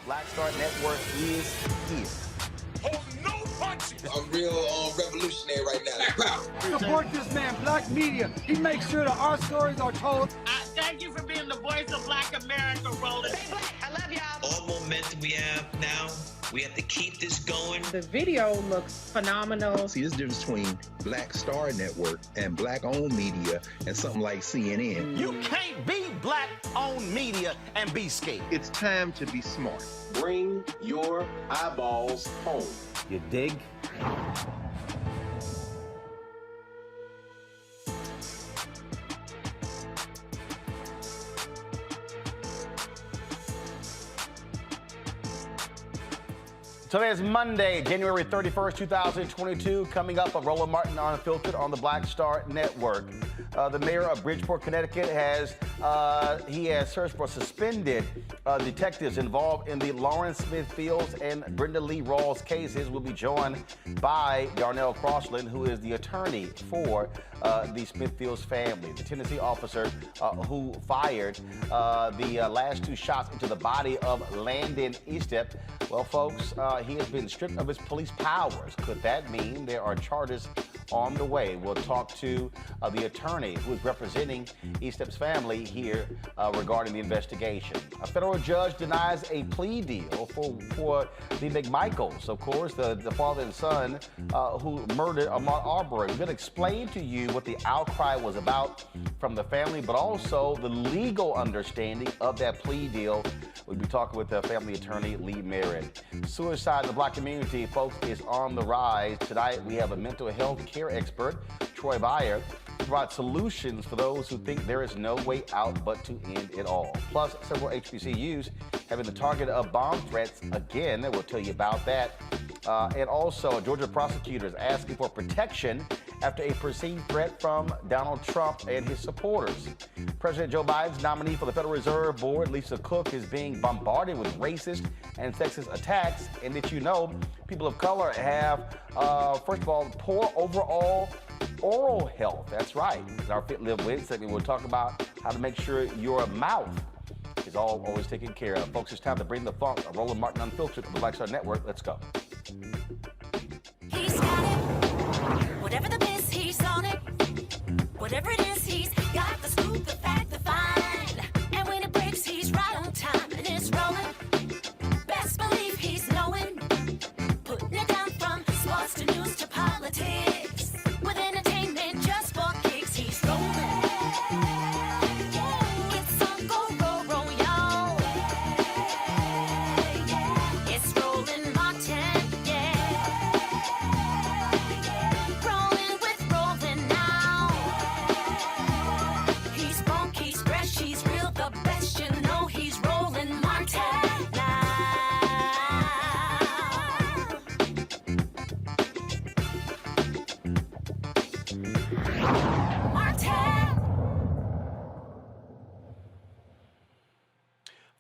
Black Star Network is here. Oh, no punches! I'm real revolutionary right now. Support this man, Black Media. He makes sure that our stories are told. Thank you for being the voice of Black America, Roland. Stay black. I love y'all. All momentum we have now, we have to keep this going. The video looks phenomenal. See, there's a difference between Black Star Network and Black-owned media and something like CNN. You can't be Black-owned media and be scared. It's time to be smart. Bring your eyeballs home. You dig? Today is Monday, January 31st, 2022. Coming up, Roland Martin Unfiltered on the Black Star Network. The mayor of Bridgeport, Connecticut has searched for suspended detectives involved in the Lawrence Smith Fields and Brenda Lee Rawls cases. We'll be joined by Darnell Cosland, who is the attorney for the Smithfields family, the Tennessee officer who fired the last two shots into the body of Landon Eastep. Well, folks, he has been stripped of his police powers. Could that mean there are charges on the way? We'll talk to the attorney who is representing Eastep's family here regarding the investigation. A federal judge denies a plea deal for the McMichaels, of course, the father and son who murdered Ahmaud Arbery. We're going to explain to you what the outcry was about from the family, but also the legal understanding of that plea deal. We'll be talking with family attorney Lee Merritt. Suicide in the Black community, folks, is on the rise. Tonight, we have a mental health care expert, Troy Byer, to provide solutions for those who think there is no way out but to end it all. Plus, several HBCUs have been the target of bomb threats again. We'll tell you about that. And also, Georgia prosecutors asking for protection after a perceived threat from Donald Trump and his supporters. President Joe Biden's nominee for the Federal Reserve Board, Lisa Cook, is being bombarded with racist and sexist attacks. And did you know people of color have, first of all, poor overall oral health? That's right. In our Fit Live With segment, we'll talk about how to make sure your mouth is always taken care of. Folks, it's time to bring the funk. Roland Martin Unfiltered on the Black Star Network. Let's go. He's got it. Whatever the biz, he's on it. Whatever it is, he's got the scoop, the fact, the find. And when it breaks, he's right on time and it's rolling. Best believe he's knowing. Putting it down from sports to news to politics. With entertainment just for kicks, he's rolling. It's on go, y'all. It's Roland Martin, rolling with Roland now. He's funk, he's fresh, he's real, the best, you know he's Roland Martin now.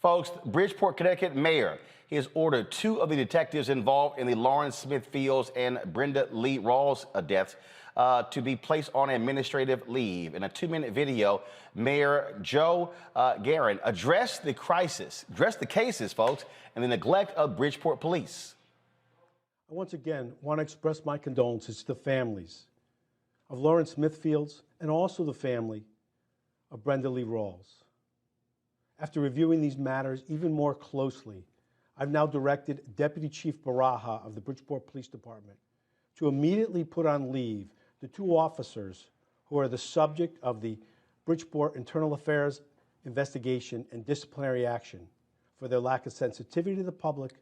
Folks, Bridgeport, Connecticut mayor, he has ordered two of the detectives involved in the Lawrence Smith Fields and Brenda Lee Rawls deaths to be placed on administrative leave. In a 2-minute video, Mayor Joe Garin addressed the cases, folks, and the neglect of Bridgeport police. I once again want to express my condolences to the families of Lawrence Smith Fields and also the family of Brenda Lee Rawls. After reviewing these matters even more closely, I've now directed Deputy Chief Baraha of the Bridgeport Police Department to immediately put on leave the two officers who are the subject of the Bridgeport Internal Affairs investigation and disciplinary action for their lack of sensitivity to the public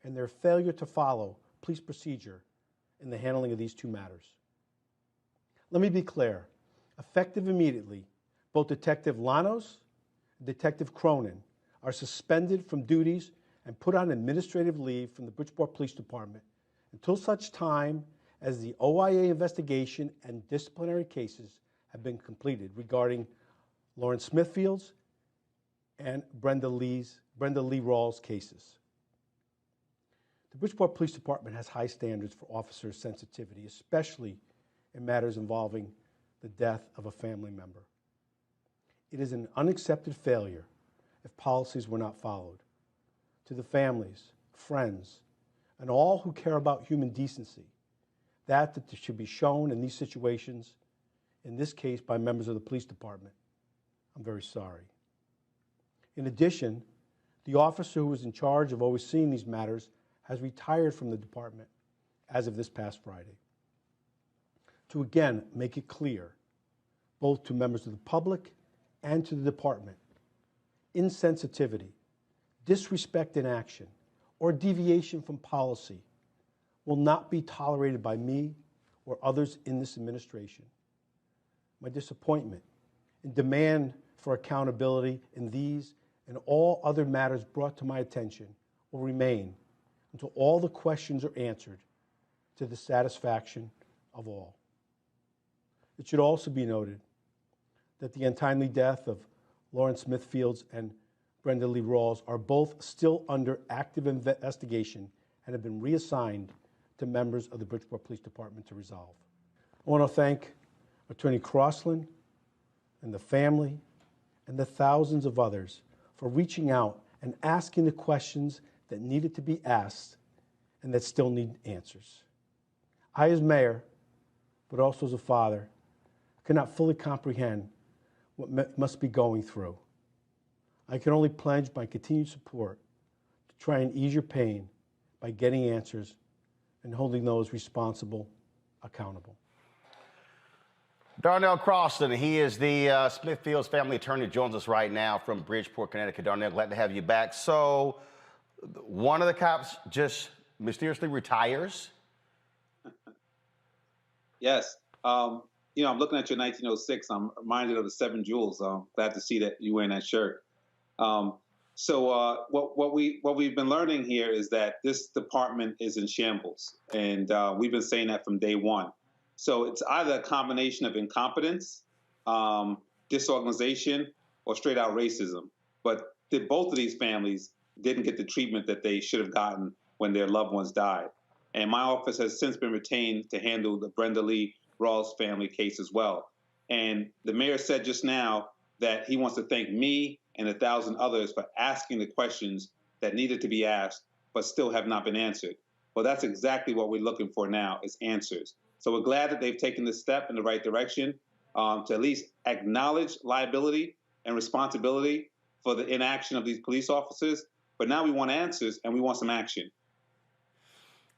and their failure to follow police procedure in the handling of these two matters. Let me be clear. Effective immediately, both Detective Llanos and Detective Cronin are suspended from duties and put on administrative leave from the Bridgeport Police Department until such time as the OIA investigation and disciplinary cases have been completed regarding Lawrence Smithfield's and Brenda Lee Rawls cases. The Bridgeport Police Department has high standards for officer sensitivity, especially in matters involving the death of a family member. It is an unaccepted failure if policies were not followed. to the families, friends, and all who care about human decency that should be shown in these situations, in this case by members of the police department. I'm very sorry. In addition, the officer who was in charge of overseeing these matters has retired from the department as of this past Friday. To again make it clear, both to members of the public and to the department, insensitivity, disrespect in action, or deviation from policy will not be tolerated by me or others in this administration. My disappointment and demand for accountability in these and all other matters brought to my attention will remain until all the questions are answered to the satisfaction of all. It should also be noted that the untimely death of Lawrence Smithfields and Brenda Lee Rawls are both still under active investigation and have been reassigned to members of the Bridgeport Police Department to resolve. I want to thank Attorney Cosland and the family and the thousands of others for reaching out and asking the questions that needed to be asked and that still need answers. I, as mayor, but also as a father, cannot fully comprehend what must be going through. I can only pledge my continued support to try and ease your pain by getting answers and holding those responsible accountable. Darnell Cosland, he is the Smithfields family attorney, joins us right now from Bridgeport, Connecticut. Darnell, glad to have you back. So one of the cops just mysteriously retires? Yes. You know, I'm looking at your 1906. I'm reminded of the 7 Jewels. Glad to see that you're wearing that shirt. So what we've been learning here is that this department is in shambles, and we've been saying that from day one. So it's either a combination of incompetence, disorganization, or straight out racism. But both of these families didn't get the treatment that they should have gotten when their loved ones died. And my office has since been retained to handle the Brenda Lee Rawls family case as well. And the mayor said just now that he wants to thank me and 1,000 others for asking the questions that needed to be asked, but still have not been answered. Well, that's exactly what we're looking for now, is answers. So we're glad that they've taken this step in the right direction to at least acknowledge liability and responsibility for the inaction of these police officers. But now we want answers and we want some action.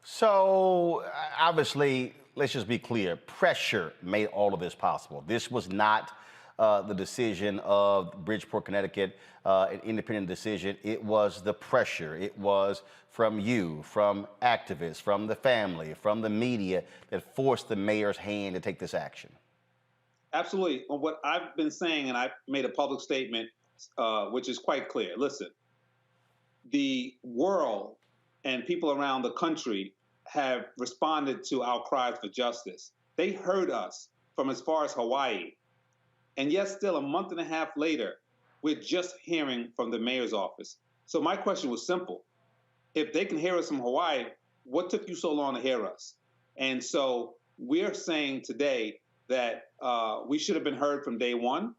So obviously, let's just be clear, pressure made all of this possible. This was not the decision of Bridgeport, Connecticut, an independent decision. It was the pressure. It was from you, from activists, from the family, from the media that forced the mayor's hand to take this action. Absolutely. What I've been saying, and I made a public statement, which is quite clear. Listen, the world and people around the country have responded to our cries for justice. They heard us from as far as Hawaii. And yet still, a month and a half later, we're just hearing from the mayor's office. So my question was simple. If they can hear us from Hawaii, what took you so long to hear us? And so we're saying today that we should have been heard from day one.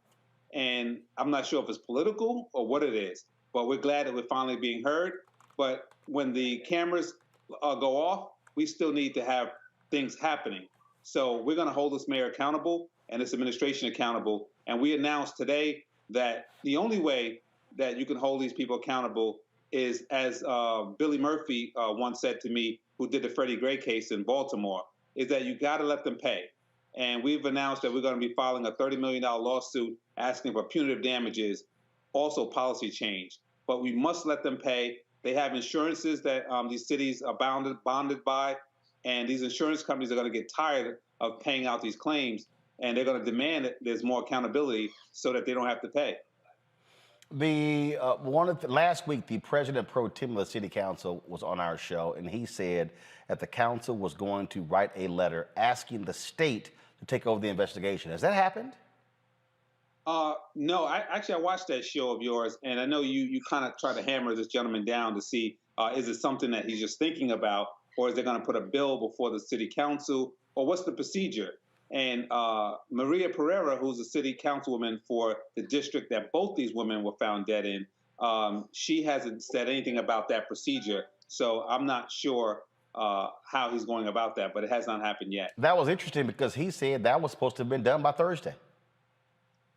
And I'm not sure if it's political or what it is, but we're glad that we're finally being heard. But when the cameras go off, we still need to have things happening. So we're going to hold this mayor accountable and this administration accountable. And we announced today that the only way that you can hold these people accountable is, as Billy Murphy once said to me, who did the Freddie Gray case in Baltimore, is that you got to let them pay. And we've announced that we're going to be filing a $30 million lawsuit asking for punitive damages, also policy change. But we must let them pay. They have insurances that these cities are bonded by, and these insurance companies are going to get tired of paying out these claims, and they're going to demand that there's more accountability so that they don't have to pay. Last week, the president pro tem of the city council was on our show, and he said that the council was going to write a letter asking the state to take over the investigation. Has that happened? No, I watched that show of yours, and I know you kind of try to hammer this gentleman down to see, is it something that he's just thinking about, or is they going to put a bill before the city council, or what's the procedure? And Maria Pereira, who's a city councilwoman for the district that both these women were found dead in, She hasn't said anything about that procedure, so I'm not sure how he's going about that, but it has not happened yet. That was interesting because he said that was supposed to have been done by Thursday.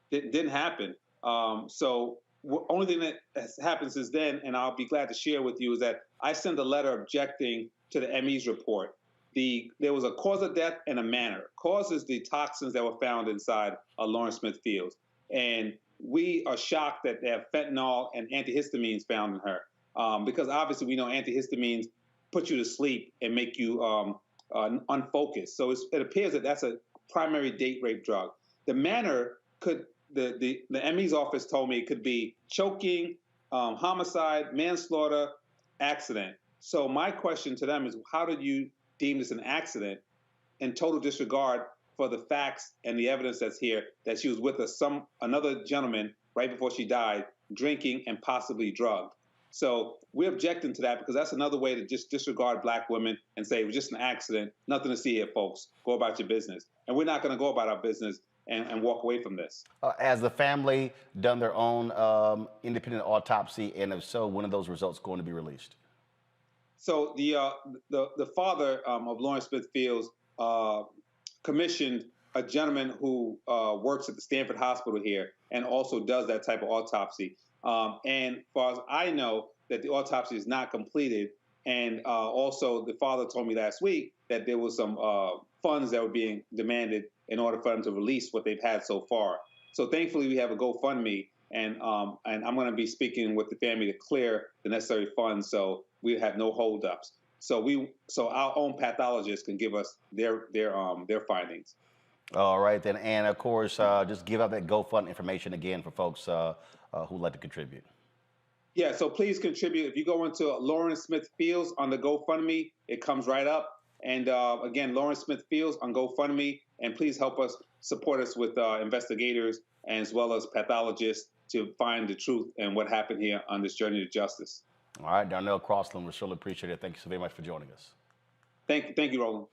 It didn't happen. Only thing that has happened since then, and I'll be glad to share with you, is that I sent a letter objecting to the ME's report. There was a cause of death and a manner. Cause is the toxins that were found inside Lawrence Smith Fields. And we are shocked that they have fentanyl and antihistamines found in her. Because obviously we know antihistamines put you to sleep and make you unfocused. So it appears that that's a primary date rape drug. The manner could, the ME's office told me it could be choking, homicide, manslaughter, accident. So my question to them is, how did you deem this an accident in total disregard for the facts and the evidence that's here, that she was with another gentleman right before she died, drinking and possibly drugged? So we're objecting to that because that's another way to just disregard Black women and say it was just an accident, nothing to see here, folks. Go about your business. And we're not going to go about our business and walk away from this. Has the family done their own independent autopsy, and if so, when are those results going to be released? So the father of Lawrence Smith Fields commissioned a gentleman who works at the Stanford Hospital here and also does that type of autopsy. And as far as I know, that the autopsy is not completed. And also the father told me last week that there was some funds that were being demanded in order for them to release what they've had so far. So thankfully we have a GoFundMe, and I'm going to be speaking with the family to clear the necessary funds so we have no holdups. So our own pathologists can give us their findings. All right then, and of course, just give out that GoFundMe information again for folks who'd like to contribute. Yeah, so please contribute. If you go into Lawrence Smith Fields on the GoFundMe, it comes right up. And again, Lawrence Smith Fields on GoFundMe, and please help us, support us with investigators as well as pathologists to find the truth and what happened here on this journey to justice. All right, Darnell Cosland, we surely appreciate it. Thank you so very much for joining us. Thank you, Roland.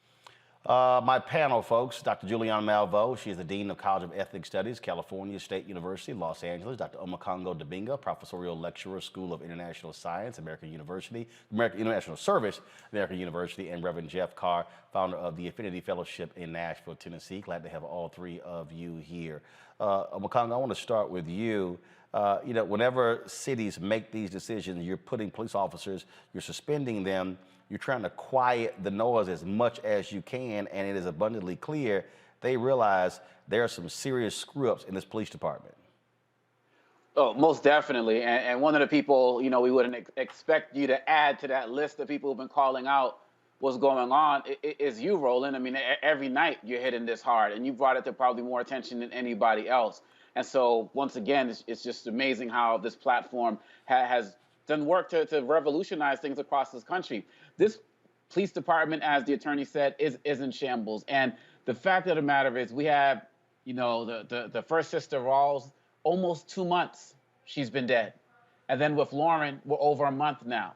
My panel, folks, Dr. Juliana Malveaux. She is the Dean of College of Ethnic Studies, California State University, Los Angeles. Dr. Omokongo Dabinga, Professorial Lecturer, School of International Science, American University, American International Service, American University, and Reverend Jeff Carr, founder of the Affinity Fellowship in Nashville, Tennessee. Glad to have all three of you here. Omokongo, I want to start with you. Whenever cities make these decisions, you're putting police officers, you're suspending them, you're trying to quiet the noise as much as you can, and it is abundantly clear they realize there are some serious screw-ups in this police department. Oh, most definitely. And one of the people, we wouldn't expect you to add to that list of people who've been calling out what's going on is you, Roland. I mean, every night you're hitting this hard, and you brought it to probably more attention than anybody else. And so, once again, it's just amazing how this platform has done work to revolutionize things across this country. This police department, as the attorney said, is in shambles. And the fact of the matter is we have, the first sister, Rawls, almost 2 months she's been dead. And then with Lauren, we're over a month now.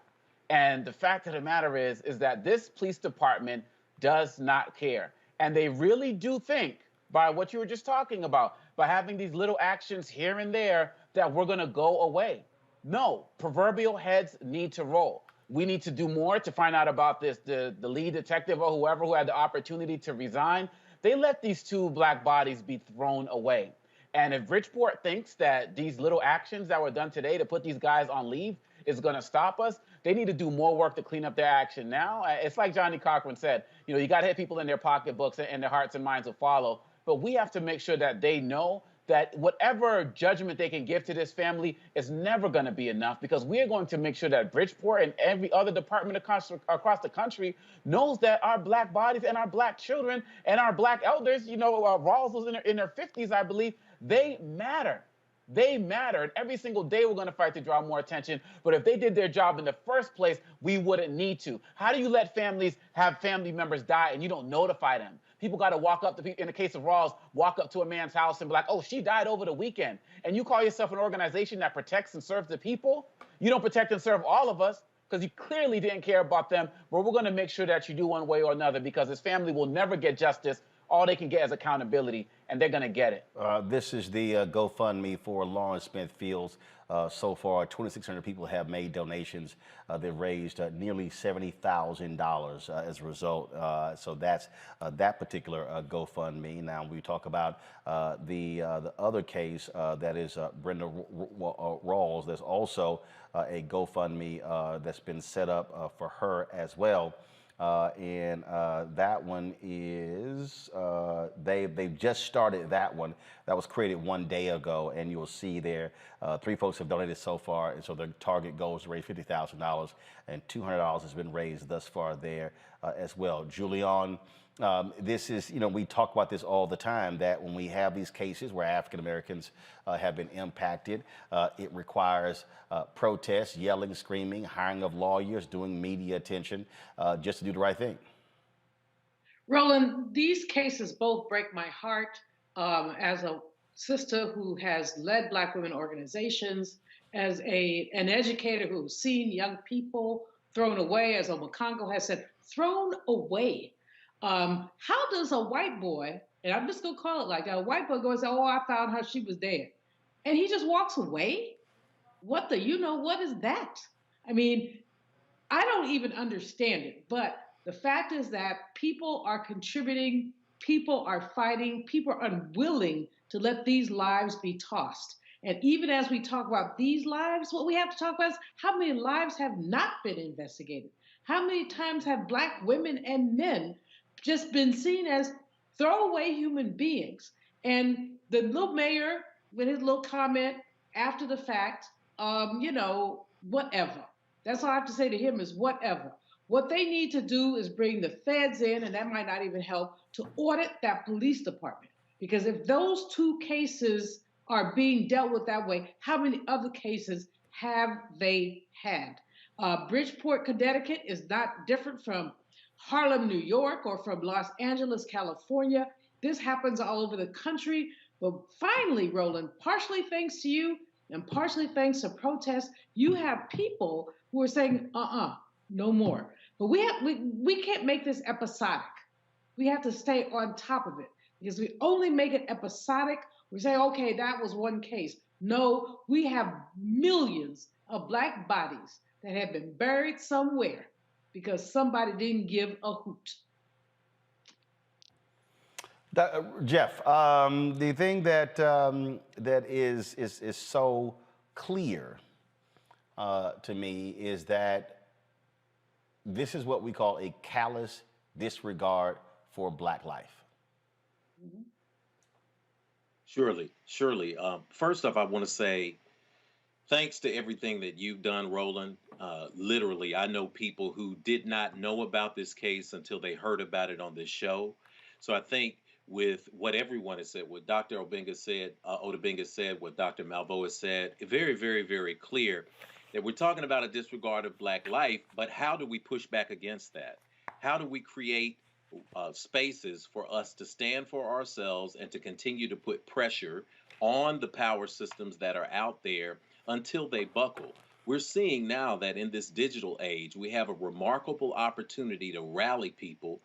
And the fact of the matter is that this police department does not care. And they really do think, by what you were just talking about, by having these little actions here and there, that we're going to go away. No, proverbial heads need to roll. We need to do more to find out about this. The lead detective or whoever who had the opportunity to resign, they let these 2 black bodies be thrown away. And if Bridgeport thinks that these little actions that were done today to put these guys on leave is going to stop us, they need to do more work to clean up their action now. It's like Johnny Cochran said, you got to hit people in their pocketbooks and their hearts and minds will follow. But we have to make sure that they know that whatever judgment they can give to this family is never going to be enough, because we are going to make sure that Bridgeport and every other department across the country knows that our black bodies and our black children and our black elders, Rawls was in their 50s, I believe, they matter. They matter. And every single day we're going to fight to draw more attention. But if they did their job in the first place, we wouldn't need to. How do you let families have family members die and you don't notify them? People got to walk up to, in the case of Rawls, walk up to a man's house and be like, oh, she died over the weekend. And you call yourself an organization that protects and serves the people? You don't protect and serve all of us because you clearly didn't care about them. But we're going to make sure that you do one way or another, because his family will never get justice all they can get is accountability, and they're going to get it. This is the GoFundMe for Lawrence Smith-Fields. So far, 2,600 people have made donations. They've raised nearly $70,000 as a result. So that's that particular GoFundMe. Now, we talk about the other case that is Brenda Rawls. There's also a GoFundMe that's been set up for her as well. And that one is, they've just started that one. That was created 1 day ago, and you'll see there 3 folks have donated so far, and so their target goal is to raise $50,000, and $200 has been raised thus far there as well. Julian, this is, we talk about this all the time, that when we have these cases where African Americans have been impacted, it requires protests, yelling, screaming, hiring of lawyers, doing media attention, just to do the right thing. Roland, these cases both break my heart as a sister who has led Black women organizations, as an educator who's seen young people thrown away, as McMichael has said, thrown away. How does a white boy, and I'm just going to call it like that, a white boy goes, oh, I found her, she was dead, and he just walks away? What is that? I mean, I don't even understand it, but the fact is that people are contributing, people are fighting, people are unwilling to let these lives be tossed. And even as we talk about these lives, what we have to talk about is how many lives have not been investigated? How many times have Black women and men just been seen as throwaway human beings? And the little mayor, with his little comment after the fact, whatever. That's all I have to say to him is whatever. What they need to do is bring the feds in, and that might not even help, to audit that police department. Because if those 2 cases are being dealt with that way, how many other cases have they had? Bridgeport, Connecticut is not different from Harlem, New York, or from Los Angeles, California. This happens all over the country. But finally, Roland, partially thanks to you and partially thanks to protests, you have people who are saying, no more. But we can't make this episodic. We have to stay on top of it, because we only make it episodic. We say, okay, that was one case. No, we have millions of Black bodies that have been buried somewhere because somebody didn't give a hoot. Jeff, the thing that that is so clear to me is that this is what we call a callous disregard for Black life. Mm-hmm. Surely. First off, I want to say thanks to everything that you've done, Roland. Literally, I know people who did not know about this case until they heard about it on this show. So I think with what everyone has said, what Dr. Odubinga said, what Dr. Malveaux has said, very, very, very clear that we're talking about a disregard of Black life, but how do we push back against that? How do we create spaces for us to stand for ourselves and to continue to put pressure on the power systems that are out there until they buckle? We're seeing now that in this digital age, we have a remarkable opportunity to rally people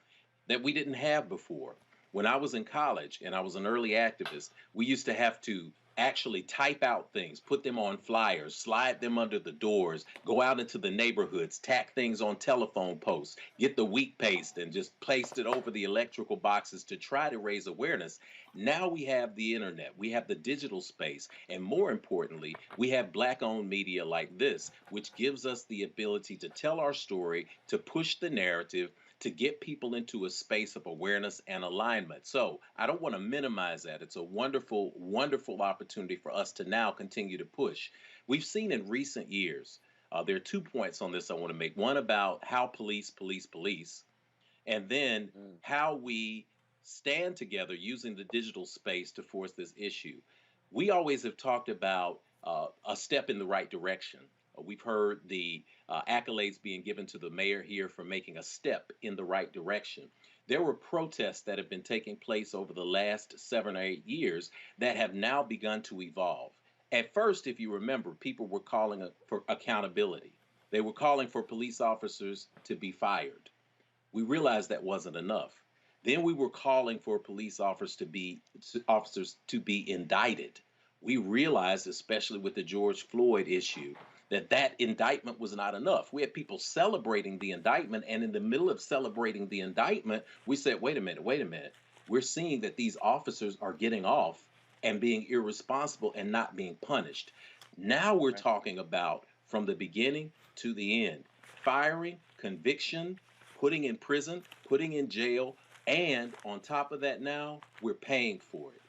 that we didn't have before. When I was in college and I was an early activist, we used to have to actually type out things, put them on flyers, slide them under the doors, go out into the neighborhoods, tack things on telephone posts, get the wheat paste and just placed it over the electrical boxes to try to raise awareness. Now we have the internet, we have the digital space, and more importantly, we have Black-owned media like this, which gives us the ability to tell our story, to push the narrative, to get people into a space of awareness and alignment. So I don't want to minimize that. It's a wonderful, wonderful opportunity for us to now continue to push. We've seen in recent years, there are 2 points on this I want to make. One about how police, and then how we stand together using the digital space to force this issue. We always have talked about a step in the right direction. We've heard the accolades being given to the mayor here for making a step in the right direction. There were protests that have been taking place over the last 7 or 8 years that have now begun to evolve. At first, if you remember, people were calling for accountability. They were calling for police officers to be fired. We realized that wasn't enough. Then we were calling for police officers to be indicted. We realized, especially with the George Floyd issue, that indictment was not enough. We had people celebrating the indictment, and in the middle of celebrating the indictment, we said, wait a minute. We're seeing that these officers are getting off and being irresponsible and not being punished. Now we're talking about from the beginning to the end, firing, conviction, putting in prison, putting in jail, and on top of that now, we're paying for it.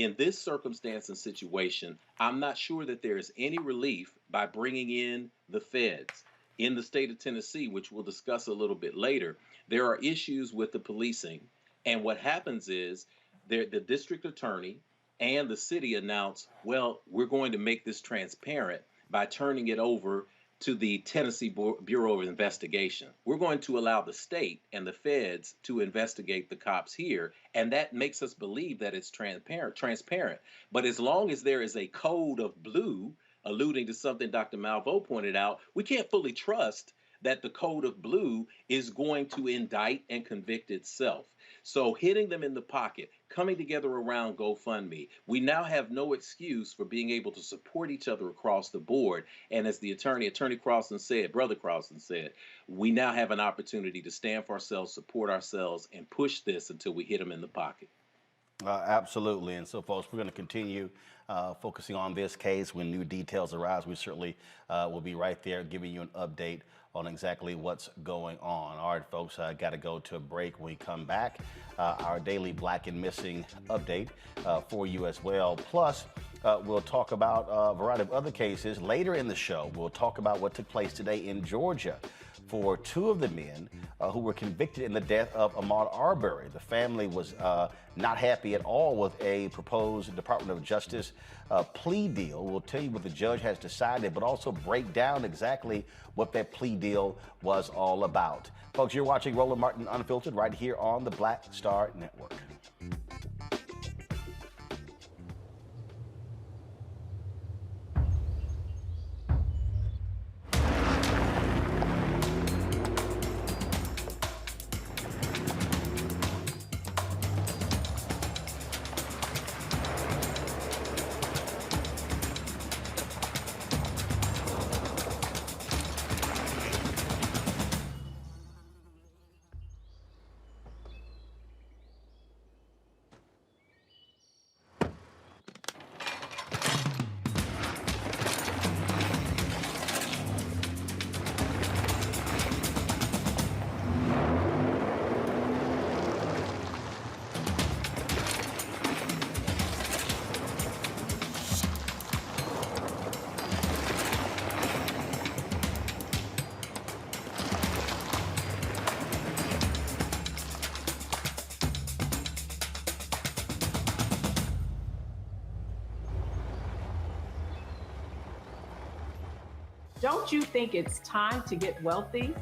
In this circumstance and situation, I'm not sure that there is any relief by bringing in the feds. In the state of Tennessee, which we'll discuss a little bit later, there are issues with the policing. And what happens is the district attorney and the city announce, well, we're going to make this transparent by turning it over to the Tennessee Bureau of Investigation. We're going to allow the state and the feds to investigate the cops here, and that makes us believe that it's transparent. But as long as there is a code of blue, alluding to something Dr. Malveaux pointed out, we can't fully trust that the code of blue is going to indict and convict itself. So hitting them in the pocket, coming together around Gofundme, we now have no excuse for being able to support each other across the board. And as the Attorney Cosland said, Brother Cosland said, we now have an opportunity to stand for ourselves, support ourselves, and push this until we hit them in the pocket. Absolutely. And so, folks, we're going to continue focusing on this case. When new details arise, we certainly will be right there giving you an update on exactly what's going on. All right, folks, I got to go to a break. When we come back, our daily Black and Missing update for you as well. Plus, we'll talk about a variety of other cases. Later in the show, we'll talk about what took place today in Georgia for two of the men who were convicted in the death of Ahmaud Arbery. The family was not happy at all with a proposed Department of Justice plea deal. We'll tell you what the judge has decided, but also break down exactly what that plea deal was all about. Folks, you're watching Roland Martin Unfiltered right here on the Black Star Network. Don't you think it's time to get wealthy?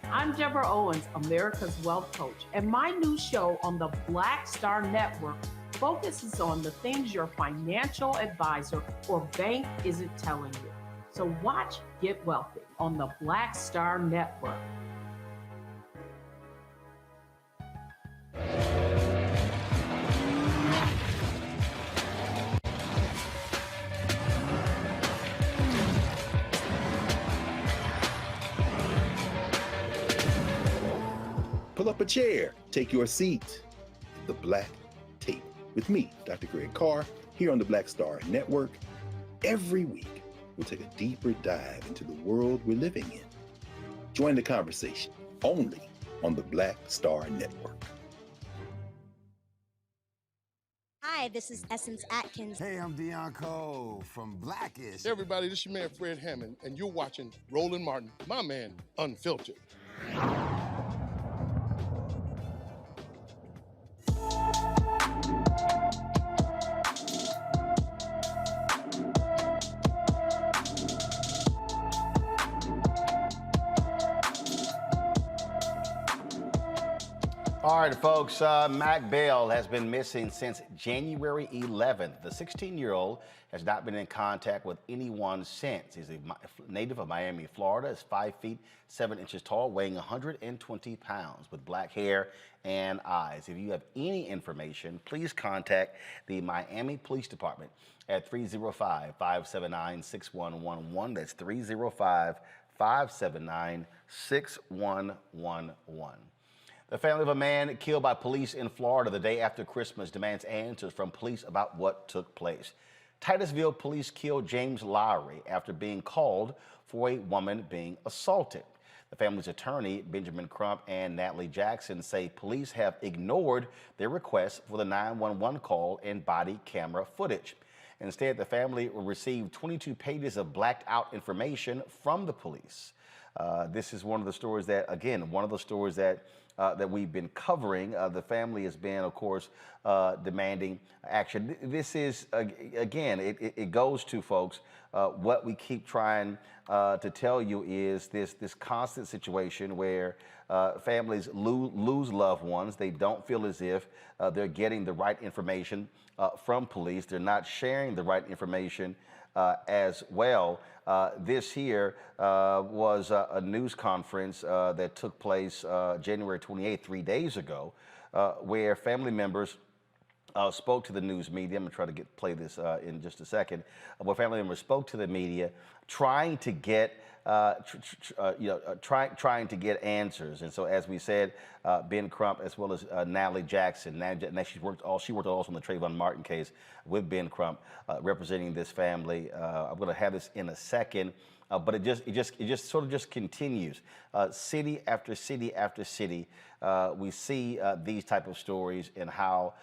I'm Deborah Owens, America's Wealth Coach, and my new show on the Black Star Network focuses on the things your financial advisor or bank isn't telling you. So watch Get Wealthy on the Black Star Network. Pull up a chair, take your seat. The Black Tape with me, Dr. Greg Carr, here on the Black Star Network. Every week, we'll take a deeper dive into the world we're living in. Join the conversation only on the Black Star Network. Hi, this is Essence Atkins. Hey, I'm Deion Cole from Blackish. Hey everybody, this is your man Fred Hammond, and you're watching Roland Martin, my man, Unfiltered. All right, folks, Mac Bell has been missing since January 11th. The 16-year-old has not been in contact with anyone since. He's a native of Miami, Florida, is 5 feet 7 inches tall, weighing 120 pounds, with black hair and eyes. If you have any information, please contact the Miami Police Department at 305-579-6111. That's 305-579-6111. The family of a man killed by police in Florida the day after Christmas demands answers from police about what took place. Titusville police killed James Lowry after being called for a woman being assaulted. The family's attorney, Benjamin Crump and Natalie Jackson, say police have ignored their request for the 911 call and body camera footage. Instead, the family received 22 pages of blacked out information from the police. This is one of the stories that, again, that we've been covering. The family has been, of course, demanding action. This is, again, it goes to, folks, what we keep trying to tell you is this constant situation where families lose loved ones. They don't feel as if they're getting the right information from police. They're not sharing the right information as well. This here was a news conference that took place January 28th, 3 days ago, where family members spoke to the news media. I'm going to try to play this in just a second. Where family members spoke to the media, trying to get trying to get answers. And so, as we said, Ben Crump as well as Natalie Jackson. Now she worked also on the Trayvon Martin case with Ben Crump, representing this family. I'm going to have this in a second. But it just sort of just continues. City after city after city, we see these type of stories and how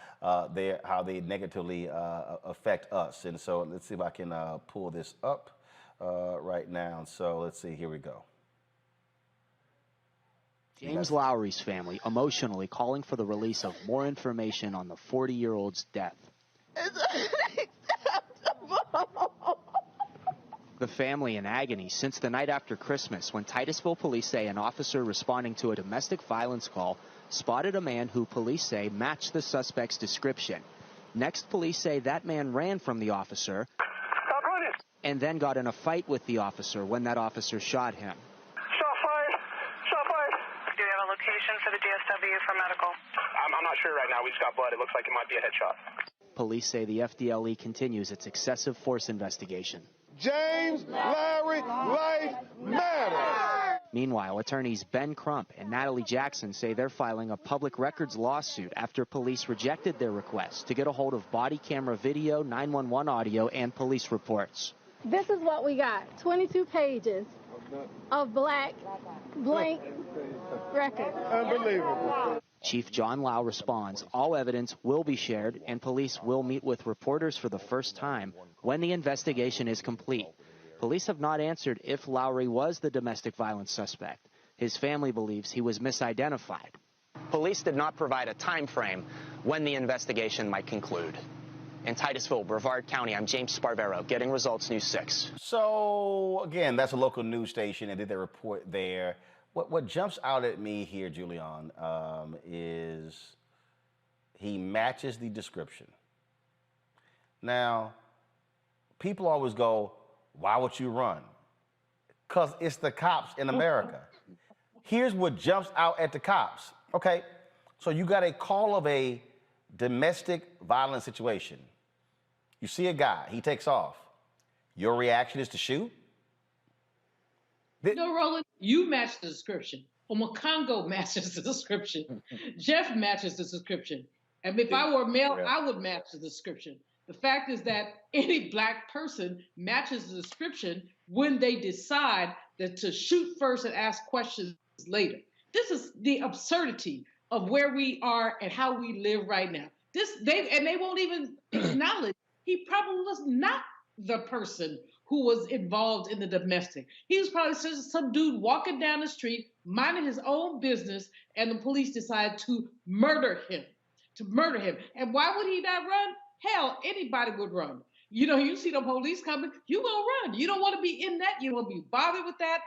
they negatively affect us. And so let's see if I can pull this up right now. So let's see. Here we go. James Lowry's family emotionally calling for the release of more information on the 40-year-old's death. The family in agony since the night after Christmas, when Titusville police say an officer responding to a domestic violence call spotted a man who police say matched the suspect's description. Next, police say that man ran from the officer and then got in a fight with the officer when that officer shot him. Shot fired. Do you have a location for the DSW for medical? I'm not sure right now. We just got blood. It looks like it might be a headshot. Police say the FDLE continues its excessive force investigation. James Lowry, life matters. Meanwhile, attorneys Ben Crump and Natalie Jackson say they're filing a public records lawsuit after police rejected their request to get a hold of body camera video, 911 audio, and police reports. This is what we got, 22 pages of blank record. Unbelievable. Chief John Lau responds, all evidence will be shared and police will meet with reporters for the first time when the investigation is complete. Police have not answered if Lowry was the domestic violence suspect. His family believes he was misidentified. Police did not provide a time frame when the investigation might conclude. In Titusville, Brevard County, I'm James Sparvero, Getting Results News 6. So, again, that's a local news station. They did their report there. What jumps out at me here, Julian, is he matches the description. Now, people always go, why would you run? Because it's the cops in America. Here's what jumps out at the cops. Okay, so you got a call of a domestic violence situation. You see a guy, he takes off. Your reaction is to shoot? No, Roland, you match the description. Omakongo matches the description. Jeff matches the description. And if I were male, I would match the description. The fact is that any black person matches the description when they decide that to shoot first and ask questions later. This is the absurdity of where we are and how we live right now. They won't even acknowledge he probably was not the person who was involved in the domestic. He was probably just some dude walking down the street, minding his own business, and the police decided to murder him. And why would he not run? Hell, anybody would run. You know, you see the police coming, you gonna run. You don't want to be in that. You don't want to be bothered with that.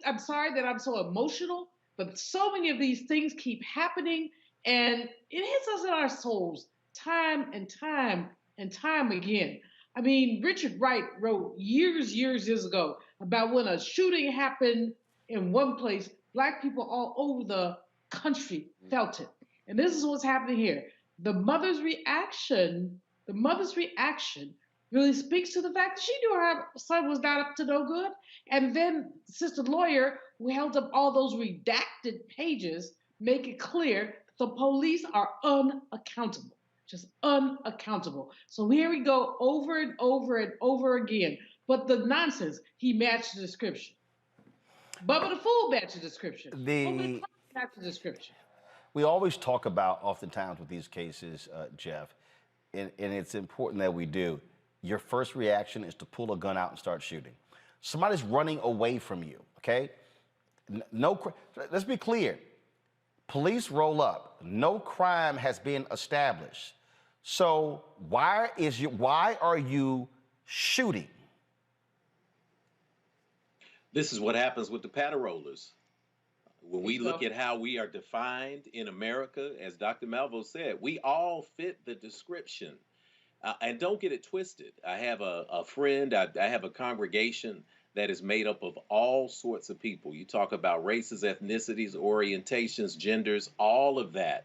I'm sorry that I'm so emotional But so many of these things keep happening, and it hits us in our souls time and time and time again. I mean, Richard Wright wrote years ago about when a shooting happened in one place, Black people all over the country felt it. And this is what's happening here. The mother's reaction really speaks to the fact that she knew her son was not up to no good. And then Sister Lawyer, who held up all those redacted pages, make it clear the police are unaccountable, just unaccountable. So here we go over and over and over again. But the nonsense, he matched the description. Bubba the Fool matched the description. Matched the description. We always talk about, oftentimes with these cases, Jeff, and it's important that we do, your first reaction is to pull a gun out and start shooting. Somebody's running away from you, okay? Let's be clear. Police roll up. No crime has been established. So why are you shooting? This is what happens with the patter rollers. When we look at how we are defined in America, as Dr. Malvo said, we all fit the description. And don't get it twisted. I have a friend, I have a congregation that is made up of all sorts of people. You talk about races, ethnicities, orientations, genders, all of that.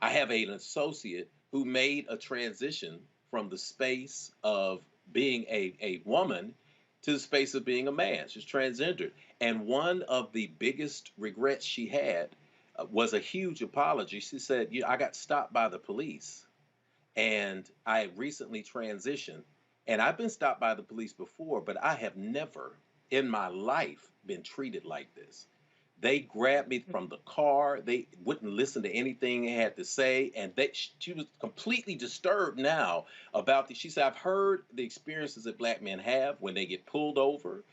I have an associate who made a transition from the space of being a woman to the space of being a man. She's transgendered. And one of the biggest regrets she had was a huge apology. She said, I got stopped by the police and I recently transitioned. And I've been stopped by the police before, but I have never in my life been treated like this. They grabbed me from the car. They wouldn't listen to anything I had to say. And she was completely disturbed now about she said, I've heard the experiences that Black men have when they get pulled over.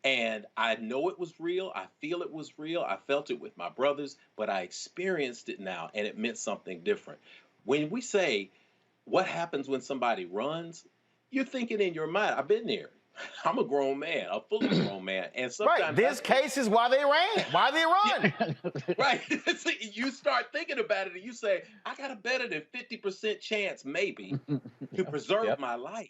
And I know it was real. I feel it was real. I felt it with my brothers, but I experienced it now, and it meant something different. When we say, what happens when somebody runs? You're thinking in your mind, I've been there. I'm a grown man, a fully grown man. And sometimes right, this case is why they ran, why they run. Right. You start thinking about it and you say, I got a better than 50% chance maybe to preserve my life.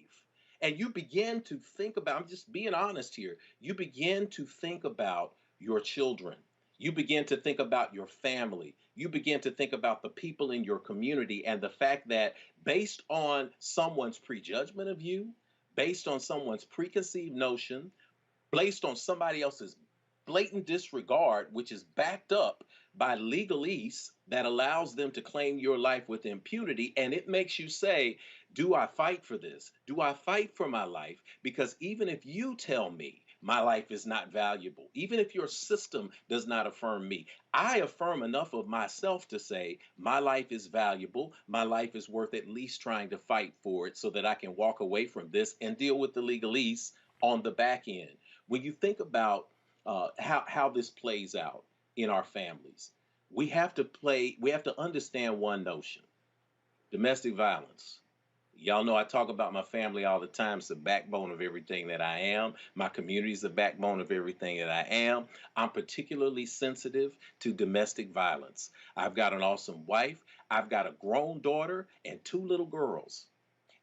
And you begin to think about, I'm just being honest here, you begin to think about your children. You begin to think about your family. You begin to think about the people in your community and the fact that based on someone's prejudgment of you, based on someone's preconceived notion, based on somebody else's blatant disregard, which is backed up by legalese that allows them to claim your life with impunity. And it makes you say, do I fight for this? Do I fight for my life? Because even if you tell me my life is not valuable, even if your system does not affirm me, I affirm enough of myself to say my life is valuable. My life is worth at least trying to fight for it so that I can walk away from this and deal with the legalese on the back end. When you think about how this plays out in our families, we have to understand one notion: domestic violence. Y'all know I talk about my family all the time. It's the backbone of everything that I am. My community is the backbone of everything that I am. I'm particularly sensitive to domestic violence. I've got an awesome wife. I've got a grown daughter and 2 little girls.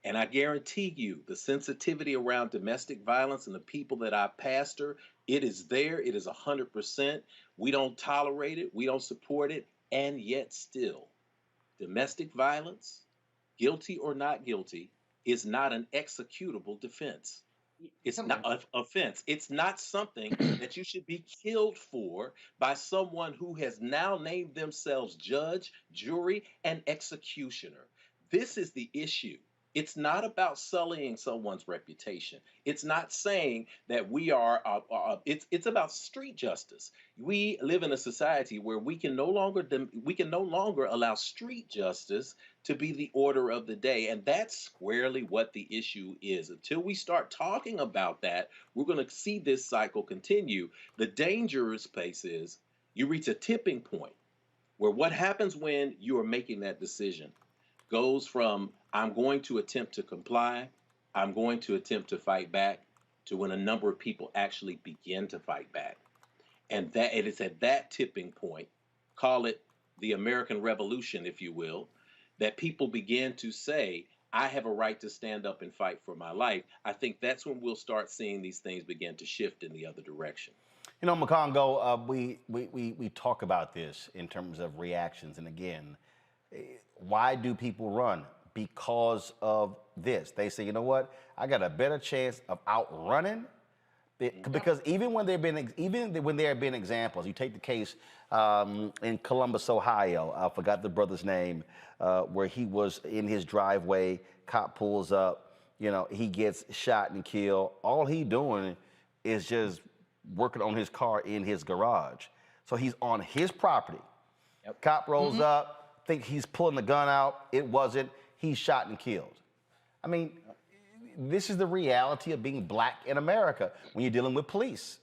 And I guarantee you the sensitivity around domestic violence and the people that I pastor, it is there. It is 100%. We don't tolerate it. We don't support it. And yet still, domestic violence, guilty or not guilty, is not an executable defense. It's not an offense. It's not something that you should be killed for by someone who has now named themselves judge, jury, and executioner. This is the issue. It's not about sullying someone's reputation. It's not saying that we are, it's about street justice. We live in a society where we can no longer allow street justice to be the order of the day. And that's squarely what the issue is. Until we start talking about that, we're going to see this cycle continue. The dangerous place is you reach a tipping point where what happens when you are making that decision goes from I'm going to attempt to comply, I'm going to attempt to fight back, to when a number of people actually begin to fight back. And that it is at that tipping point call it the American Revolution, if you will, that people begin to say, I have a right to stand up and fight for my life, I think that's when we'll start seeing these things begin to shift in the other direction. You know, Makongo, we talk about this in terms of reactions. And again, why do people run? Because of this. They say, you know what? I got a better chance of outrunning. Because even when there have been examples, you take the case in Columbus, Ohio. I forgot the brother's name, where he was in his driveway. Cop pulls up. You know, he gets shot and killed. All he doing is just working on his car in his garage. So he's on his property. Yep. Cop rolls up, think he's pulling the gun out. It wasn't. He's shot and killed. I mean, this is the reality of being black in America when you're dealing with police.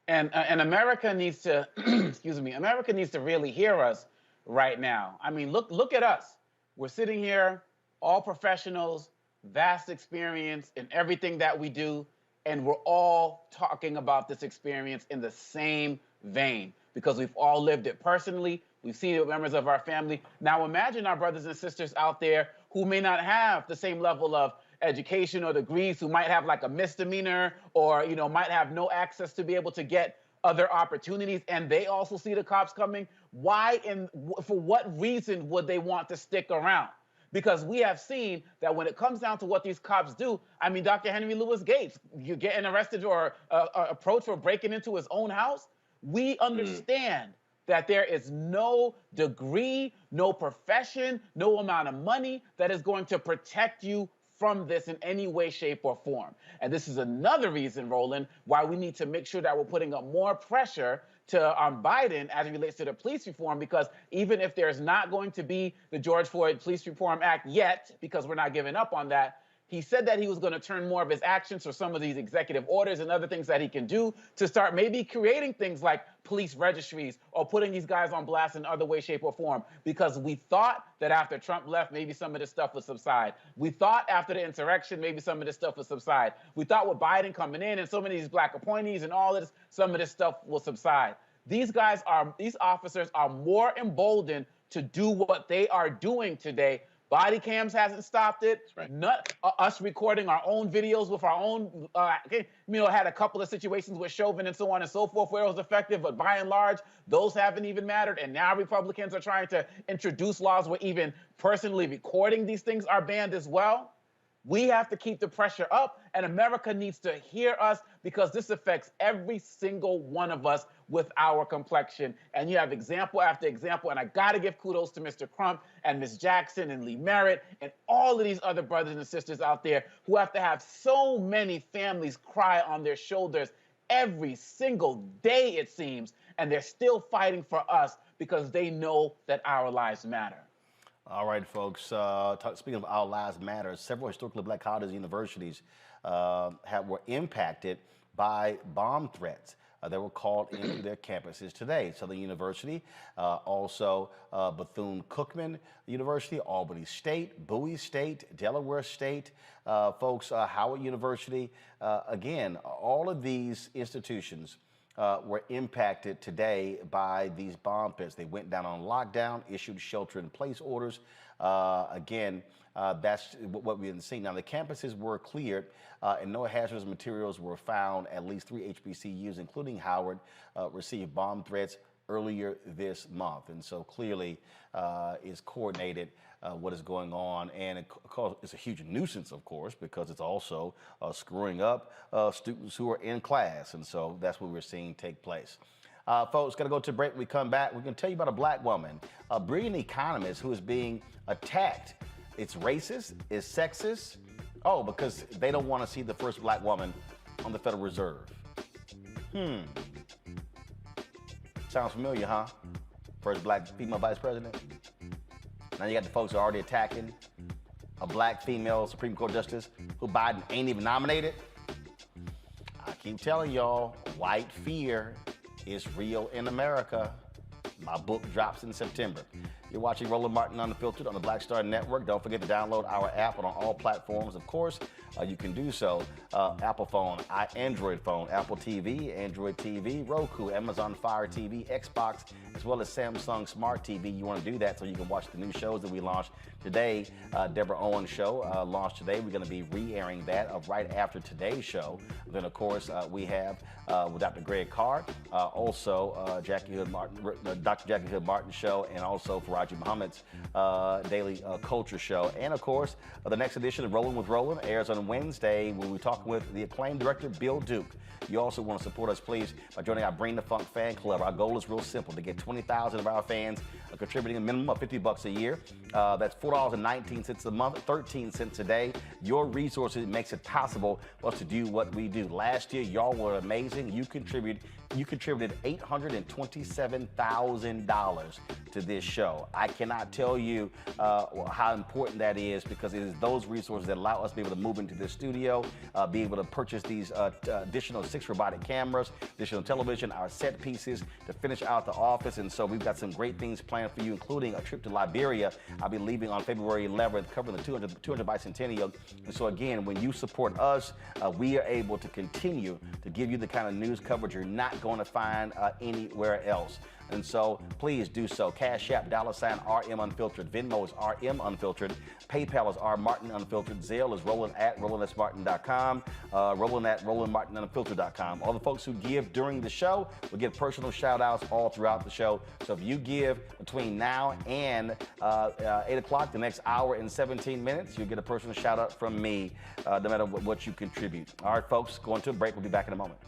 And America needs to, excuse me, America needs to really hear us right now. I mean, look at us. We're sitting here, all professionals, vast experience in everything that we do. And we're all talking about this experience in the same vein because we've all lived it personally. We've seen it with members of our family. Now imagine our brothers and sisters out there who may not have the same level of education or degrees, who might have like a misdemeanor or, you know, might have no access to be able to get other opportunities, and they also see the cops coming. Why and for what reason would they want to stick around? Because we have seen that when it comes down to what these cops do, I mean, Dr. Henry Louis Gates, you're getting arrested or approached for breaking into his own house. We understand that there is no degree, no profession, no amount of money that is going to protect you from this in any way, shape, or form. And this is another reason, Roland, why we need to make sure that we're putting up more pressure on Biden as it relates to the police reform, because even if there's not going to be the George Floyd Police Reform Act yet, because we're not giving up on that, he said that he was going to turn more of his actions for some of these executive orders and other things that he can do to start maybe creating things like police registries or putting these guys on blast in other way, shape, or form. Because we thought that after Trump left, maybe some of this stuff would subside. We thought after the insurrection, maybe some of this stuff would subside. We thought with Biden coming in and so many of these black appointees and all this, some of this stuff will subside. These officers are more emboldened to do what they are doing today. Body cams hasn't stopped it. Right. Us recording our own videos with our own, had a couple of situations with Chauvin and so on and so forth where it was effective, but by and large, those haven't even mattered. And now Republicans are trying to introduce laws where even personally recording these things are banned as well. We have to keep the pressure up, and America needs to hear us because this affects every single one of us with our complexion. And you have example after example, and I got to give kudos to Mr. Crump and Ms. Jackson and Lee Merritt and all of these other brothers and sisters out there who have to have so many families cry on their shoulders every single day, it seems, and they're still fighting for us because they know that our lives matter. All right, folks. Speaking of Our Lives Matter, several historically black colleges and universities were impacted by bomb threats that were called into their campuses today. Southern University, also Bethune-Cookman University, Albany State, Bowie State, Delaware State, Howard University. Again, all of these institutions were impacted today by these bomb threats. They went down on lockdown, issued shelter-in-place orders. That's what we've been seeing. Now, the campuses were cleared and no hazardous materials were found. At least 3 HBCUs, including Howard, received bomb threats earlier this month. And so clearly it's coordinated what is going on. And it's a huge nuisance, of course, because it's also screwing up students who are in class. And so that's what we're seeing take place. Folks, got to go to break. When we come back, we're going to tell you about a black woman, a brilliant economist who is being attacked. It's racist, it's sexist. Oh, because they don't want to see the first black woman on the Federal Reserve. Sounds familiar, huh? First black female vice president. Now you got the folks who are already attacking a black female Supreme Court justice who Biden ain't even nominated. I keep telling y'all, white fear is real in America. My book drops in September. You're watching Roland Martin Unfiltered on the Black Star Network. Don't forget to download our app on all platforms. Of course, you can do so. Apple phone, Android phone, Apple TV, Android TV, Roku, Amazon Fire TV, Xbox, as well as Samsung Smart TV. You want to do that so you can watch the new shows that we launched today. Deborah Owens' show launched today. We're going to be re-airing that right after today's show. Then, of course, we have with Dr. Greg Carr, also Dr. Jackie Hood Martin show, and also Faraji Muhammad's daily culture show. And, of course, the next edition of Rolling with Roland airs on Wednesday when we're talking with the acclaimed director, Bill Duke. You also want to support us, please, by joining our Bring the Funk fan club. Our goal is real simple, to get 20,000 of our fans contributing a minimum of $50 a year. That's $4.19 a month, 13 cents a day. Your resources makes it possible for us to do what we do. Last year, y'all were amazing. You contributed $827,000 to this show. I cannot tell you how important that is, because it is those resources that allow us to be able to move into this studio, be able to purchase these additional 6 robotic cameras, additional television, our set pieces to finish out the office. And so we've got some great things planned for you, including a trip to Liberia. I'll be leaving on February 11th, covering the 200 bicentennial. And so again, when you support us, we are able to continue to give you the kind of news coverage you're not going to find anywhere else. And so please do so. Cash App, $RM Unfiltered. Venmo is RM Unfiltered. PayPal is R Martin Unfiltered. Zelle is Roland at RolandSMartin.com. Roland at RolandMartinUnfiltered.com. All the folks who give during the show will get personal shout outs all throughout the show. So if you give between now and 8 o'clock, the next hour and 17 minutes, you'll get a personal shout out from me, no matter what you contribute. All right, folks, going to a break. We'll be back in a moment.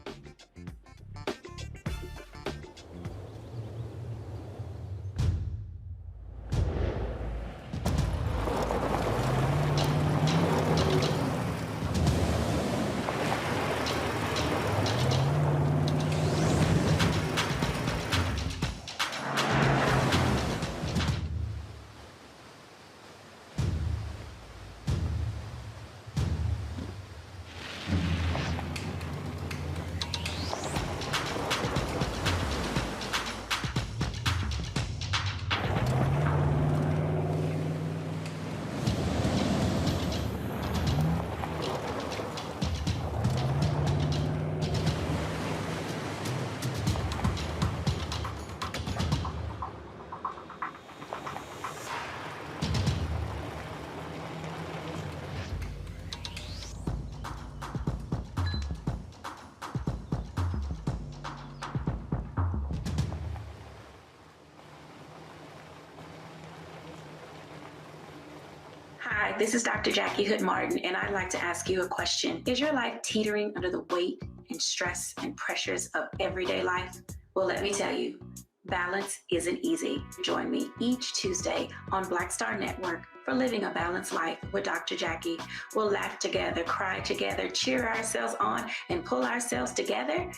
Hi, this is Dr. Jackie Hood Martin, and I'd like to ask you a question. Is your life teetering under the weight and stress and pressures of everyday life? Well, let me tell you, balance isn't easy. Join me each Tuesday on Black Star Network for Living a Balanced Life with Dr. Jackie. We'll laugh together, cry together, cheer ourselves on, and pull ourselves together.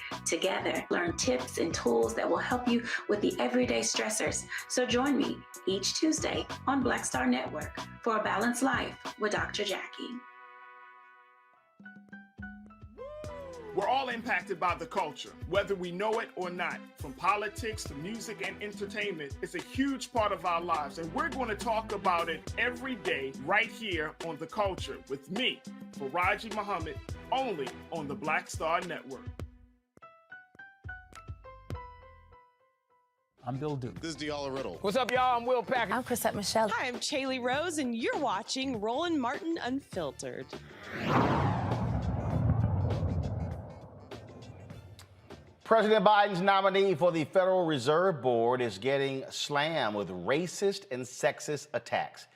Learn tips and tools that will help you with the everyday stressors. So join me each Tuesday on Black Star Network for A Balanced Life with Dr. Jackie. We're all impacted by the culture, whether we know it or not. From politics to music and entertainment, it's a huge part of our lives, and we're going to talk about it every day right here on The Culture with me, Faraji Muhammad, only on the Black Star Network. I'm Bill Duke. This is Diala Riddle. What's up, y'all? I'm Will Packer. I'm Chrisette Michelle. Hi, I'm Chaley Rose, and you're watching Roland Martin Unfiltered. President Biden's nominee for the Federal Reserve Board is getting slammed with racist and sexist attacks.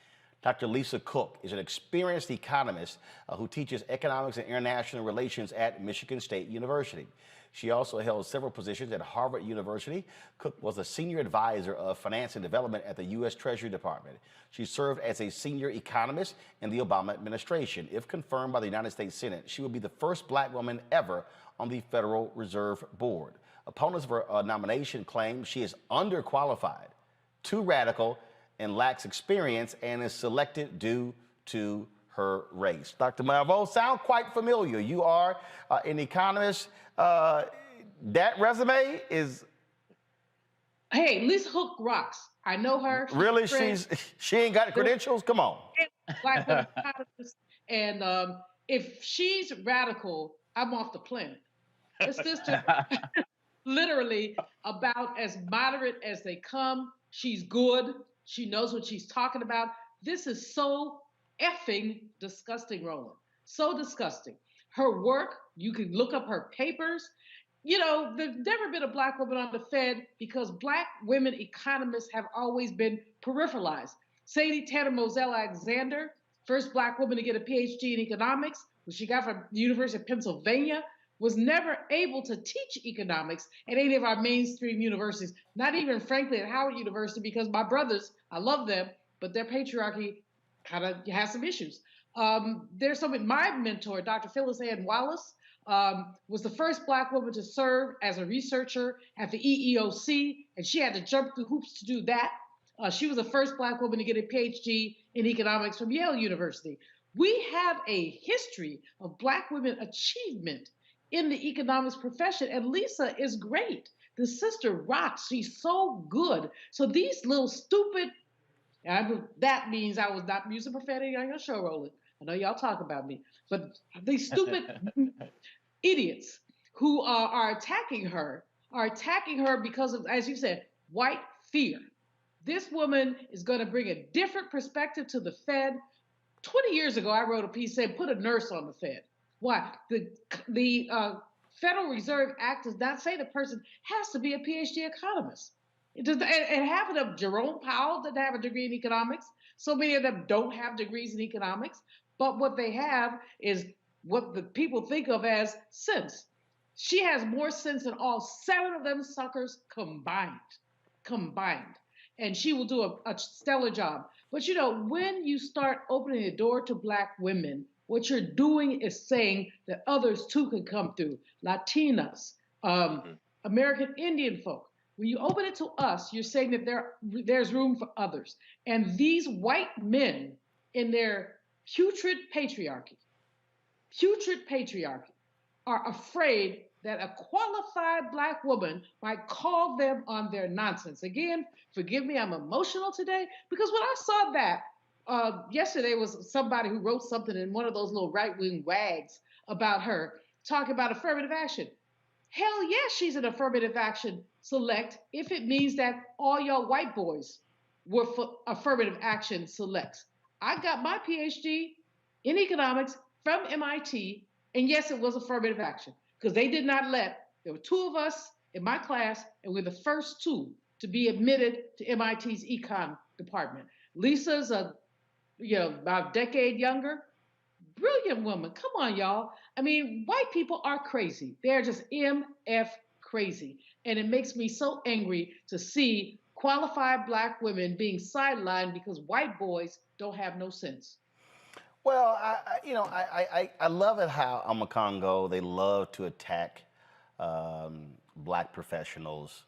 Dr. Lisa Cook is an experienced economist who teaches economics and international relations at Michigan State University. She also held several positions at Harvard University. Cook was a senior advisor of finance and development at the U.S. Treasury Department. She served as a senior economist in the Obama administration. If confirmed by the United States Senate, she will be the first black woman ever on the Federal Reserve Board. Opponents of her nomination claim she is underqualified, too radical, and lacks experience, and is selected due to her race. Dr. Malvo, sound quite familiar. You are an economist. That resume is... Hey, Lisa Cook rocks. I know her. Really? She ain't got credentials? Come on. Black women economist. And if she's radical, I'm off the planet. This sister, literally about as moderate as they come. She's good. She knows what she's talking about. This is so effing disgusting, Roland. So disgusting. Her work, you can look up her papers. You know, there's never been a Black woman on the Fed because Black women economists have always been peripheralized. Sadie Tanner Moselle Alexander, first Black woman to get a PhD in economics, which she got from the University of Pennsylvania, was never able to teach economics at any of our mainstream universities, not even, frankly, at Howard University, because my brothers, I love them, but their patriarchy kind of has some issues. There's something, my mentor, Dr. Phyllis Ann Wallace, was the first Black woman to serve as a researcher at the EEOC, and she had to jump through hoops to do that. She was the first Black woman to get a PhD in economics from Yale University. We have a history of Black women achievement in the economics profession, and Lisa is great. The sister rocks. She's so good. So these little stupid, that means I was not using profanity on your show, Roland. I know y'all talk about me, but these stupid idiots who are attacking her because of, as you said, white fear. This woman is going to bring a different perspective to the Fed. 20 years ago, I wrote a piece saying, put a nurse on the Fed. Why? The Federal Reserve Act does not say the person has to be a PhD economist. It does, and half of them, Jerome Powell didn't have a degree in economics. So many of them don't have degrees in economics. But what they have is what the people think of as sense. She has more sense than all 7 of them suckers combined. And she will do a stellar job. But you know, when you start opening the door to Black women, what you're doing is saying that others too can come through. Latinas, American Indian folk. When you open it to us, you're saying that there's room for others. And these white men in their putrid patriarchy are afraid that a qualified Black woman might call them on their nonsense. Again, forgive me, I'm emotional today, because when I saw that, yesterday was somebody who wrote something in one of those little right-wing wags about her, talking about affirmative action. Hell yes, she's an affirmative action select if it means that all y'all white boys were for affirmative action selects. I got my PhD in economics from MIT, and yes, it was affirmative action, because they did not there were 2 of us in my class, and we're the first 2 to be admitted to MIT's econ department. Lisa's about a decade younger. Brilliant woman. Come on, y'all. I mean, white people are crazy. They're just MF crazy. And it makes me so angry to see qualified Black women being sidelined because white boys don't have no sense. Well, I love it how Congo, they love to attack Black professionals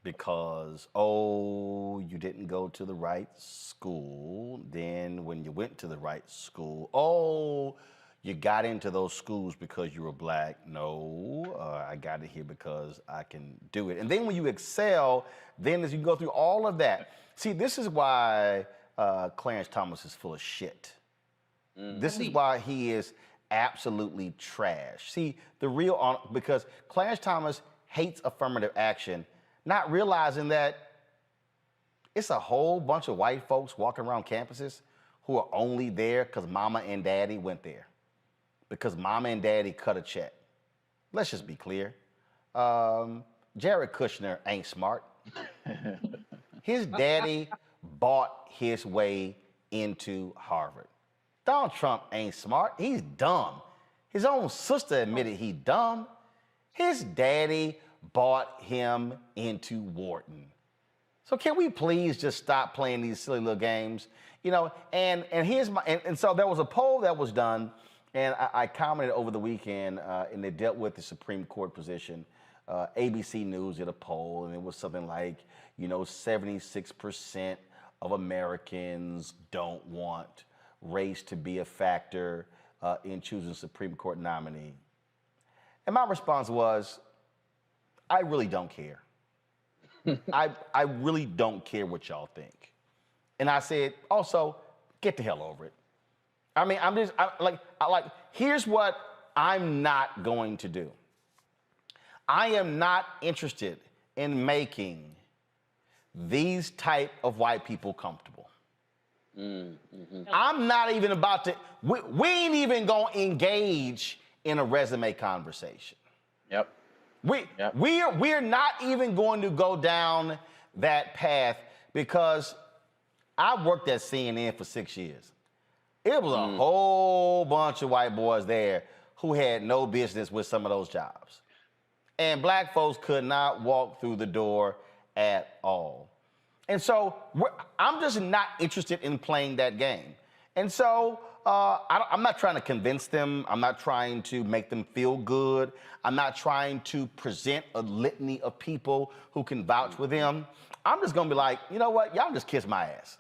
because, you didn't go to the right school. Then when you went to the right school, you got into those schools because you were Black. No, I got it here because I can do it. And then when you excel, then as you go through all of that. See, this is why Clarence Thomas is full of shit. This is why he is absolutely trash. See, because Clarence Thomas hates affirmative action, not realizing that it's a whole bunch of white folks walking around campuses who are only there because mama and daddy went there, because mama and daddy cut a check. Let's just be clear. Jared Kushner ain't smart. His daddy bought his way into Harvard. Donald Trump ain't smart. He's dumb. His own sister admitted he dumb. His daddy bought him into Wharton. So can we please just stop playing these silly little games? And here's and so there was a poll that was done, and I commented over the weekend, and they dealt with the Supreme Court position. ABC News did a poll, and it was something like, 76% of Americans don't want race to be a factor in choosing a Supreme Court nominee. And my response was, I really don't care. I really don't care what y'all think. And I said, also, get the hell over it. I mean, here's what I'm not going to do. I am not interested in making these type of white people comfortable. I'm not even about to, we ain't even gonna engage in a resume conversation. Yep. We're not even going to go down that path because I worked at CNN for 6 years. It was a whole bunch of white boys there who had no business with some of those jobs. And black folks could not walk through the door at all. And so I'm just not interested in playing that game. And so I'm not trying to convince them. I'm not trying to make them feel good. I'm not trying to present a litany of people who can vouch for them. I'm just going to be like, you know what? Y'all just kiss my ass.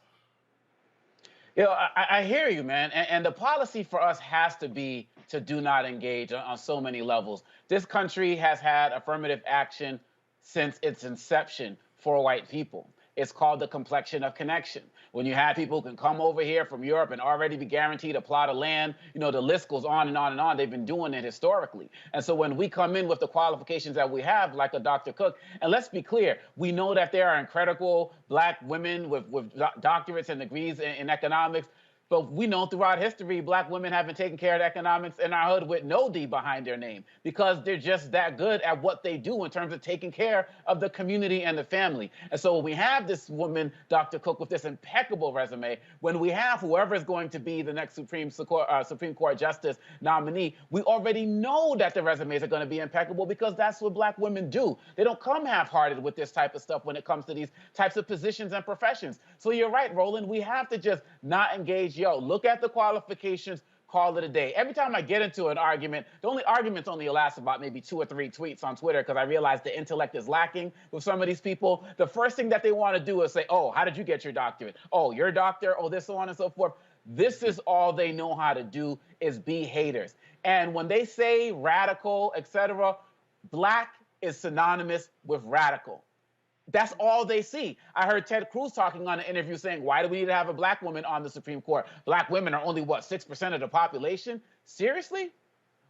You know, I hear you, man. And the policy for us has to be to do not engage on so many levels. This country has had affirmative action since its inception for white people. It's called the complexion of connection. When you have people who can come over here from Europe and already be guaranteed a plot of land, you know, the list goes on and on and on. They've been doing it historically. And so when we come in with the qualifications that we have, like a Dr. Cook, and let's be clear, we know that there are incredible black women with doctorates and degrees in economics, but we know throughout history, black women have been taking care of the economics in our hood with no D behind their name because they're just that good at what they do in terms of taking care of the community and the family. And so when we have this woman, Dr. Cook, with this impeccable resume, when we have whoever is going to be the next Supreme Court Justice nominee, we already know that the resumes are going to be impeccable because that's what black women do. They don't come half-hearted with this type of stuff when it comes to these types of positions and professions. So you're right, Roland, we have to just not engage. Yo, look at the qualifications, call it a day. Every time I get into an argument, the only arguments only last about maybe 2 or 3 tweets on Twitter because I realize the intellect is lacking with some of these people. The first thing that they want to do is say, oh, how did you get your doctorate? Oh, you're a doctor? Oh, this, so on and so forth. This is all they know how to do is be haters. And when they say radical, etc., black is synonymous with radical. That's all they see. I heard Ted Cruz talking on an interview saying, why do we need to have a black woman on the Supreme Court? Black women are only, 6% of the population? Seriously?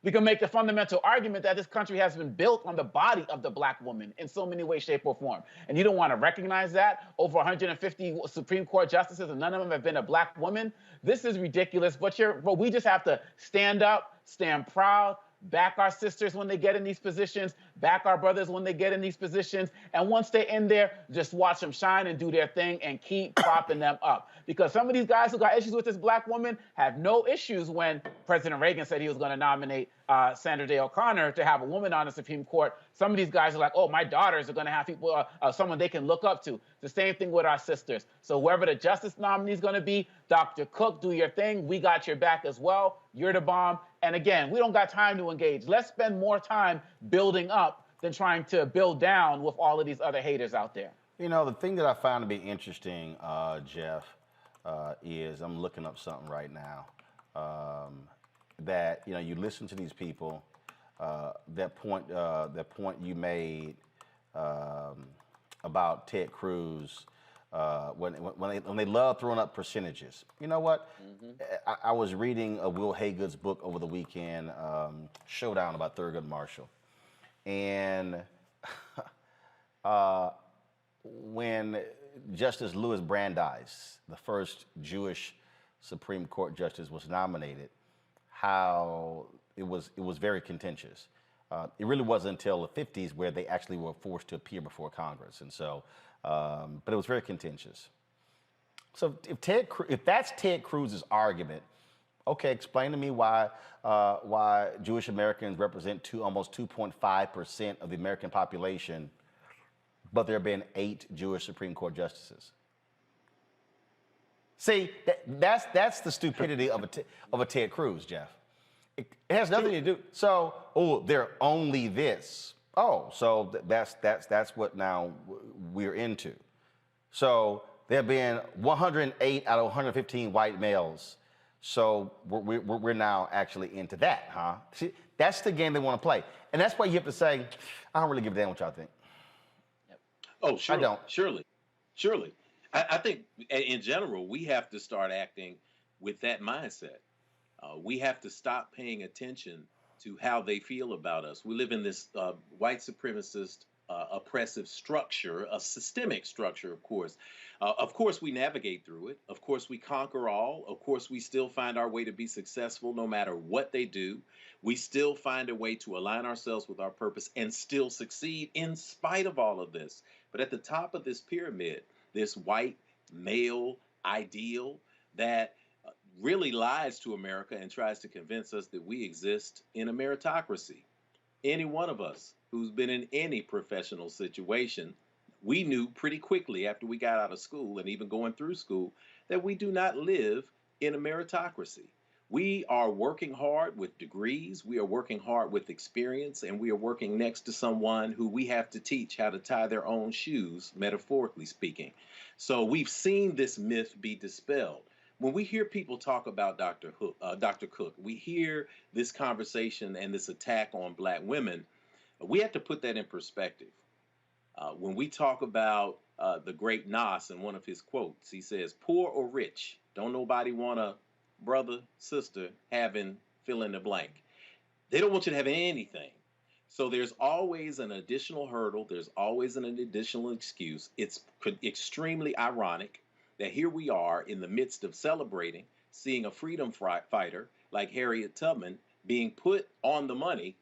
We can make the fundamental argument that this country has been built on the body of the black woman in so many ways, shape, or form. And you don't want to recognize that? Over 150 Supreme Court justices, and none of them have been a black woman? This is ridiculous, but we just have to stand up, stand proud, back our sisters when they get in these positions, back our brothers when they get in these positions, and once they're in there, just watch them shine and do their thing and keep propping them up. Because some of these guys who got issues with this black woman have no issues when President Reagan said he was going to nominate Sandra Day O'Connor to have a woman on the Supreme Court. Some of these guys are like, oh, my daughters are going to have people, someone they can look up to. The same thing with our sisters. So whoever the justice nominee is going to be, Dr. Cook, do your thing. We got your back as well. You're the bomb. And again, we don't got time to engage. Let's spend more time building up than trying to build down with all of these other haters out there. You know, the thing that I found to be interesting, Jeff, is I'm looking up something right now that, you know, you listen to these people, that point you made about Ted Cruz, when they love throwing up percentages. You know what? I was reading Will Haygood's book over the weekend, Showdown, about Thurgood Marshall. And when Justice Louis Brandeis, the first Jewish Supreme Court justice, was nominated, how it was very contentious. It really wasn't until the 50s where they actually were forced to appear before Congress. And so, but it was very contentious. So if that's Ted Cruz's argument, okay, explain to me why Jewish Americans represent almost 2.5% of the American population, but there have been 8 Jewish Supreme Court justices. See, that's the stupidity of a Ted Cruz, Jeff. It has nothing to do. So, oh, they're only this. Oh, so that's what now we're into. So there have been 108 out of 115 white males. So we're now actually into that, huh? See, that's the game they want to play. And that's why you have to say, I don't really give a damn what y'all think. Oh, surely. I don't. Surely. I think in general, we have to start acting with that mindset. We have to stop paying attention to how they feel about us. We live in this white supremacist, oppressive structure, a systemic structure, of course. Of course, we navigate through it. Of course, we conquer all. Of course, we still find our way to be successful no matter what they do. We still find a way to align ourselves with our purpose and still succeed in spite of all of this. But at the top of this pyramid, this white male ideal that really lies to America and tries to convince us that we exist in a meritocracy. Any one of us who's been in any professional situation, we knew pretty quickly after we got out of school and even going through school that we do not live in a meritocracy. We are working hard with degrees, we are working hard with experience, and we are working next to someone who we have to teach how to tie their own shoes, metaphorically speaking. So we've seen this myth be dispelled. When we hear people talk about Dr. Cook, we hear this conversation and this attack on black women, we have to put that in perspective. When we talk about the great Nas in one of his quotes, he says, poor or rich, don't nobody want a brother, sister having fill in the blank. They don't want you to have anything. So there's always an additional hurdle. There's always an additional excuse. It's extremely ironic that here we are in the midst of celebrating, seeing a freedom fighter like Harriet Tubman being put on the money,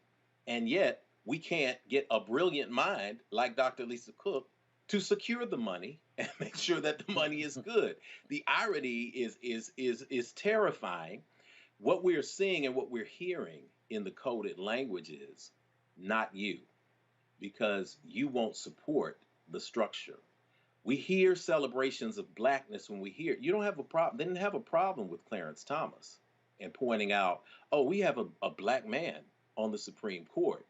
and yet we can't get a brilliant mind like Dr. Lisa Cook to secure the money and make sure that the money is good. The irony is terrifying. What we're seeing and what we're hearing in the coded language is not you, because you won't support the structure. We hear celebrations of blackness when we hear, you don't have a problem. They didn't have a problem with Clarence Thomas and pointing out, oh, we have a black man on the Supreme Court.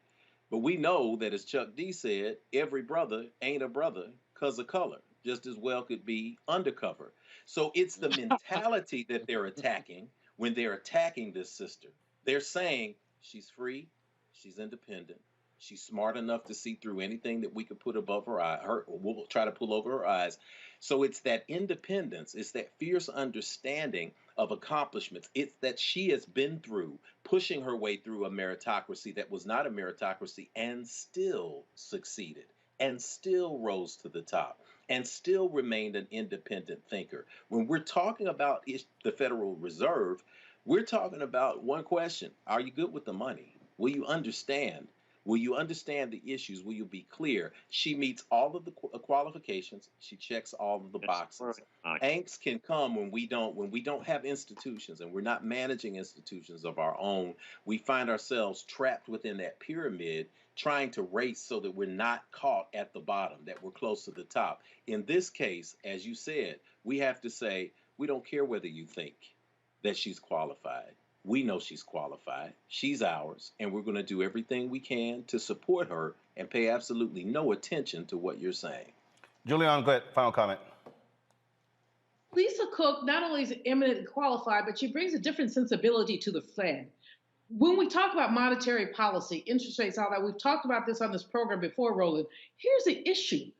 But we know that, as Chuck D said, every brother ain't a brother because of color, just as well could be undercover. So it's the mentality that they're attacking when they're attacking this sister. They're saying she's free, she's independent, she's smart enough to see through anything that we could put above her eye, we'll try to pull over her eyes. So it's that independence, it's that fierce understanding of accomplishments. It's that she has been through, pushing her way through a meritocracy that was not a meritocracy and still succeeded and still rose to the top and still remained an independent thinker. When we're talking about the Federal Reserve, we're talking about one question. Are you good with the money? Will you understand? Will you understand the issues? Will you be clear? She meets all of the qualifications. She checks all of the boxes. Angst can come when we don't have institutions and we're not managing institutions of our own. We find ourselves trapped within that pyramid, trying to race so that we're not caught at the bottom, that we're close to the top. In this case, as you said, we have to say, we don't care whether you think that she's qualified. We know she's qualified. She's ours, and we're going to do everything we can to support her and pay absolutely no attention to what you're saying. Julian, go ahead. Final comment. Lisa Cook not only is eminently qualified, but she brings a different sensibility to the Fed. When we talk about monetary policy, interest rates, all that, we've talked about this on this program before, Roland. Here's the issue.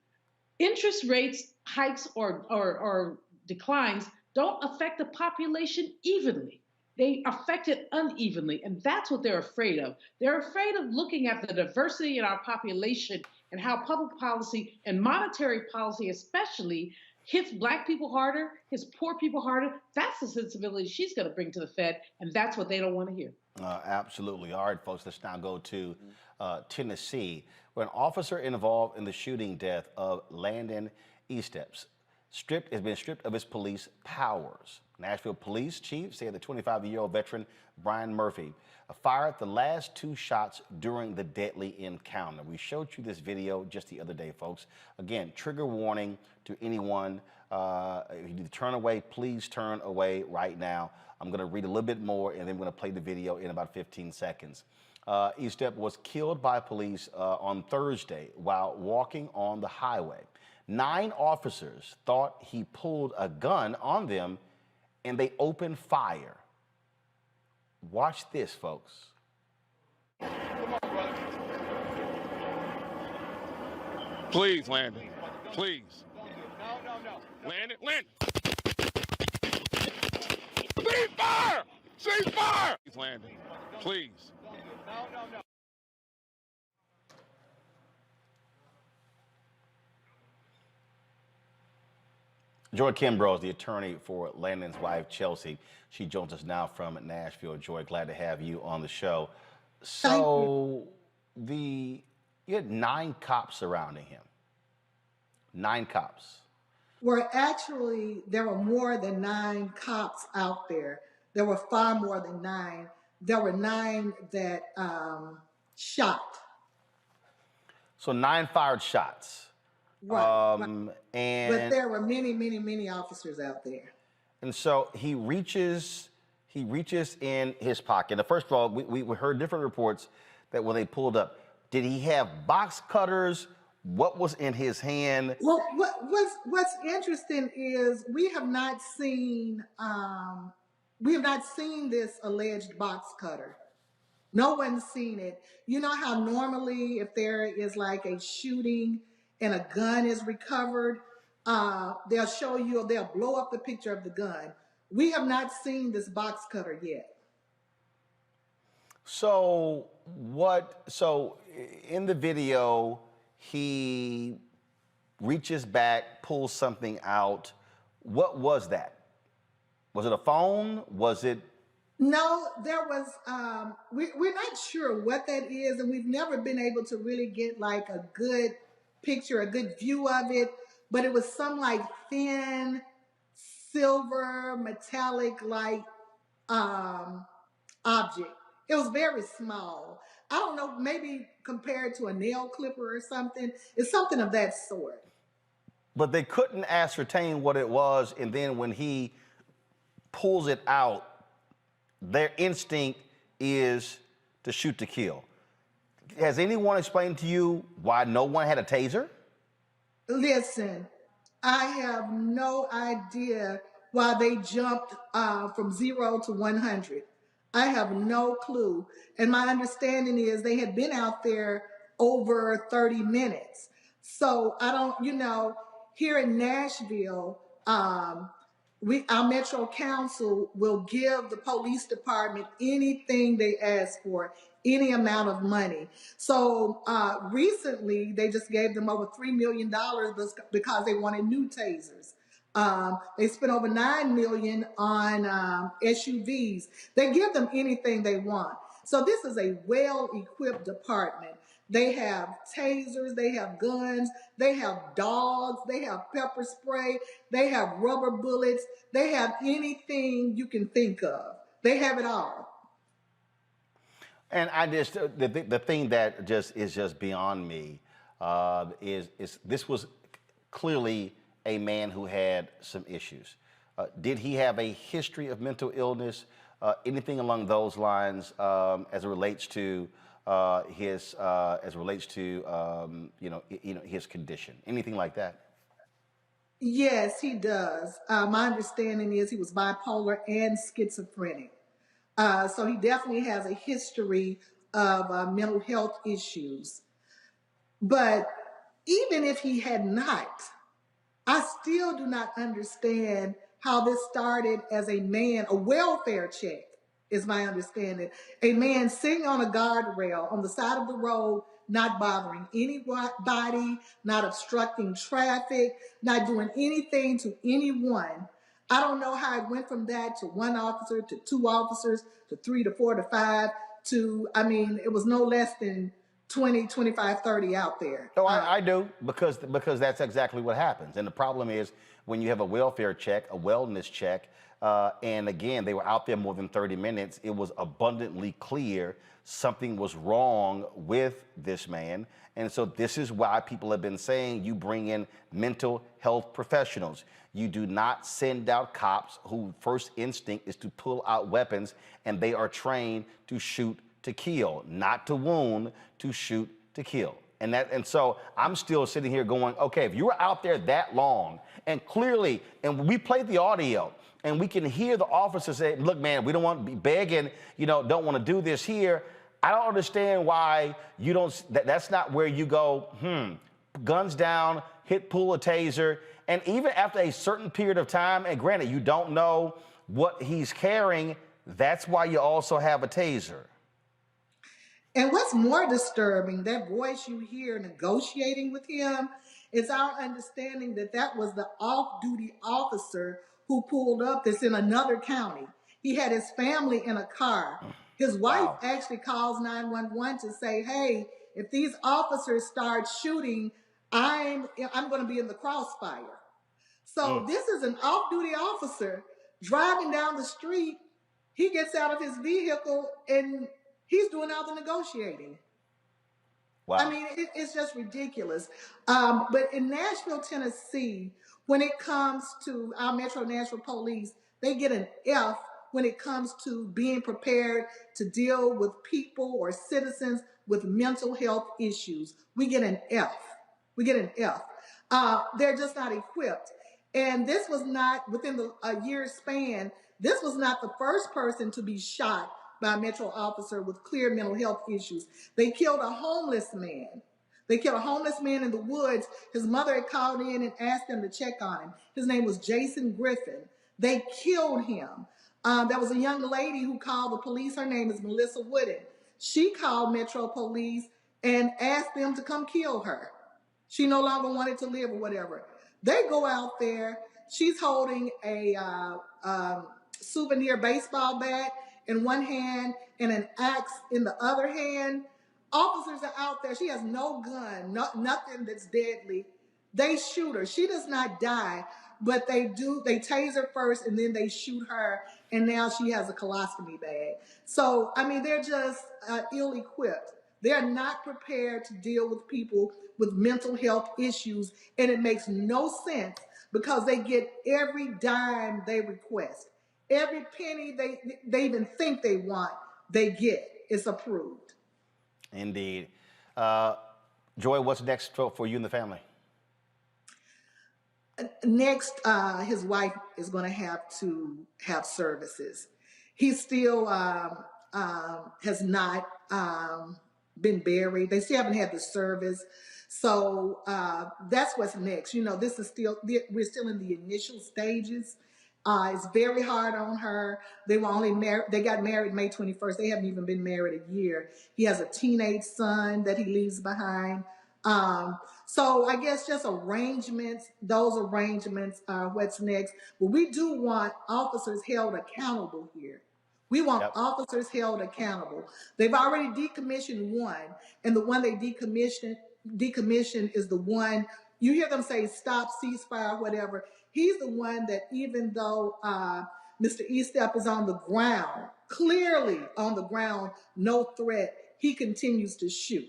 Interest rates, hikes or declines don't affect the population evenly. They affect it unevenly, and that's what they're afraid of. They're afraid of looking at the diversity in our population and how public policy and monetary policy especially hits black people harder, hits poor people harder. That's the sensibility she's going to bring to the Fed, and that's what they don't want to hear. Absolutely. All right, folks, let's now go to Tennessee, where an officer involved in the shooting death of Landon Eastep has been stripped of his police powers. Nashville Police Chief said the 25-year-old veteran, Brian Murphy, fired the last two shots during the deadly encounter. We showed you this video just the other day, folks. Again, trigger warning to anyone. If you need to turn away, please turn away right now. I'm going to read a little bit more, and then we're going to play the video in about 15 seconds. Eastep was killed by police on Thursday while walking on the highway. 9 officers thought he pulled a gun on them, and they opened fire. Watch this, folks. Please, Landon. Please. No. Landon. Cease fire! Cease fire! Please, Landon. Please. No. Joy Kimbrough, the attorney for Landon's wife, Chelsea. She joins us now from Nashville. Joy, glad to have you on the show. So, you had 9 cops surrounding him. 9 cops. Well, actually, there were more than 9 cops out there. There were far more than 9. There were 9 that shot. So 9 fired shots. Right. And but there were many officers out there. And so he reaches in his pocket. Now, first of all, we heard different reports that when they pulled up, did he have box cutters? What was in his hand? Well, what's interesting is we have not seen this alleged box cutter. No one's seen it. You know how normally if there is like a shooting and a gun is recovered, they'll show you, they'll blow up the picture of the gun. We have not seen this box cutter yet. So in the video, he reaches back, pulls something out. What was that? Was it a phone? Was it? No, there was, we're not sure what that is, and we've never been able to really get like a good picture, a good view of it, but it was some like thin, silver, metallic like object. It was very small. I don't know, maybe compared to a nail clipper or something. It's something of that sort. But they couldn't ascertain what it was, and then when he pulls it out, their instinct is to shoot to kill. Has anyone explained to you why no one had a taser? Listen, I have no idea why they jumped from 0 to 100. I have no clue. And my understanding is they had been out there over 30 minutes. So I don't, here in Nashville, our Metro Council will give the police department anything they ask for, any amount of money. So recently, they just gave them over $3 million because they wanted new tasers. They spent over $9 million on SUVs. They give them anything they want. So this is a well-equipped department. They have tasers, they have guns, they have dogs, they have pepper spray, they have rubber bullets, they have anything you can think of. They have it all. And I just, the thing that is just beyond me is this was clearly a man who had some issues. Did he have a history of mental illness? Anything along those lines as it relates to his condition? Anything like that? Yes, he does. My understanding is he was bipolar and schizophrenic. So he definitely has a history of mental health issues. But even if he had not, I still do not understand how this started as a man, a welfare check is my understanding. A man sitting on a guardrail on the side of the road, not bothering anybody, not obstructing traffic, not doing anything to anyone. I don't know how it went from that to 1 officer, to 2 officers, to 3 to 4 to 5, to, it was no less than 20, 25, 30 out there. No, I do, because that's exactly what happens. And the problem is when you have a welfare check, a wellness check, and again, they were out there more than 30 minutes, it was abundantly clear something was wrong with this man. And so this is why people have been saying you bring in mental health professionals. You do not send out cops whose first instinct is to pull out weapons, and they are trained to shoot to kill, not to wound, to shoot to kill. And so I'm still sitting here going, okay, if you were out there that long, and clearly, and we played the audio, and we can hear the officer say, look, man, we don't want to be begging, don't want to do this here. I don't understand why you don't, that's not where you go, guns down, hit, pull a taser, and even after a certain period of time, and granted, you don't know what he's carrying, that's why you also have a taser. And what's more disturbing, that voice you hear negotiating with him, is our understanding that that was the off-duty officer who pulled up that's in another county. He had his family in a car. His wife actually calls 911 to say, hey, if these officers start shooting, I'm going to be in the crossfire. So this is an off-duty officer driving down the street. He gets out of his vehicle and he's doing all the negotiating. Wow. I mean, it's just ridiculous. But in Nashville, Tennessee, when it comes to our Metro Nashville Police, they get an F when it comes to being prepared to deal with people or citizens with mental health issues. We get an F. We get an F. They're just not equipped. And this was not, within a year span, this was not the first person to be shot by a Metro officer with clear mental health issues. They killed a homeless man. They killed a homeless man in the woods. His mother had called in and asked them to check on him. His name was Jason Griffin. They killed him. There was a young lady who called the police. Her name is Melissa Wooden. She called Metro Police and asked them to come kill her. She no longer wanted to live or whatever. They go out there. She's holding a souvenir baseball bat in one hand and an axe in the other hand. Officers are out there. She has no gun, nothing that's deadly. They shoot her. She does not die, but they tase her first and then they shoot her, and now she has a colostomy bag. So, I mean, they're just ill-equipped. They're not prepared to deal with people with mental health issues, and it makes no sense because they get every dime they request. Every penny they even think they want, they get. It's approved. Indeed. Joy, what's next for you and the family? Next, his wife is going to have to have services. He still has not been buried. They still haven't had the service. So that's what's next. You know, this is we're still in the initial stages. It's very hard on her. They got married May 21st. They haven't even been married a year. He has a teenage son that he leaves behind. So I guess just arrangements, those arrangements are what's next. But we do want officers held accountable here. We want officers held accountable. They've already decommissioned one, and the one they decommissioned is the one, you hear them say stop, ceasefire, whatever. He's the one that, even though Mr. Eastep is on the ground, clearly on the ground, no threat, he continues to shoot.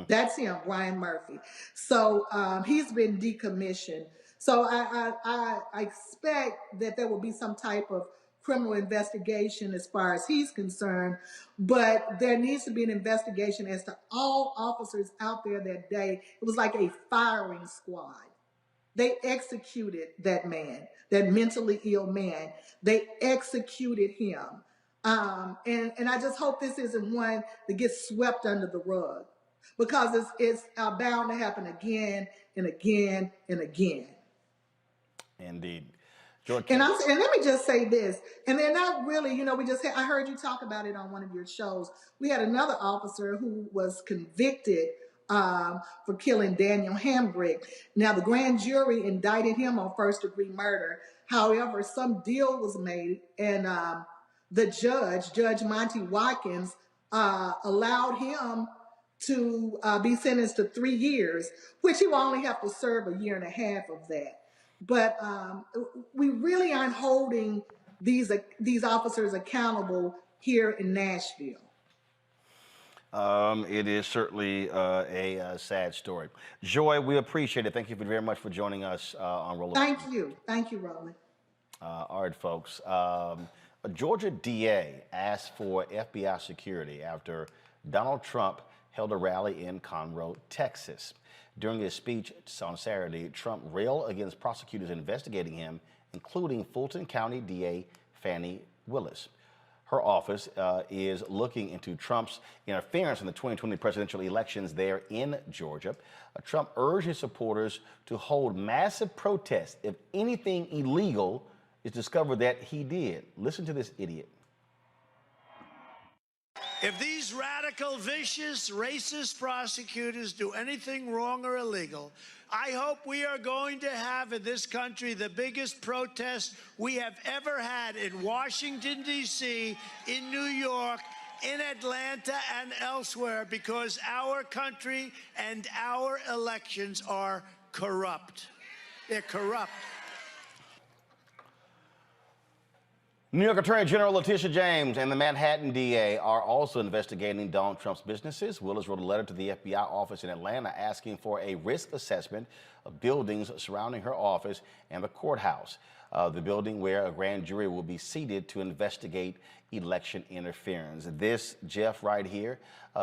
That's him, Brian Murphy. So he's been decommissioned. So I expect that there will be some type of criminal investigation as far as he's concerned, but there needs to be an investigation as to all officers out there that day. It was like a firing squad. They executed that man, that mentally ill man. They executed him. And I just hope this isn't one that gets swept under the rug, because it's bound to happen again and again and again. Indeed. George, and let me just say this, and they're not really, you know, I heard you talk about it on one of your shows. We had another officer who was convicted for killing Daniel Hambrick. Now, the grand jury indicted him on first-degree murder. However, some deal was made, and the Judge Monty Watkins, allowed him to be sentenced to 3 years, which he will only have to serve a year and a half of that. But we really aren't holding these officers accountable here in Nashville. It is certainly a sad story. Joy, we appreciate it. Thank you very much for joining us on Roland. Thank you, Roland. All right, folks. A Georgia DA asked for FBI security after Donald Trump held a rally in Conroe, Texas. During his speech on Saturday, Trump railed against prosecutors investigating him, including Fulton County DA Fannie Willis. her office is looking into Trump's interference in the 2020 presidential elections there in Georgia. Trump urged his supporters to hold massive protests if anything illegal is discovered that he did. Listen to this idiot. If these radical, vicious, racist prosecutors do anything wrong or illegal, I hope we are going to have in this country the biggest protest we have ever had in Washington, D.C., in New York, in Atlanta, and elsewhere, because our country and our elections are corrupt. They're corrupt. New York Attorney General Letitia James and the Manhattan DA are also investigating Donald Trump's businesses. Willis wrote a letter to the FBI office in Atlanta asking for a risk assessment of buildings surrounding her office and the courthouse, the building where a grand jury will be seated to investigate election interference. This, Jeff, right here,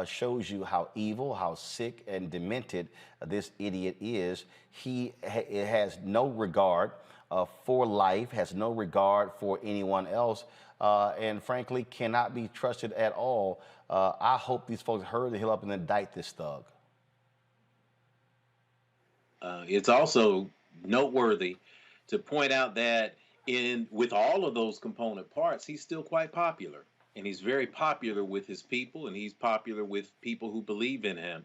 shows you how evil, how sick and demented this idiot is. He has no regard for life, has no regard for anyone else, and frankly cannot be trusted at all. I hope these folks hurry the hell up and indict this thug. It's also noteworthy to point out that with all of those component parts, he's still quite popular, and he's very popular with his people, and he's popular with people who believe in him.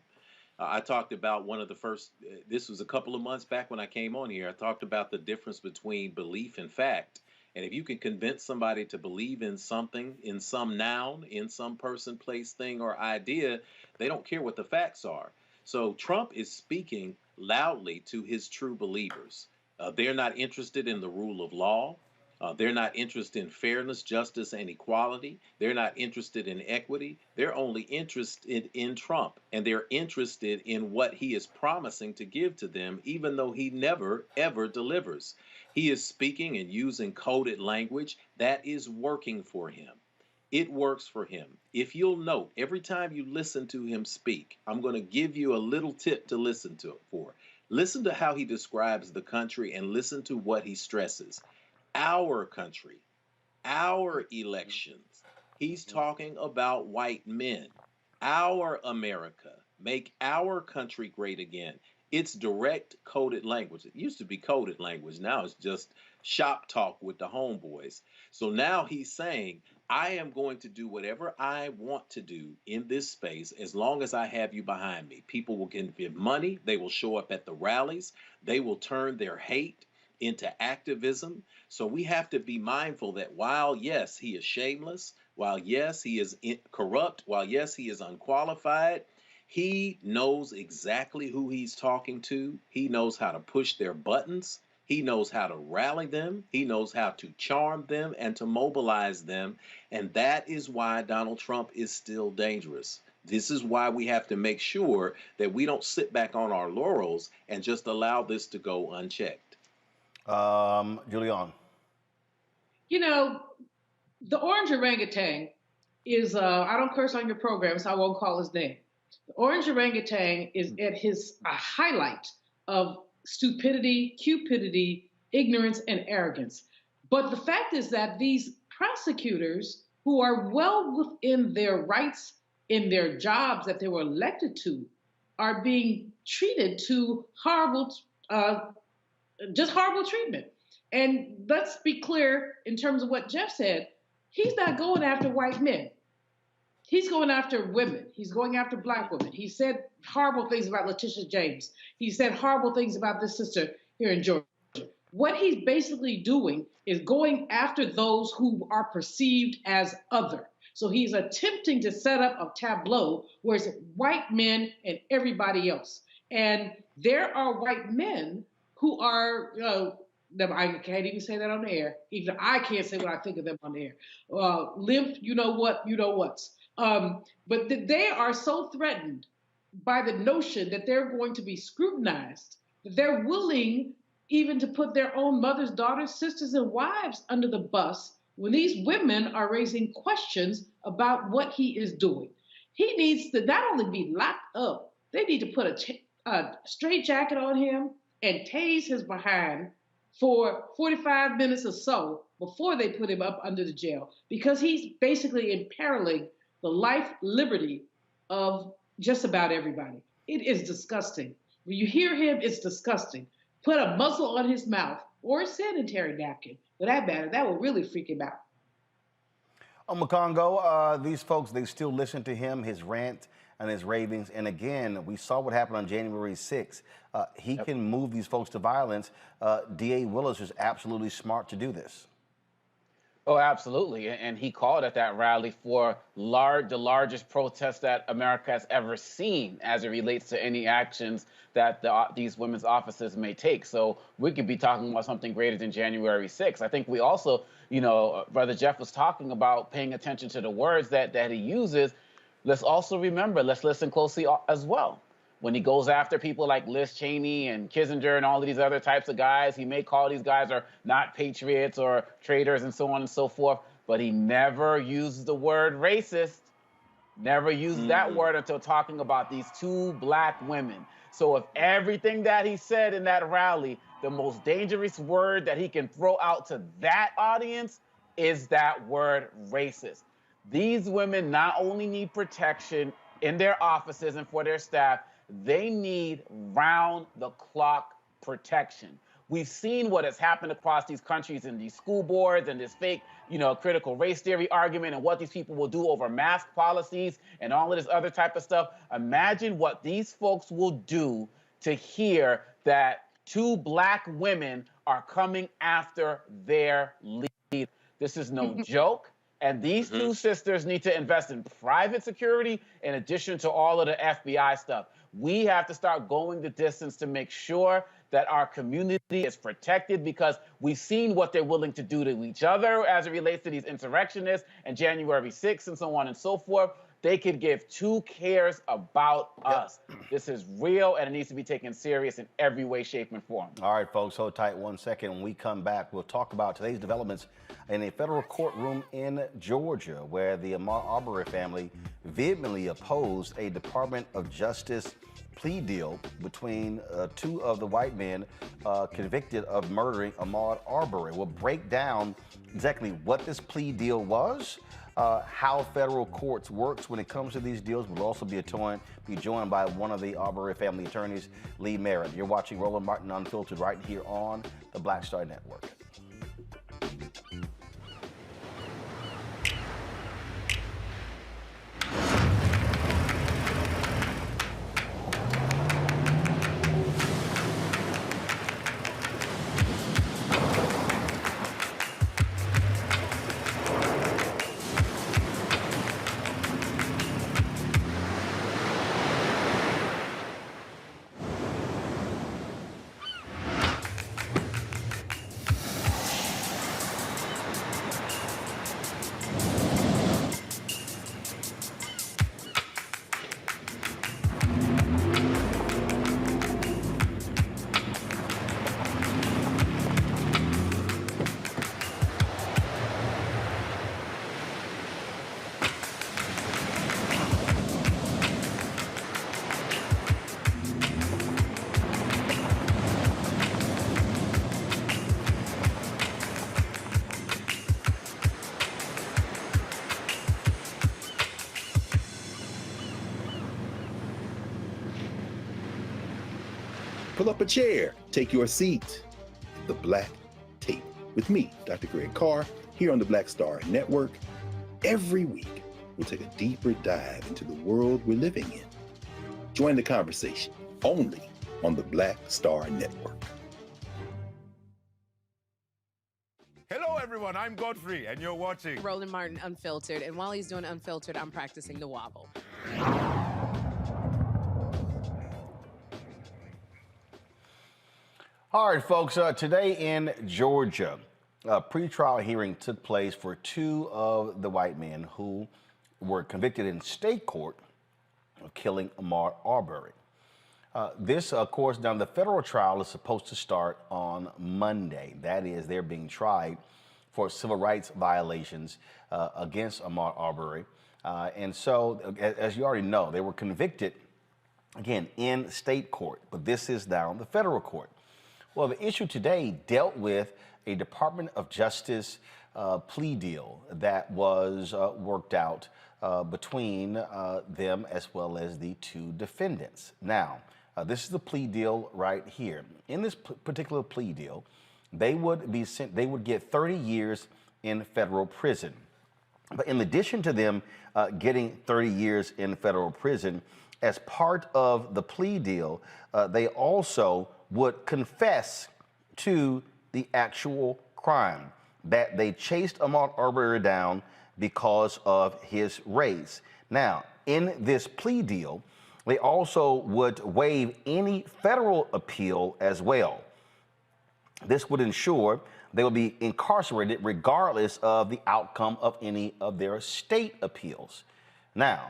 I talked about one of the first, this was a couple of months back when I came on here, I talked about the difference between belief and fact. And if you can convince somebody to believe in something, in some noun, in some person, place, thing, or idea, they don't care what the facts are. So Trump is speaking loudly to his true believers. They're not interested in the rule of law. They're not interested in fairness, justice, and equality. They're not interested in equity. They're only interested in Trump, and they're interested in what he is promising to give to them, even though he never, ever delivers. He is speaking and using coded language that is working for him. It works for him. If you'll note, every time you listen to him speak, I'm going to give you a little tip to listen to it for. Listen to how he describes the country and listen to what he stresses. Our country, our elections. He's talking about white men, our America, make our country great again. It's direct coded language. It used to be coded language. Now it's just shop talk with the homeboys. So now he's saying, I am going to do whatever I want to do in this space as long as I have you behind me. People will give money. They will show up at the rallies. They will turn their hate into activism. So we have to be mindful that while, yes, he is shameless, while, yes, he is corrupt, while, yes, he is unqualified, he knows exactly who he's talking to. He knows how to push their buttons. He knows how to rally them. He knows how to charm them and to mobilize them. And that is why Donald Trump is still dangerous. This is why we have to make sure that we don't sit back on our laurels and just allow this to go unchecked. Julian. You know, the orange orangutan is, I don't curse on your program, so I won't call his name. The orange orangutan is at his highlight of stupidity, cupidity, ignorance, and arrogance. But the fact is that these prosecutors who are well within their rights in their jobs that they were elected to are being treated to horrible, just horrible treatment. And let's be clear in terms of what Jeff said. He's not going after white men. He's going after women. He's going after black women. He said horrible things about Letitia James. He said horrible things about this sister here in Georgia. What he's basically doing is going after those who are perceived as other. So he's attempting to set up a tableau where it's white men and everybody else. And there are white men who are, I can't even say that on the air. Even I can't say what I think of them on the air. Lymph, you know what, you know what's. But they are so threatened by the notion that they're going to be scrutinized that they're willing even to put their own mothers, daughters, sisters, and wives under the bus when these women are raising questions about what he is doing. He needs to not only be locked up, they need to put a straight jacket on him and tase his behind for 45 minutes or so before they put him up under the jail, because he's basically imperiling the life, liberty of just about everybody. It is disgusting. When you hear him, it's disgusting. Put a muzzle on his mouth or a sanitary napkin, for that matter. That will really freak him out. On Congo, these folks, they still listen to him, his rant and his ravings. And again, we saw what happened on January 6th. He can move these folks to violence. D.A. Willis was absolutely smart to do this. Oh, absolutely. And he called at that rally for the largest protest that America has ever seen as it relates to any actions that these women's offices may take. So we could be talking about something greater than January 6th. I think we also, you know, Brother Jeff was talking about paying attention to the words that he uses. Let's also remember, let's listen closely as well. When he goes after people like Liz Cheney and Kissinger and all of these other types of guys, he may call these guys are not patriots or traitors and so on and so forth, but he never uses the word racist, never uses that word until talking about these two black women. So if everything that he said in that rally, the most dangerous word that he can throw out to that audience is that word racist. These women not only need protection in their offices and for their staff, they need round-the-clock protection. We've seen what has happened across these countries in these school boards and this fake, you know, critical race theory argument and what these people will do over mask policies and all of this other type of stuff. Imagine what these folks will do to hear that two black women are coming after their lead. This is no joke. And these two sisters need to invest in private security in addition to all of the FBI stuff. We have to start going the distance to make sure that our community is protected, because we've seen what they're willing to do to each other as it relates to these insurrectionists and January 6th and so on and so forth. They could give two cares about us. This is real, and it needs to be taken serious in every way, shape, and form. All right, folks, hold tight 1 second. When we come back, we'll talk about today's developments in a federal courtroom in Georgia, where the Ahmaud Arbery family vehemently opposed a Department of Justice plea deal between two of the white men convicted of murdering Ahmaud Arbery. We'll break down exactly what this plea deal was, how federal courts works when it comes to these deals. We'll also be joined by one of the Arbery family attorneys, Lee Merritt. You're watching Roland Martin Unfiltered right here on the Black Star Network. Pull up a chair, take your seat. The Black Tape with me, Dr. Greg Carr, here on the Black Star Network. Every week, we'll take a deeper dive into the world we're living in. Join the conversation only on the Black Star Network. Hello, everyone. I'm Godfrey, and you're watching Roland Martin Unfiltered. And while he's doing Unfiltered, I'm practicing the wobble. All right, folks, today in Georgia, a pretrial hearing took place for two of the white men who were convicted in state court of killing Ahmaud Arbery. This, of course, now the federal trial is supposed to start on Monday. That is, they're being tried for civil rights violations against Ahmaud Arbery. And so, as you already know, they were convicted, again, in state court, but this is now the federal court. Well, the issue today dealt with a Department of Justice plea deal that was worked out between them as well as the two defendants. Now, this is the plea deal right here. In this particular plea deal, they would be sent, they would get 30 years in federal prison. But in addition to them getting 30 years in federal prison, as part of the plea deal, they also would confess to the actual crime, that they chased Ahmaud Arbery down because of his race. Now, in this plea deal, they also would waive any federal appeal as well. This would ensure they will be incarcerated regardless of the outcome of any of their state appeals. Now,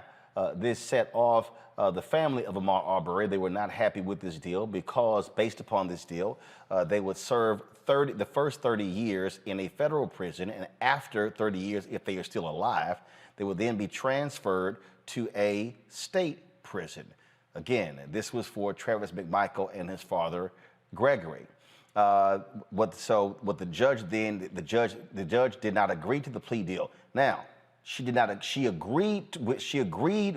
this set off the family of Ahmaud Arbery. They were not happy with this deal because, based upon this deal, they would serve the first 30 years in a federal prison, and after 30 years, if they are still alive, they would then be transferred to a state prison. Again, this was for Travis McMichael and his father, Gregory. What the judge did not agree to the plea deal. Now, she agreed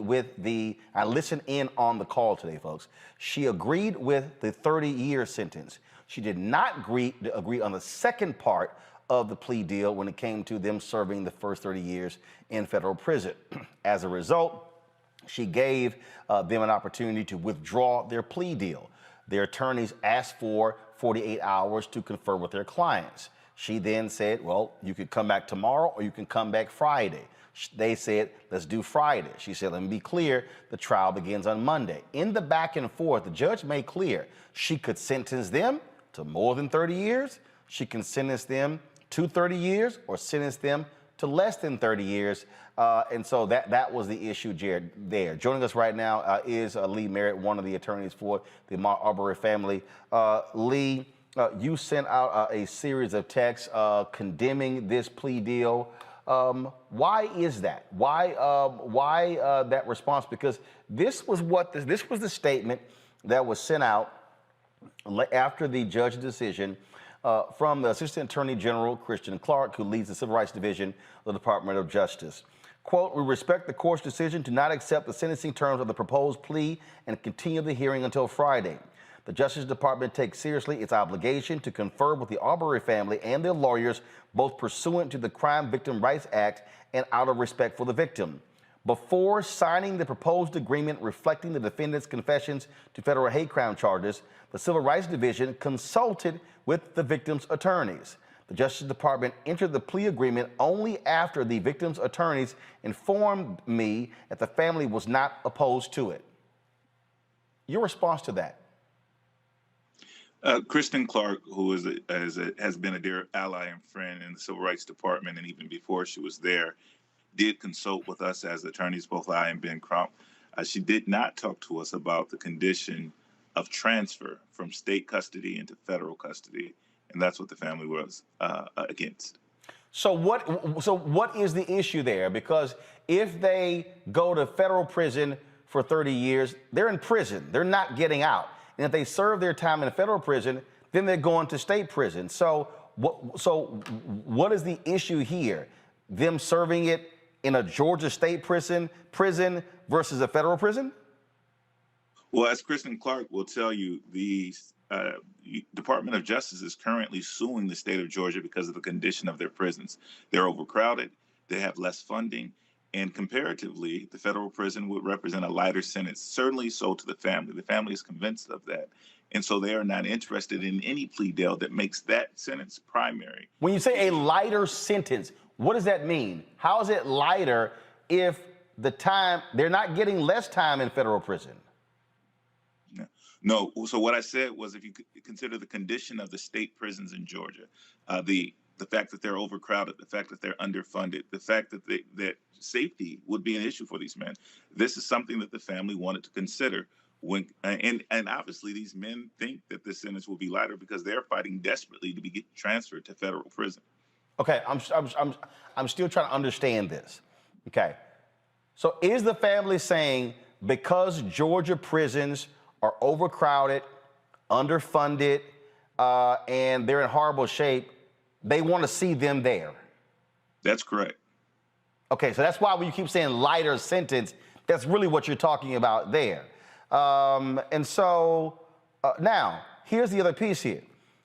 with the, I listened in on the call today, folks. She agreed with the 30-year sentence. She did not agree on the second part of the plea deal when it came to them serving the first 30 years in federal prison. As a result, she gave them an opportunity to withdraw their plea deal. Their attorneys asked for 48 hours to confer with their clients. She then said, well, you could come back tomorrow or you can come back Friday. They said, let's do Friday. She said, let me be clear, the trial begins on Monday. In the back and forth, the judge made clear she could sentence them to more than 30 years. She can sentence them to 30 years or sentence them to less than 30 years. And so that was the issue, Jared, there. Joining us right now is Lee Merritt, one of the attorneys for the Ahmaud Arbery family. Lee, you sent out a series of texts condemning this plea deal. Why is that? Why that response? Because this was the statement that was sent out after the judge's decision from the Assistant Attorney General Christian Clark, who leads the Civil Rights Division of the Department of Justice. Quote, we respect the court's decision to not accept the sentencing terms of the proposed plea and continue the hearing until Friday. The Justice Department takes seriously its obligation to confer with the Arbery family and their lawyers, both pursuant to the Crime Victim Rights Act and out of respect for the victim. Before signing the proposed agreement reflecting the defendant's confessions to federal hate crime charges, the Civil Rights Division consulted with the victim's attorneys. The Justice Department entered the plea agreement only after the victim's attorneys informed me that the family was not opposed to it. Your response to that? Kristen Clark, who has been a dear ally and friend in the Civil Rights Department, and even before she was there, did consult with us as attorneys, both I and Ben Crump. She did not talk to us about the condition of transfer from state custody into federal custody, and that's what the family was against. So what is the issue there? Because if they go to federal prison for 30 years, they're in prison. They're not getting out. And if they serve their time in a federal prison, then they're going to state prison. So what is the issue here? Them serving it in a Georgia state prison versus a federal prison? Well, as Kristen Clark will tell you, the Department of Justice is currently suing the state of Georgia because of the condition of their prisons. They're overcrowded, they have less funding, and comparatively, the federal prison would represent a lighter sentence, certainly so to the family. The family is convinced of that. And so they are not interested in any plea deal that makes that sentence primary. When you say a lighter sentence, what does that mean? How is it lighter if they're not getting less time in federal prison? No. So what I said was, if you consider the condition of the state prisons in Georgia, the fact that they're overcrowded, the fact that they're underfunded, the fact that safety would be an issue for these men. This is something that the family wanted to consider when, and obviously these men think that this sentence will be lighter because they're fighting desperately to be transferred to federal prison. Okay, I'm still trying to understand this. Okay, so is the family saying because Georgia prisons are overcrowded, underfunded, and they're in horrible shape, they want to see them there. That's correct. Okay, so that's why when you keep saying lighter sentence, that's really what you're talking about there. And so now, here's the other piece here.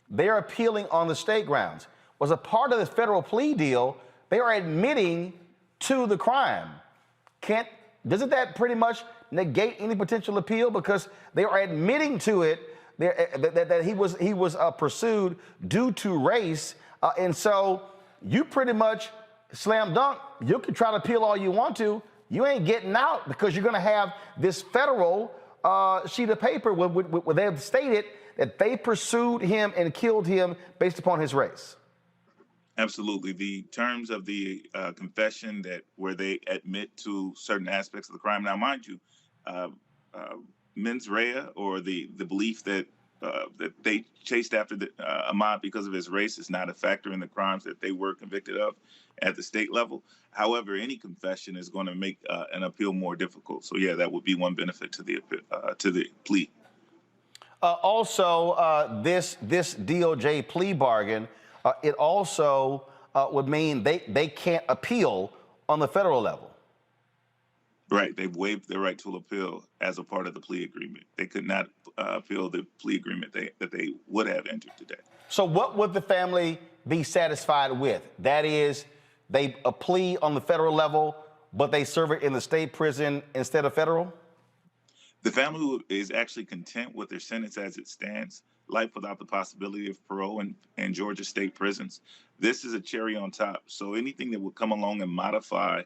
They're appealing on the state grounds. Was a part of the federal plea deal, they are admitting to the crime. Doesn't that pretty much negate any potential appeal because they are admitting to it that he was pursued due to race, and so you pretty much slam dunk. You can try to appeal all you want to. You ain't getting out because you're going to have this federal sheet of paper where they have stated that they pursued him and killed him based upon his race. Absolutely. The terms of the confession where they admit to certain aspects of the crime. Now, mind you, mens rea, or the belief that they chased after Ahmaud because of his race, is not a factor in the crimes that they were convicted of at the state level. However, any confession is going to make an appeal more difficult. So, yeah, that would be one benefit to the plea. Also, this DOJ plea bargain, it also would mean they can't appeal on the federal level. Right. They've waived their right to appeal as a part of the plea agreement. They could not appeal the plea agreement that they would have entered today. So what would the family be satisfied with? That is, they a plea on the federal level, but they serve it in the state prison instead of federal? The family is actually content with their sentence as it stands, life without the possibility of parole in Georgia state prisons. This is a cherry on top. So anything that would come along and modify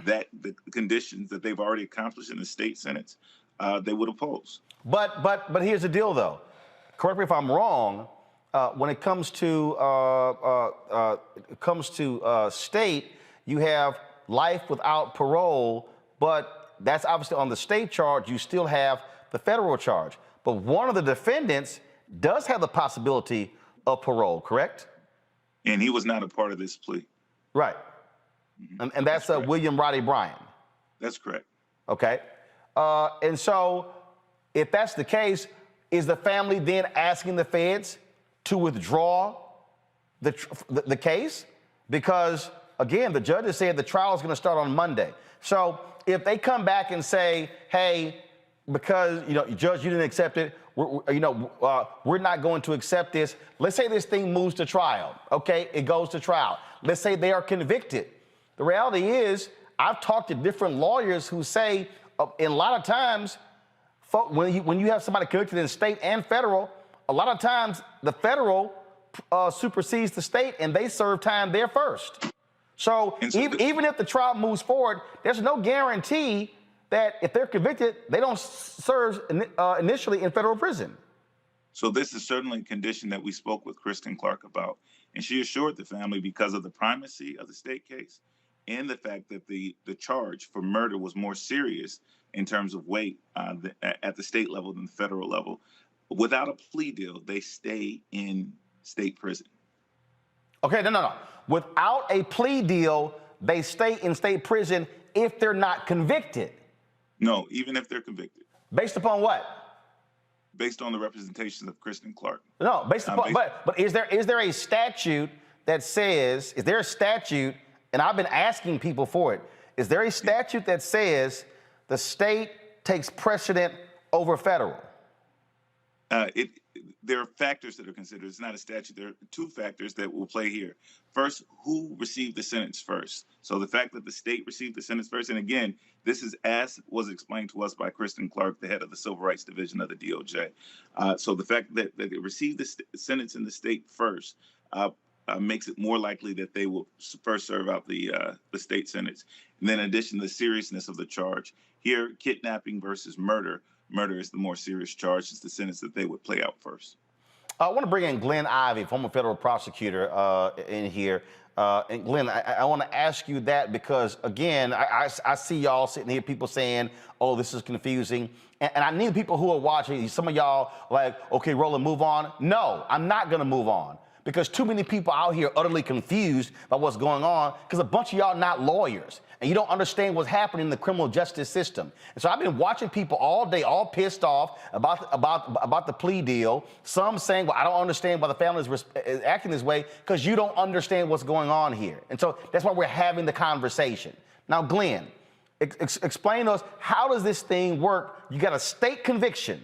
the conditions that they've already accomplished in the state sentence, they would oppose. But here's the deal, though. Correct me if I'm wrong. When it comes to state, you have life without parole, but that's obviously on the state charge. You still have the federal charge. But one of the defendants does have the possibility of parole, correct? And he was not a part of this plea. Right. Mm-hmm. And that's William Roddy Bryan. That's correct. Okay. And so if that's the case, is the family then asking the feds to withdraw the case? Because, again, the judge has said the trial is going to start on Monday. So if they come back and say, hey, because, Judge, you didn't accept it, we're not going to accept this. Let's say this thing moves to trial. Okay, it goes to trial. Let's say they are convicted. The reality is, I've talked to different lawyers who say, in a lot of times, when you have somebody convicted in state and federal, a lot of times the federal supersedes the state and they serve time there first. So even if the trial moves forward, there's no guarantee that if they're convicted, they don't serve initially in federal prison. So this is certainly a condition that we spoke with Kristen Clark about. And she assured the family, because of the primacy of the state case and the fact that the charge for murder was more serious in terms of weight at the state level than the federal level, without a plea deal, they stay in state prison. Okay, no. Without a plea deal, they stay in state prison if they're not convicted. No, even if they're convicted. Based upon what? Based on the representations of Kristen Clark. No, based upon, but is there a statute that says, is there a statute, and I've been asking people for it, is there a statute that says the state takes precedent over federal? There are factors that are considered. It's not a statute. There are two factors that will play here. First, who received the sentence first? So the fact that the state received the sentence first, and again, this is as was explained to us by Kristen Clark, the head of the Civil Rights Division of the DOJ. So the fact that they received the sentence in the state first makes it more likely that they will first serve out the state sentence. And then in addition to the seriousness of the charge, here, kidnapping versus murder. Murder is the more serious charge. It's the sentence that they would play out first. I want to bring in Glenn Ivey, former federal prosecutor, in here. And Glenn, I want to ask you that because, again, I see y'all sitting here, people saying, oh, this is confusing. And I need people who are watching, some of y'all like, okay, Roland, move on. No, I'm not going to move on because too many people out here are utterly confused by what's going on because a bunch of y'all not lawyers and you don't understand what's happening in the criminal justice system. And so I've been watching people all day, all pissed off about the plea deal. Some saying, well, I don't understand why the family is acting this way because you don't understand what's going on here. And so that's why we're having the conversation. Now, Glenn, explain to us, how does this thing work? You got a state conviction,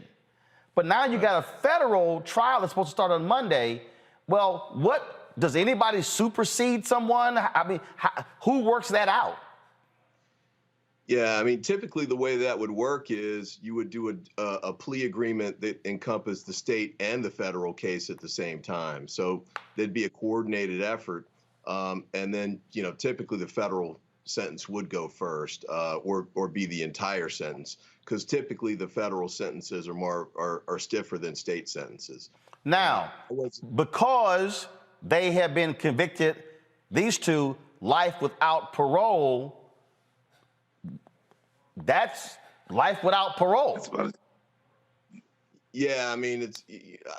but now you got a federal trial that's supposed to start on Monday. Well, what does anybody supersede someone? I mean, who works that out? Yeah, I mean, typically the way that would work is you would do a plea agreement that encompassed the state and the federal case at the same time. So there'd be a coordinated effort, and then typically the federal sentence would go first, or be the entire sentence, because typically the federal sentences are stiffer than state sentences. Now, because they have been convicted, these two, life without parole, that's life without parole. That's about it. Yeah, I mean,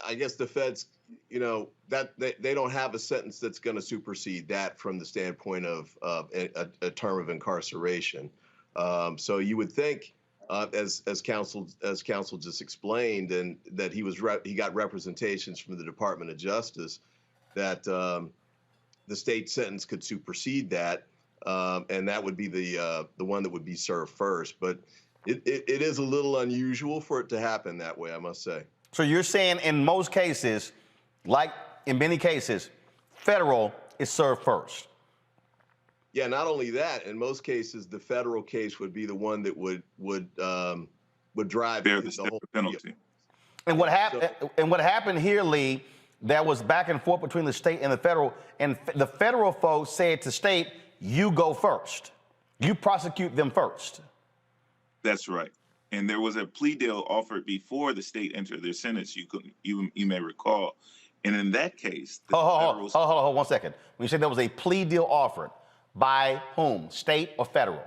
I guess the feds, that they don't have a sentence that's going to supersede that from the standpoint of a term of incarceration. So you would think, as counsel just explained, and that he got representations from the Department of Justice that the state sentence could supersede that, and that would be the one that would be served first. But it is a little unusual for it to happen that way, I must say. So you're saying in most cases, like in many cases, federal is served first? Yeah, not only that, in most cases, the federal case would be the one that would drive the whole penalty. And what happened here, Lee, there was back and forth between the state and the federal, and the federal folks said to state, you go first. You prosecute them first. That's right. And there was a plea deal offered before the state entered their sentence, you may recall. And in that case, hold on 1 second. When you say there was a plea deal offered, by whom? State or federal?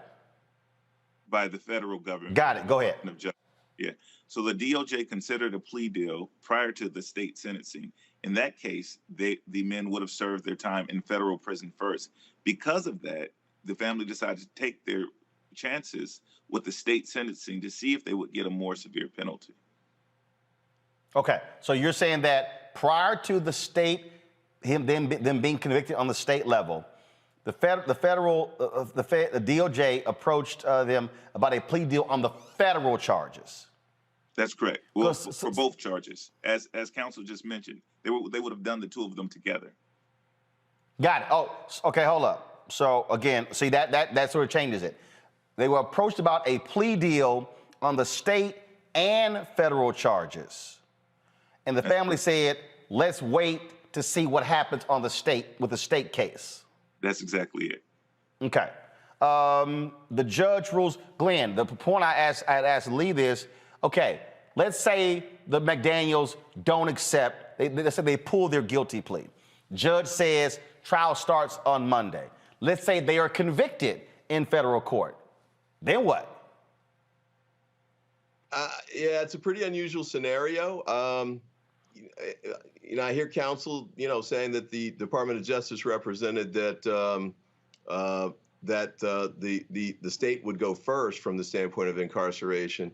By the federal government. Got it. Go ahead. Yeah. So the DOJ considered a plea deal prior to the state sentencing. In that case, the men would have served their time in federal prison first. Because of that, the family decided to take their chances with the state sentencing to see if they would get a more severe penalty. Okay. So you're saying that prior to the state, them being convicted on the state level, the DOJ approached them about a plea deal on the federal charges. That's correct. Well, for both charges, as counsel just mentioned, they would have done the two of them together. Got it. Oh, okay. Hold up. So again, see that sort of changes it. They were approached about a plea deal on the state and federal charges, and the family said, "Let's wait to see what happens on the state with the state case." That's exactly it. Okay. The judge rules. Glenn, the point I asked Lee this. Okay, let's say the McDaniels don't accept. They said they pull their guilty plea. Judge says trial starts on Monday. Let's say they are convicted in federal court. Then what? Yeah, it's a pretty unusual scenario. I hear counsel, saying that the Department of Justice represented that the state would go first from the standpoint of incarceration.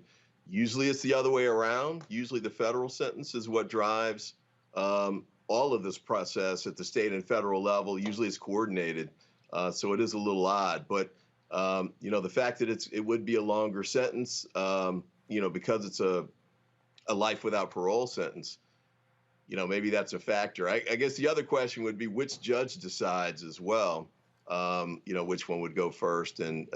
Usually it's the other way around. Usually the federal sentence is what drives all of this process at the state and federal level. Usually it's coordinated, so it is a little odd. But the fact that it would be a longer sentence, because it's a life without parole sentence. Maybe that's a factor. I guess the other question would be which judge decides as well, which one would go first. And,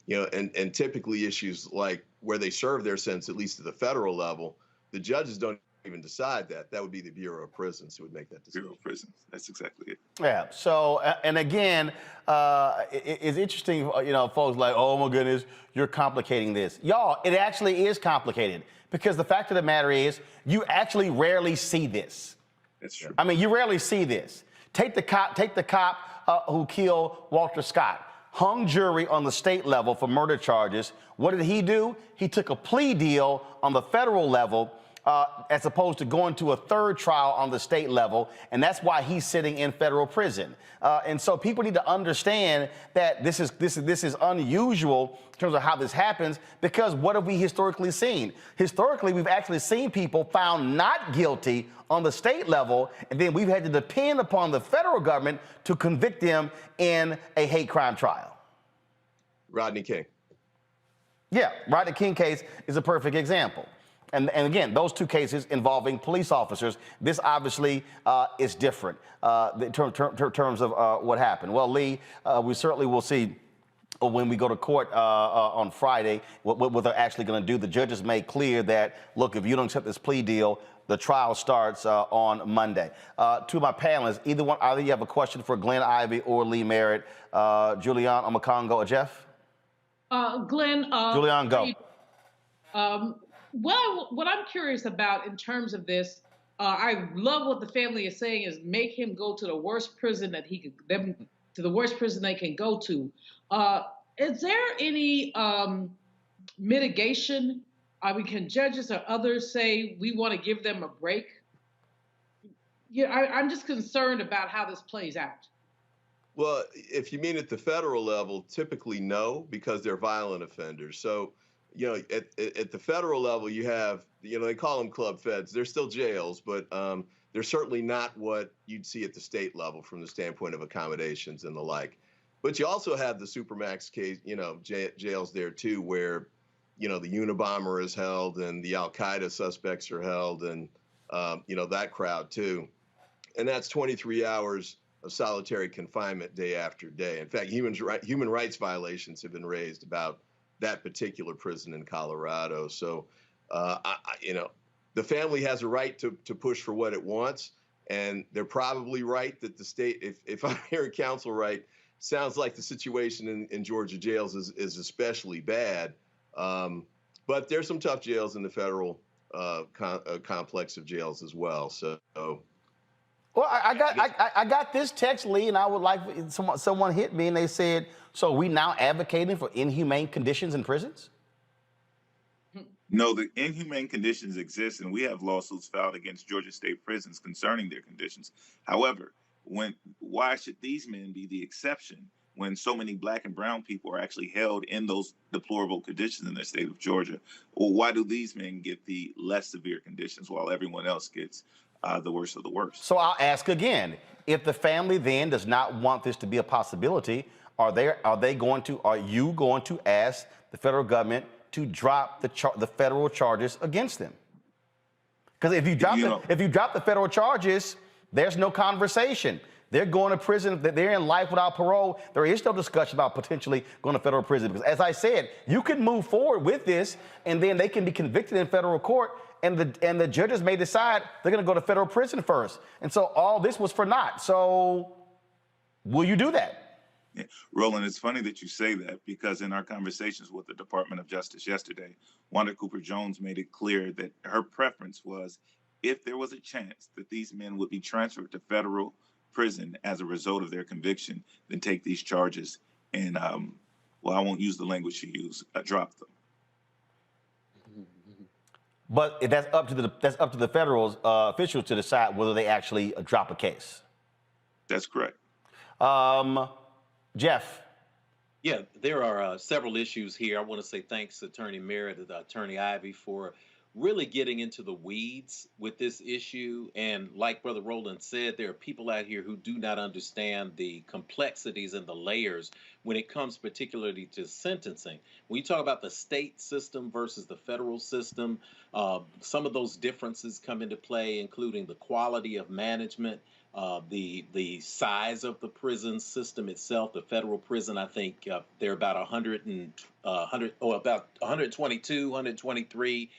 and typically issues like where they serve their sentence, at least at the federal level, the judges don't even decide that. That would be the Bureau of Prisons who would make that decision. Bureau of Prisons. That's exactly it. Yeah. So, and again, it's interesting, folks like, oh my goodness, you're complicating this. Y'all, it actually is complicated. Because the fact of the matter is, you actually rarely see this. That's true. I mean, you rarely see this. Take the cop who killed Walter Scott. Hung jury on the state level for murder charges. What did he do? He took a plea deal on the federal level as opposed to going to a third trial on the state level, and that's why he's sitting in federal prison. And so people need to understand that this is unusual in terms of how this happens, because what have we historically seen? Historically, we've actually seen people found not guilty on the state level, and then we've had to depend upon the federal government to convict them in a hate crime trial. Rodney King. Yeah, Rodney King case is a perfect example. And again, those two cases involving police officers, this obviously is different in terms of what happened. Well, Lee, we certainly will see when we go to court on Friday what they're actually going to do. The judges made clear that, look, if you don't accept this plea deal, the trial starts on Monday. To my panelists, either you have a question for Glenn Ivey or Lee Merritt. Julian, Omakongo, or Jeff? Glenn. Julian, go. Well, what I'm curious about in terms of this, I love what the family is saying is make him go to the worst prison that to the worst prison they can go to. Is there any mitigation? Can judges or others say we want to give them a break? Yeah, I'm just concerned about how this plays out. Well, if you mean at the federal level, typically no, because they're violent offenders. So, at the federal level, you have, they call them club feds. They're still jails, but they're certainly not what you'd see at the state level from the standpoint of accommodations and the like. But you also have the Supermax case, jails there too, where, the Unabomber is held and the Al-Qaeda suspects are held and, that crowd too. And that's 23 hours of solitary confinement day after day. In fact, human rights violations have been raised about that particular prison in Colorado. So, the family has a right to push for what it wants, and they're probably right that the state, if I'm hearing counsel right, sounds like the situation in Georgia jails is especially bad. But there's some tough jails in the federal complex of jails as well. So. Well, I got this text, Lee, and I would like someone hit me and they said, so are we now advocating for inhumane conditions in prisons? No, the inhumane conditions exist, and we have lawsuits filed against Georgia state prisons concerning their conditions. However, why should these men be the exception when so many Black and brown people are actually held in those deplorable conditions in the state of Georgia? Or why do these men get the less severe conditions while everyone else gets the worst of the worst? So I'll ask again, if the family then does not want this to be a possibility, are you going to ask the federal government to drop the federal charges against them? Because if you drop the federal charges, there's no conversation. They're going to prison. They're in life without parole. There is no discussion about potentially going to federal prison. Because as I said, you can move forward with this, and then they can be convicted in federal court, and the judges may decide they're going to go to federal prison first. And so all this was for naught. So will you do that? Yeah. Roland, it's funny that you say that, because in our conversations with the Department of Justice yesterday, Wanda Cooper Jones made it clear that her preference was, if there was a chance that these men would be transferred to federal prison as a result of their conviction, then take these charges and, I won't use the language she used, drop them. But that's up to the federal officials to decide whether they actually drop a case. That's correct. Jeff. Yeah, there are several issues here. I want to say thanks to Attorney Merritt and Attorney Ivey for really getting into the weeds with this issue. And like Brother Roland said, there are people out here who do not understand the complexities and the layers when it comes particularly to sentencing. When you talk about the state system versus the federal system, some of those differences come into play, including the quality of management, the size of the prison system itself. The federal prison, I think there are about 122, 123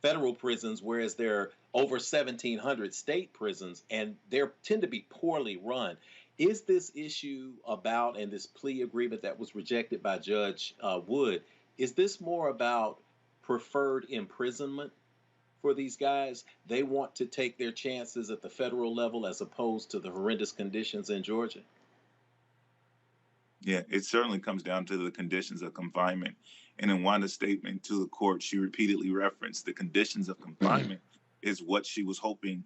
federal prisons, whereas there are over 1,700 state prisons, and they tend to be poorly run. Is this issue about, and this plea agreement that was rejected by Judge Wood, is this more about preferred imprisonment for these guys? They want to take their chances at the federal level as opposed to the horrendous conditions in Georgia? Yeah, it certainly comes down to the conditions of confinement. And in Wanda's statement to the court, she repeatedly referenced the conditions of confinement is what she was hoping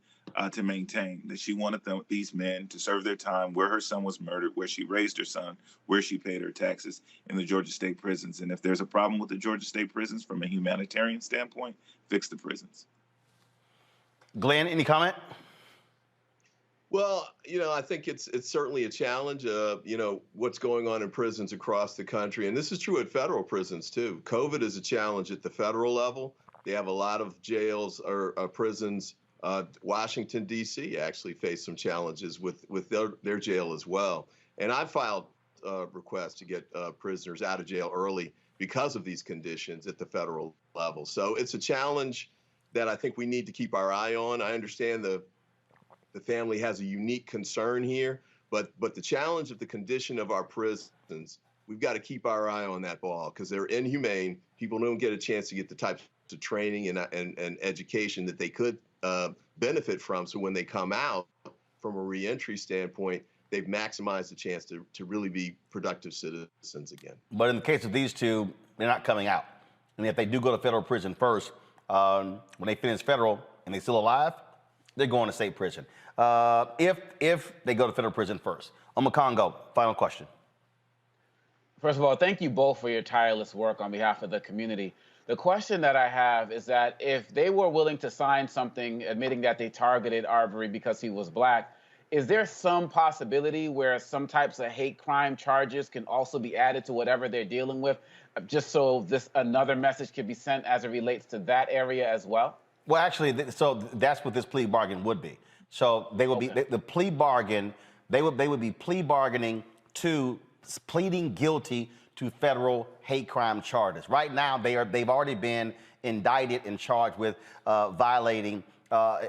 to maintain, that she wanted these men to serve their time where her son was murdered, where she raised her son, where she paid her taxes, in the Georgia state prisons. And if there's a problem with the Georgia state prisons from a humanitarian standpoint, fix the prisons. Glenn, any comment? Well, I think it's certainly a challenge. What's going on in prisons across the country, and this is true at federal prisons too. COVID is a challenge at the federal level. They have a lot of jails or prisons. Washington, D.C. actually faced some challenges with their jail as well. And I filed requests to get prisoners out of jail early because of these conditions at the federal level. So it's a challenge that I think we need to keep our eye on. I understand the family has a unique concern here, but the challenge of the condition of our prisons, we've got to keep our eye on that ball because they're inhumane. People don't get a chance to get the types of training and education that they could benefit from. So when they come out from a reentry standpoint, they've maximized the chance to really be productive citizens again. But in the case of these two, they're not coming out. I mean, if they do go to federal prison first, when they finish federal and they're still alive, they're going to state prison. If they go to federal prison first. Congo, final question. First of all, thank you both for your tireless work on behalf of the community. The question that I have is that if they were willing to sign something admitting that they targeted Arbery because he was black, is there some possibility where some types of hate crime charges can also be added to whatever they're dealing with, just so another message can be sent as it relates to that area as well? Well, actually, so that's what this plea bargain would be. So they would be the plea bargain. They would be plea bargaining to pleading guilty to federal hate crime charges. Right now, they've already been indicted and charged with violating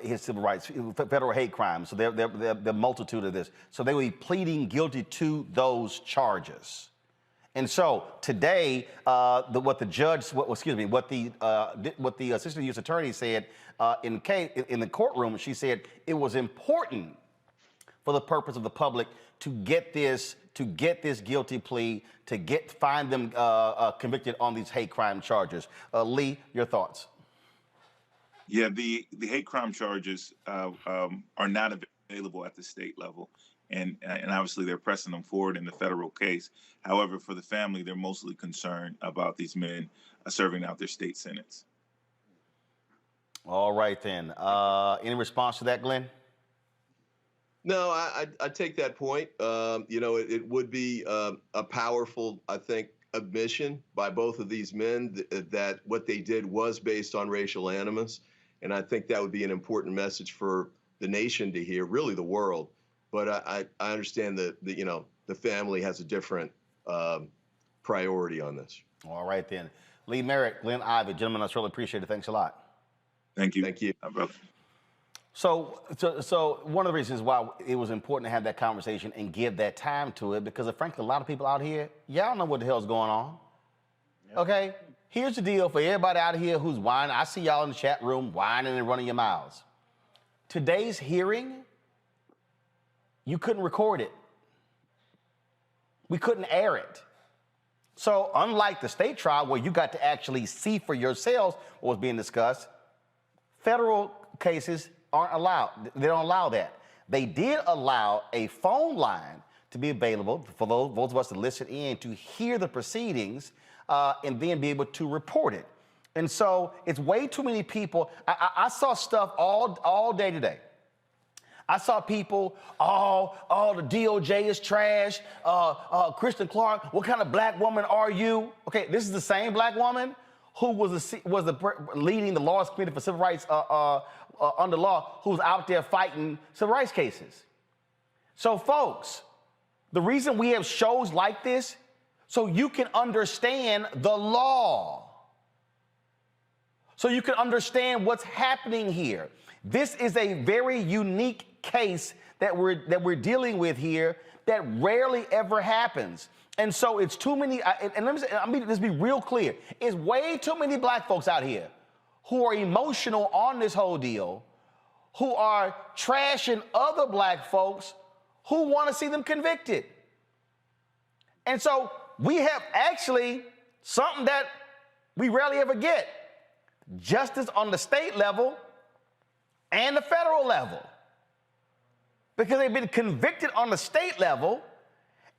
his civil rights, federal hate crimes. So the multitude of this. So they will be pleading guilty to those charges. And so today, what the assistant U.S. attorney said in the courtroom, she said it was important for the purpose of the public to get this guilty plea, to find them convicted on these hate crime charges. Lee, your thoughts? Yeah, the hate crime charges are not available at the state level. And obviously they're pressing them forward in the federal case. However, for the family, they're mostly concerned about these men serving out their state sentence. All right, then. Any response to that, Glenn? No, I take that point. It would be a powerful, I think, admission by both of these men that what they did was based on racial animus. And I think that would be an important message for the nation to hear, really the world. But I understand that the family has a different priority on this. All right, then. Lee Merritt, Glenn Ivey, gentlemen, I certainly appreciate it. Thanks a lot. Thank you. Thank you. So one of the reasons why it was important to have that conversation and give that time to it, because frankly, a lot of people out here, y'all know what the hell's going on. Yep. Okay? Here's the deal for everybody out here who's whining. I see y'all in the chat room whining and running your mouths. Today's hearing, you couldn't record it. We couldn't air it. So unlike the state trial where you got to actually see for yourselves what was being discussed, federal cases aren't allowed. They don't allow that. They did allow a phone line to be available for those of us to listen in to hear the proceedings and then be able to report it. And so it's way too many people. I saw stuff all day today. I saw people, the DOJ is trash. Kristen Clark, what kind of black woman are you? Okay, this is the same black woman who was leading the Laws Committee for Civil Rights under law, who's out there fighting civil rights cases. So, folks, the reason we have shows like this, so you can understand the law, so you can understand what's happening here. This is a very unique case that we're dealing with here that rarely ever happens. And so it's too many, and let's be real clear. It's way too many black folks out here who are emotional on this whole deal, who are trashing other black folks who want to see them convicted. And so we have actually something that we rarely ever get. Justice on the state level and the federal level, because they've been convicted on the state level,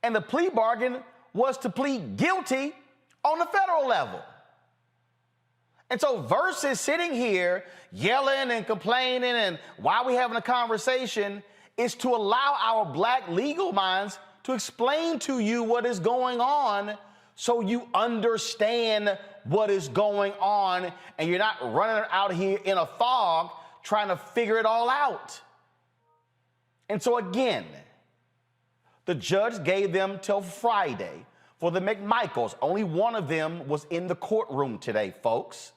and the plea bargain was to plead guilty on the federal level. And so versus sitting here yelling and complaining and why we having a conversation is to allow our black legal minds to explain to you what is going on so you understand what is going on and you're not running out here in a fog trying to figure it all out. And so again, the judge gave them till Friday for the McMichaels. Only one of them was in the courtroom today, folks,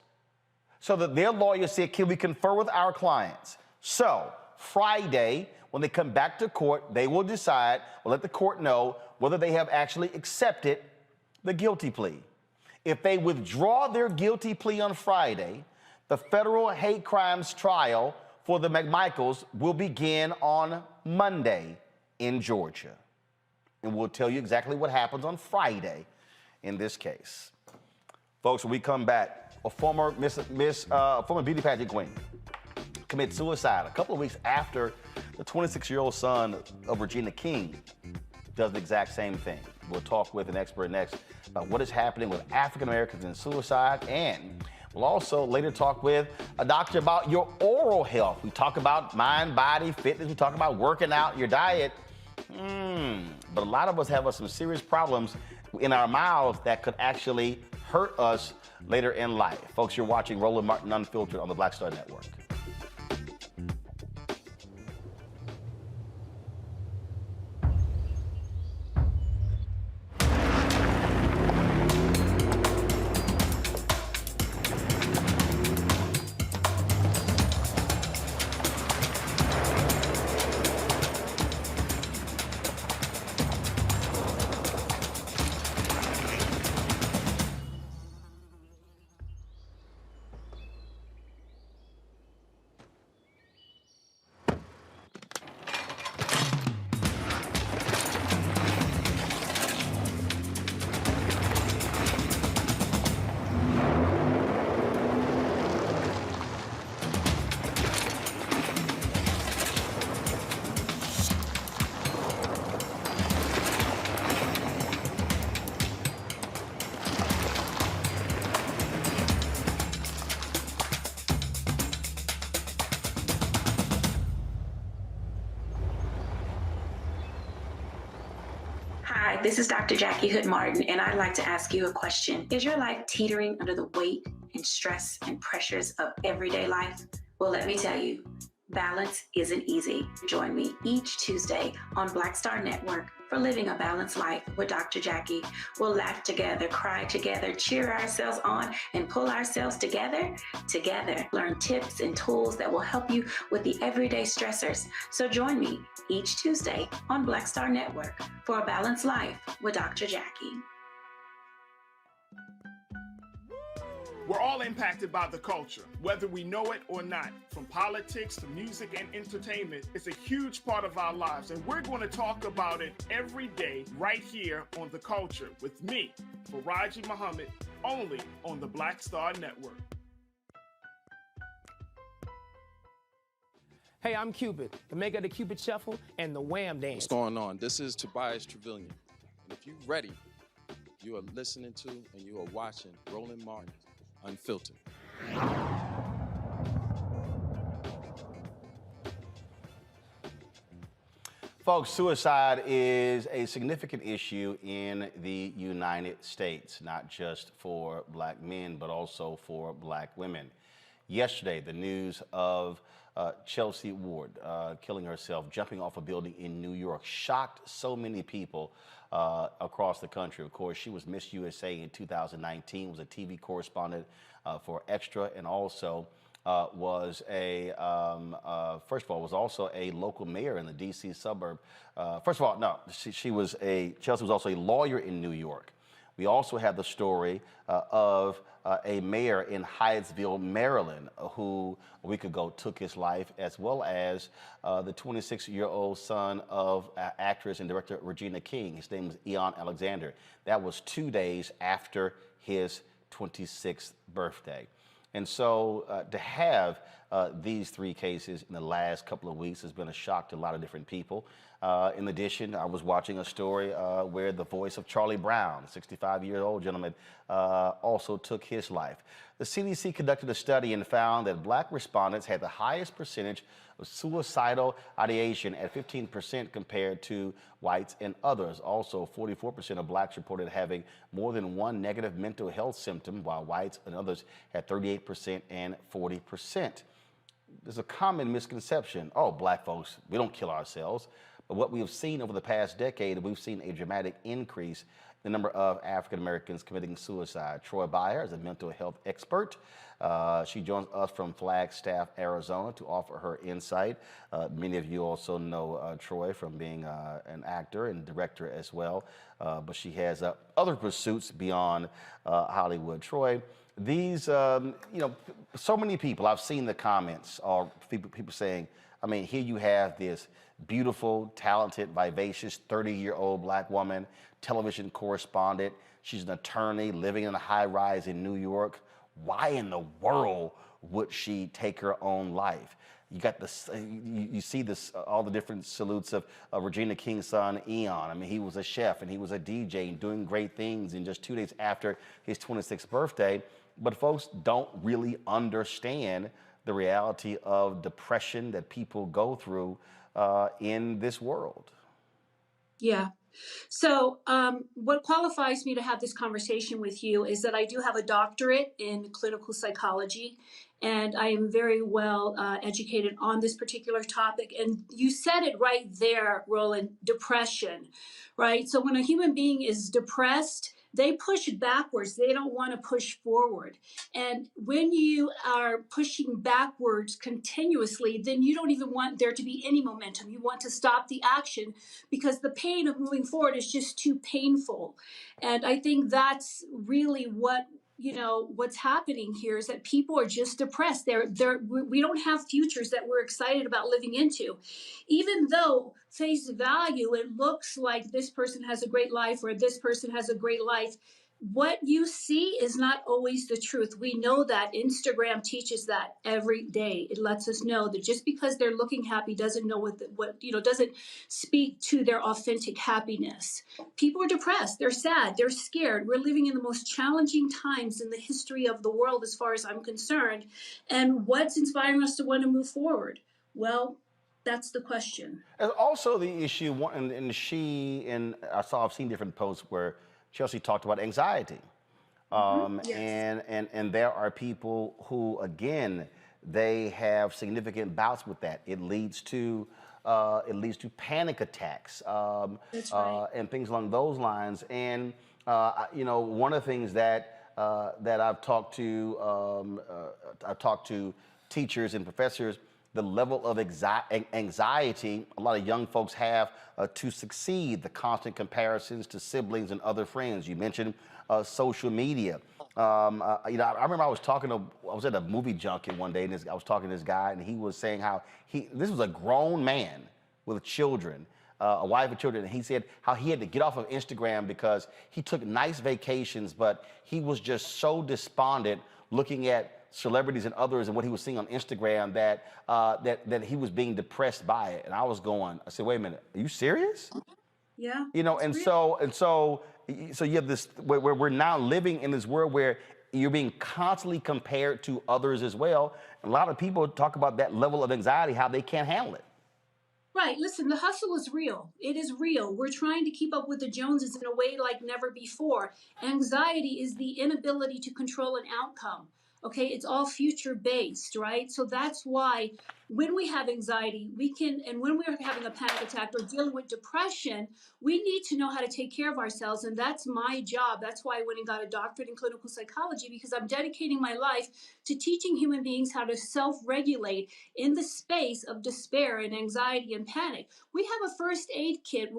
so that their lawyer said, can we confer with our clients? So Friday, when they come back to court, they will decide, or let the court know whether they have actually accepted the guilty plea. If they withdraw their guilty plea on Friday, the federal hate crimes trial for the McMichaels will begin on Monday in Georgia. And we'll tell you exactly what happens on Friday in this case. Folks, when we come back, a former beauty pageant queen commits suicide a couple of weeks after the 26-year-old son of Regina King does the exact same thing. We'll talk with an expert next about what is happening with African Americans in suicide, and we'll also later talk with a doctor about your oral health. We talk about mind, body, fitness. We talk about working out, your diet. But a lot of us have some serious problems in our mouths that could actually hurt us later in life. Folks, you're watching Roland Martin Unfiltered on the Black Star Network. Hi, this is Dr. Jackie Hood Martin, and I'd like to ask you a question. Is your life teetering under the weight and stress and pressures of everyday life? Well, let me tell you, balance isn't easy. Join me each Tuesday on Black Star Network for Living a Balanced Life with Dr. Jackie. We'll laugh together, cry together, cheer ourselves on, and pull ourselves together. Learn tips and tools that will help you with the everyday stressors. So join me each Tuesday on Black Star Network for A Balanced Life with Dr. Jackie. We're all impacted by the culture, whether we know it or not. From politics to music and entertainment, it's a huge part of our lives, and we're going to talk about it every day right here on The Culture with me, Faraji Muhammad, only on the Black Star Network. Hey, I'm Cupid, the maker of the Cupid Shuffle and the Wham Dance. What's going on? This is Tobias Trevelyan. And if you're ready, you are listening to and you are watching Roland Martin Unfiltered. Folks, suicide is a significant issue in the United States, not just for black men, but also for black women. Yesterday, the news of Chelsea Ward killing herself, jumping off a building in New York, shocked so many people across the country. Of course, she was Miss USA in 2019, was a TV correspondent for Extra, and also was also a local mayor in the D.C. suburb. Chelsea was also a lawyer in New York. We also have the story of a mayor in Hyattsville, Maryland, who a week ago took his life, as well as the 26-year-old son of actress and director Regina King. His name was Eon Alexander. That was 2 days after his 26th birthday. And so to have these three cases in the last couple of weeks has been a shock to a lot of different people. In addition, I was watching a story where the voice of Charlie Brown, a 65-year-old gentleman, also took his life. The CDC conducted a study and found that black respondents had the highest percentage of suicidal ideation at 15% compared to whites and others. Also, 44% of blacks reported having more than one negative mental health symptom, while whites and others had 38% and 40%. There's a common misconception, oh, black folks, we don't kill ourselves. But what we have seen over the past decade, we've seen a dramatic increase in the number of African Americans committing suicide. Troy Byer is a mental health expert. She joins us from Flagstaff, Arizona, to offer her insight. Many of you also know Troy from being an actor and director as well, but she has other pursuits beyond Hollywood. Troy, these, so many people, I've seen the comments, or people saying, I mean, here you have this beautiful, talented, vivacious 30-year-old black woman, television correspondent. She's an attorney living in a high-rise in New York. Why in the world would she take her own life? You got this, you see this, all the different salutes of Regina King's son, Eon. I mean, he was a chef and he was a DJ and doing great things, and just 2 days after his 26th birthday. But folks don't really understand the reality of depression that people go through in this world. Yeah. So what qualifies me to have this conversation with you is that I do have a doctorate in clinical psychology, and I am very well educated on this particular topic. And you said it right there, Roland, depression, right? So when a human being is depressed, they push backwards. They don't want to push forward. And when you are pushing backwards continuously, then you don't even want there to be any momentum. You want to stop the action because the pain of moving forward is just too painful. And I think that's really what's happening here is that people are just depressed. We don't have futures that we're excited about living into. Even though face value, it looks like this person has a great life or this person has a great life, what you see is not always the truth. We know that. Instagram teaches that every day. It lets us know that just because they're looking happy doesn't know doesn't speak to their authentic happiness. People are depressed. They're sad. They're scared. We're living in the most challenging times in the history of the world, as far as I'm concerned. And what's inspiring us to want to move forward? Well, that's the question. And also the issue, and I've seen different posts where Chelsea talked about anxiety. Yes. And there are people who, again, they have significant bouts with that. It leads to panic attacks That's right. and things along those lines. And one of the things that I've talked to teachers and professors, the level of anxiety a lot of young folks have to succeed, the constant comparisons to siblings and other friends. You mentioned social media. I remember I was at a movie junket one day, and I was talking to this guy, and he was saying how this was a grown man with children, a wife and children, and he said how he had to get off of Instagram because he took nice vacations, but he was just so despondent looking at celebrities and others and what he was seeing on Instagram that he was being depressed by it. And I said, wait a minute, are you serious? Yeah. So you have this where we're now living in this world where you're being constantly compared to others as well. And a lot of people talk about that level of anxiety, how they can't handle it. Right. Listen, the hustle is real. It is real. We're trying to keep up with the Joneses in a way like never before. Anxiety is the inability to control an outcome. Okay, it's all future based, right? So that's why when we have anxiety, and when we're having a panic attack or dealing with depression, we need to know how to take care of ourselves. And that's my job. That's why I went and got a doctorate in clinical psychology, because I'm dedicating my life to teaching human beings how to self-regulate in the space of despair and anxiety and panic. We have a first aid kit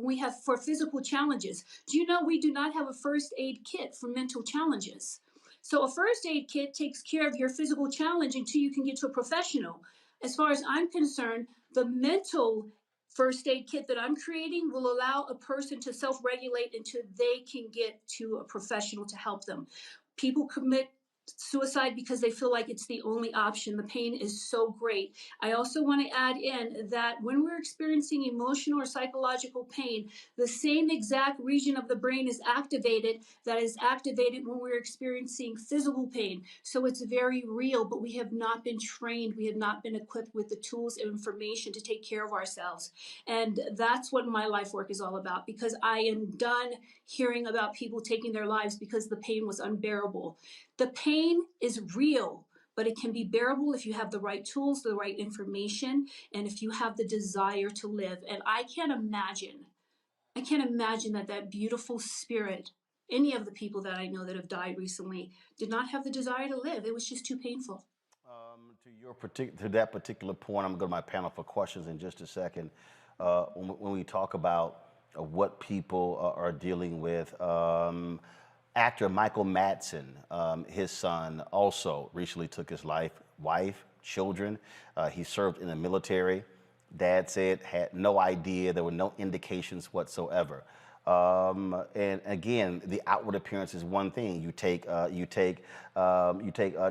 for physical challenges. Do you know we do not have a first aid kit for mental challenges? So a first aid kit takes care of your physical challenge until you can get to a professional. As far as I'm concerned, the mental first aid kit that I'm creating will allow a person to self-regulate until they can get to a professional to help them. People commit suicide because they feel like it's the only option. The pain is so great. I also want to add in that when we're experiencing emotional or psychological pain, the same exact region of the brain is activated that is activated when we're experiencing physical pain. So it's very real, but we have not been trained. We have not been equipped with the tools and information to take care of ourselves. And that's what my life work is all about, because I am done hearing about people taking their lives because the pain was unbearable. The pain is real, but it can be bearable if you have the right tools, the right information, and if you have the desire to live. And I can't imagine that beautiful spirit, any of the people that I know that have died recently, did not have the desire to live. It was just too painful. To that particular point, I'm going to go to my panel for questions in just a second. When we talk about what people are dealing with, actor Michael Madsen, his son, also recently took his life. Wife, children. He served in the military. Dad said had no idea. There were no indications whatsoever. And again, the outward appearance is one thing. You take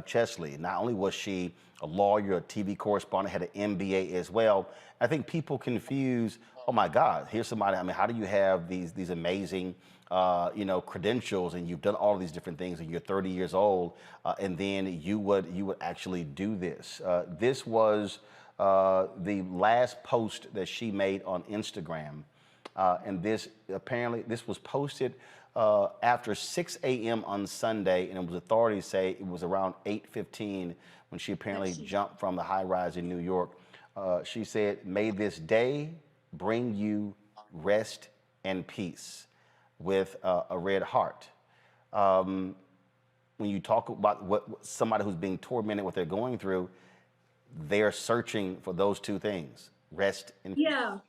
Chesley. Not only was she a lawyer, a TV correspondent, had an MBA as well. I think people confuse. Oh my God, here's somebody. I mean, how do you have these amazing credentials, and you've done all of these different things, and you're 30 years old, and then you would actually do this. This was the last post that she made on Instagram, and this was posted after 6 a.m. on Sunday, and it was authorities say it was around 8:15 when she apparently jumped from the high rise in New York. She said, "May this day bring you rest and peace," with a red heart. When you talk about what somebody who's being tormented, what they're going through, they're searching for those two things, rest and peace. Yeah.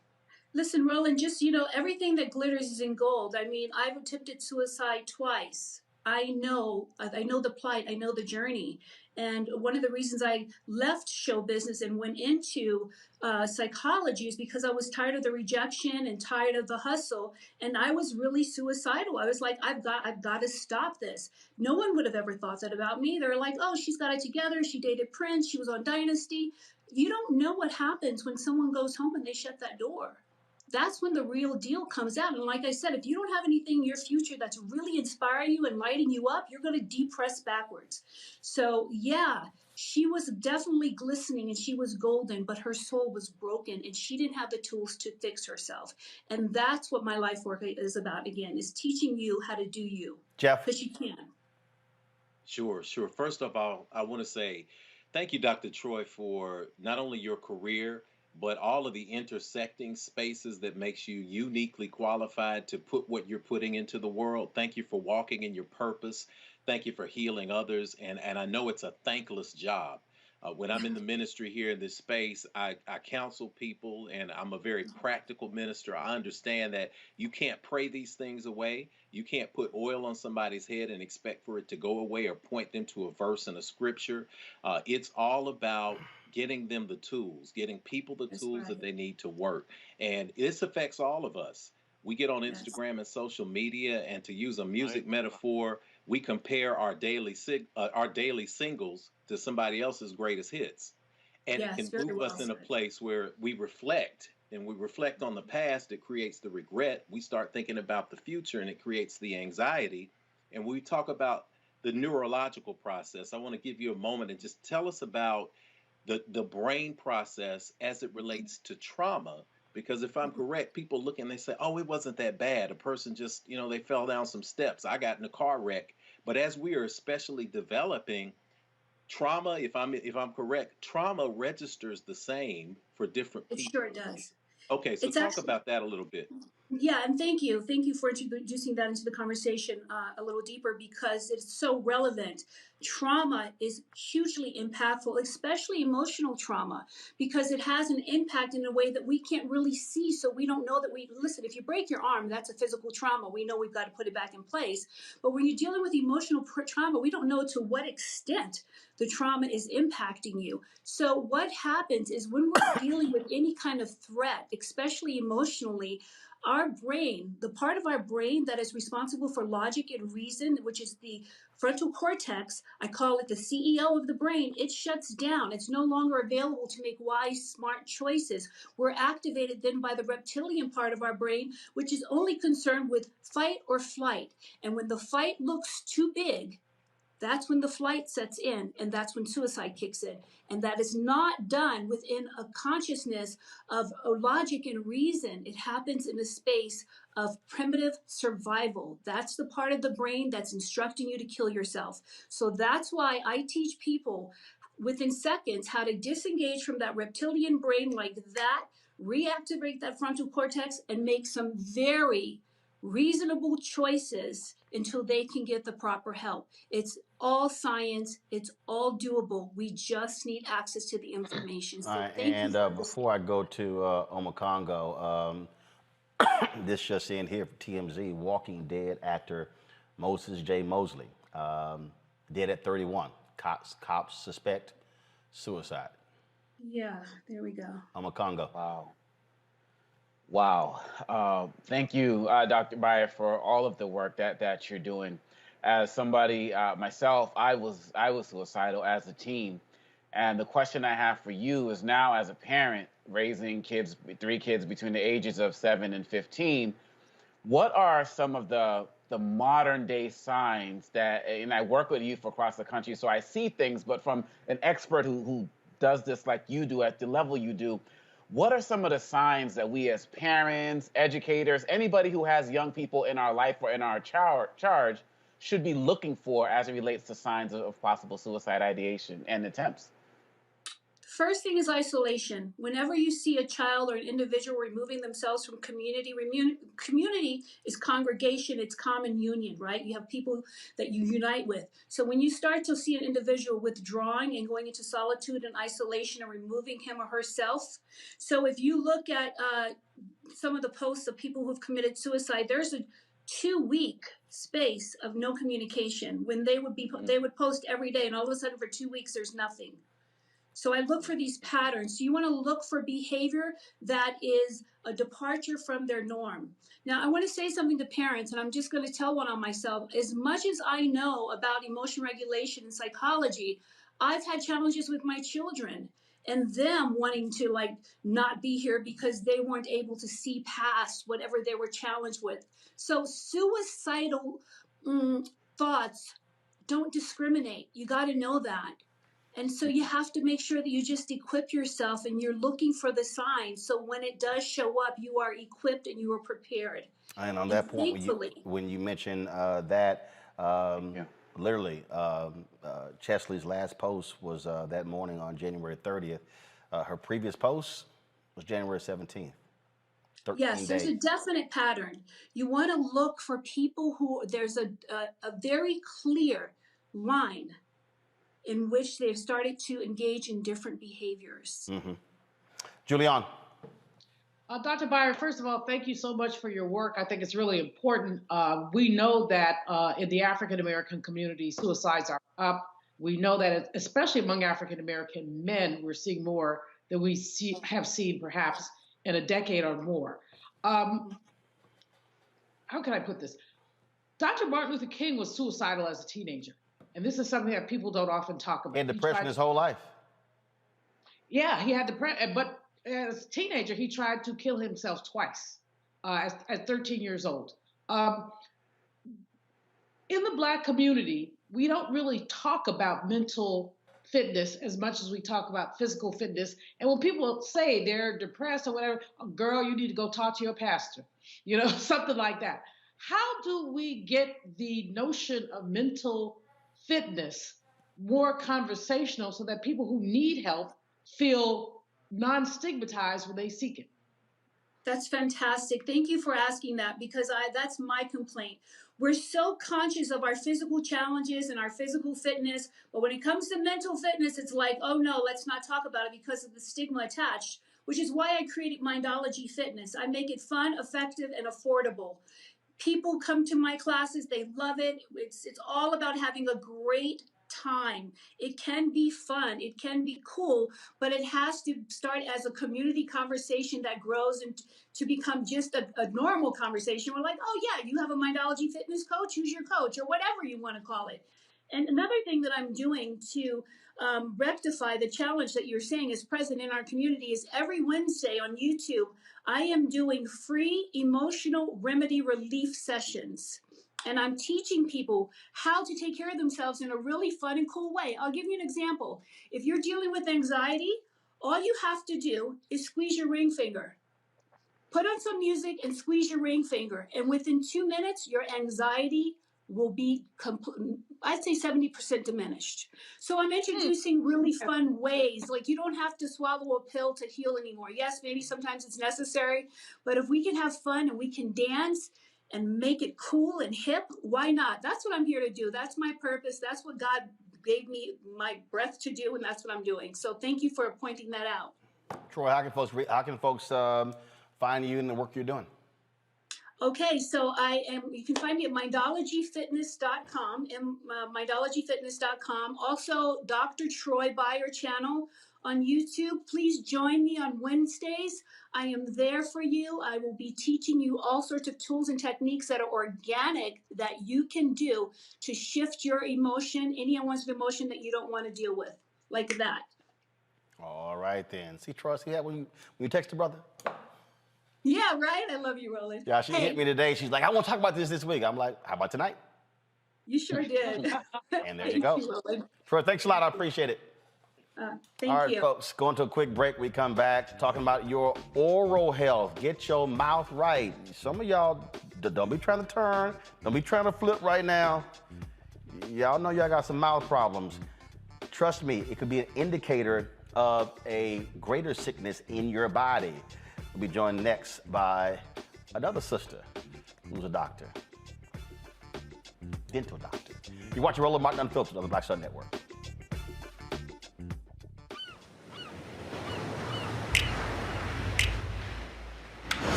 Listen, Roland, just, everything that glitters is in gold. I mean, I've attempted suicide twice. I know the plight, I know the journey. And one of the reasons I left show business and went into psychology is because I was tired of the rejection and tired of the hustle. And I was really suicidal. I was like, I've got to stop this. No one would have ever thought that about me. They're like, oh, she's got it together. She dated Prince. She was on Dynasty. You don't know what happens when someone goes home and they shut that door. That's when the real deal comes out. And like I said, if you don't have anything in your future that's really inspiring you and lighting you up, you're going to depress backwards. So yeah, she was definitely glistening and she was golden, but her soul was broken and she didn't have the tools to fix herself. And that's what my life work is about, again, is teaching you how to do you. Jeff? Because you can. Sure. First of all, I want to say thank you, Dr. Troy, for not only your career, but all of the intersecting spaces that makes you uniquely qualified to put what you're putting into the world. Thank you for walking in your purpose. Thank you for healing others. And I know it's a thankless job. When I'm in the ministry here in this space, I counsel people, and I'm a very practical minister. I understand that you can't pray these things away. You can't put oil on somebody's head and expect for it to go away or point them to a verse in a scripture. It's all about getting them the tools, getting people the tools that they need to work. And this affects all of us. We get on Instagram and social media, and to use a music metaphor, we compare our daily singles to somebody else's greatest hits. And it can move us in a place where we reflect, and we reflect on the past. It creates the regret. We start thinking about the future, and it creates the anxiety. And when we talk about the neurological process, I want to give you a moment and just tell us about the brain process as it relates to trauma. Because if I'm correct, people look and they say, oh, it wasn't that bad. A person just, they fell down some steps. I got in a car wreck. But as we are especially developing trauma, if I'm correct, trauma registers the same for different people. It sure does. Okay, so talk about that a little bit. Yeah, and thank you for introducing that into the conversation a little deeper, because it's so relevant. Trauma is hugely impactful, especially emotional trauma, because it has an impact in a way that we can't really see. So we don't know that listen, if you break your arm, that's a physical trauma. We know we've got to put it back in place. But when you're dealing with emotional trauma, we don't know to what extent the trauma is impacting you. So what happens is when we're dealing with any kind of threat, especially emotionally, Our brain, the part of our brain that is responsible for logic and reason, which is the frontal cortex, I call it the CEO of the brain, it shuts down. It's no longer available to make wise, smart choices. We're activated then by the reptilian part of our brain, which is only concerned with fight or flight. And when the fight looks too big, that's when the flight sets in, and that's when suicide kicks in. And that is not done within a consciousness of logic and reason. It happens in a space of primitive survival. That's the part of the brain that's instructing you to kill yourself. So that's why I teach people within seconds how to disengage from that reptilian brain like that, reactivate that frontal cortex, and make some very reasonable choices until they can get the proper help. It's all science. It's all doable. We just need access to the information. So thank you for before I go to Omekongo, this just in here for TMZ, Walking Dead actor Moses J. Mosley, dead at 31. Cops suspect suicide. Yeah, there we go. Omekongo. Wow. Thank you, Dr. Bayer, for all of the work that you're doing. As somebody, myself, I was suicidal as a teen. And the question I have for you is now as a parent raising kids, 3 kids between the ages of 7 and 15, what are some of the modern day signs that, and I work with youth across the country, so I see things, but from an expert who does this like you do at the level you do, what are some of the signs that we as parents, educators, anybody who has young people in our life or in our charge should be looking for as it relates to signs of possible suicide ideation and attempts? First thing is isolation. Whenever you see a child or an individual removing themselves from community, community is congregation, it's common union, right? You have people that you unite with. So when you start to see an individual withdrawing and going into solitude and isolation and removing him or herself. So if you look at some of the posts of people who've committed suicide, there's a 2-week space of no communication when they would post every day, and all of a sudden for 2 weeks there's nothing. So I look for these patterns. So you want to look for behavior that is a departure from their norm. Now, I want to say something to parents, and I'm just going to tell one on myself. As much as I know about emotion regulation and psychology, I've had challenges with my children and them wanting to not be here because they weren't able to see past whatever they were challenged with. So suicidal thoughts don't discriminate. You got to know that. And so you have to make sure that you just equip yourself and you're looking for the signs. So when it does show up, you are equipped and you are prepared. And on that point, when you mention that, literally, Chesley's last post was that morning on January 30th. Her previous post was January 17th. Yes, there's a definite pattern. You want to look for people who there's a very clear line in which they've started to engage in different behaviors. Julian. Dr. Bayer, first of all, thank you so much for your work. I think it's really important. We know that in the African-American community, suicides are up. We know that especially among African-American men, we're seeing more than we have seen perhaps in a decade or more. How can I put this? Dr. Martin Luther King was suicidal as a teenager. And this is something that people don't often talk about. He had depression his whole life. Yeah, he had depression. But as a teenager, he tried to kill himself twice at 13 years old. In the Black community, we don't really talk about mental fitness as much as we talk about physical fitness. And when people say they're depressed or whatever, oh, girl, you need to go talk to your pastor, something like that. How do we get the notion of mental fitness more conversational so that people who need help feel non-stigmatized when they seek it? That's fantastic. Thank you for asking that, because that's my complaint. We're so conscious of our physical challenges and our physical fitness, but when it comes to mental fitness, it's like, oh no, let's not talk about it because of the stigma attached, which is why I created Mindology Fitness. I make it fun, effective, and affordable. People come to my classes, they love it. It's all about having a great time. It can be fun. It can be cool, but it has to start as a community conversation that grows and to become just a normal conversation. We're like, oh yeah, you have a Mindology fitness coach, who's your coach, or whatever you want to call it. And another thing that I'm doing to rectify the challenge that you're saying is present in our community is every Wednesday on YouTube, I am doing free emotional remedy relief sessions. And I'm teaching people how to take care of themselves in a really fun and cool way. I'll give you an example. If you're dealing with anxiety, all you have to do is squeeze your ring finger. Put on some music and squeeze your ring finger. And within 2 minutes, your anxiety will be, I'd say 70% diminished. So I'm introducing really fun ways. Like you don't have to swallow a pill to heal anymore. Yes, maybe sometimes it's necessary, but if we can have fun and we can dance and make it cool and hip, why not? That's what I'm here to do. That's my purpose. That's what God gave me my breath to do, and that's what I'm doing. So thank you for pointing that out. Troy, how can folks find you and the work you're doing? Okay, so you can find me at mindologyfitness.com and mindologyfitness.com. Also, Dr. Troy Byer channel on YouTube. Please join me on Wednesdays. I am there for you. I will be teaching you all sorts of tools and techniques that are organic that you can do to shift your emotion, any one's emotion that you don't want to deal with, like that. All right, then. See, Troy, see that when you text your brother? Yeah, right? I love you, Roland. Yeah, she hit me today. She's like, I want to talk about this week. I'm like, how about tonight? You sure did. And there you go. Roland. Troy, thanks a lot. I appreciate it. Thank All right, you. folks, going to a quick break. We come back talking about your oral health. Get your mouth right. Some of y'all, don't be trying to turn. Don't be trying to flip right now. Y'all know y'all got some mouth problems. Trust me, it could be an indicator of a greater sickness in your body. We'll be joined next by another sister who's a doctor, dental doctor. You're watching Roland Martin Unfiltered on the Black Star Network.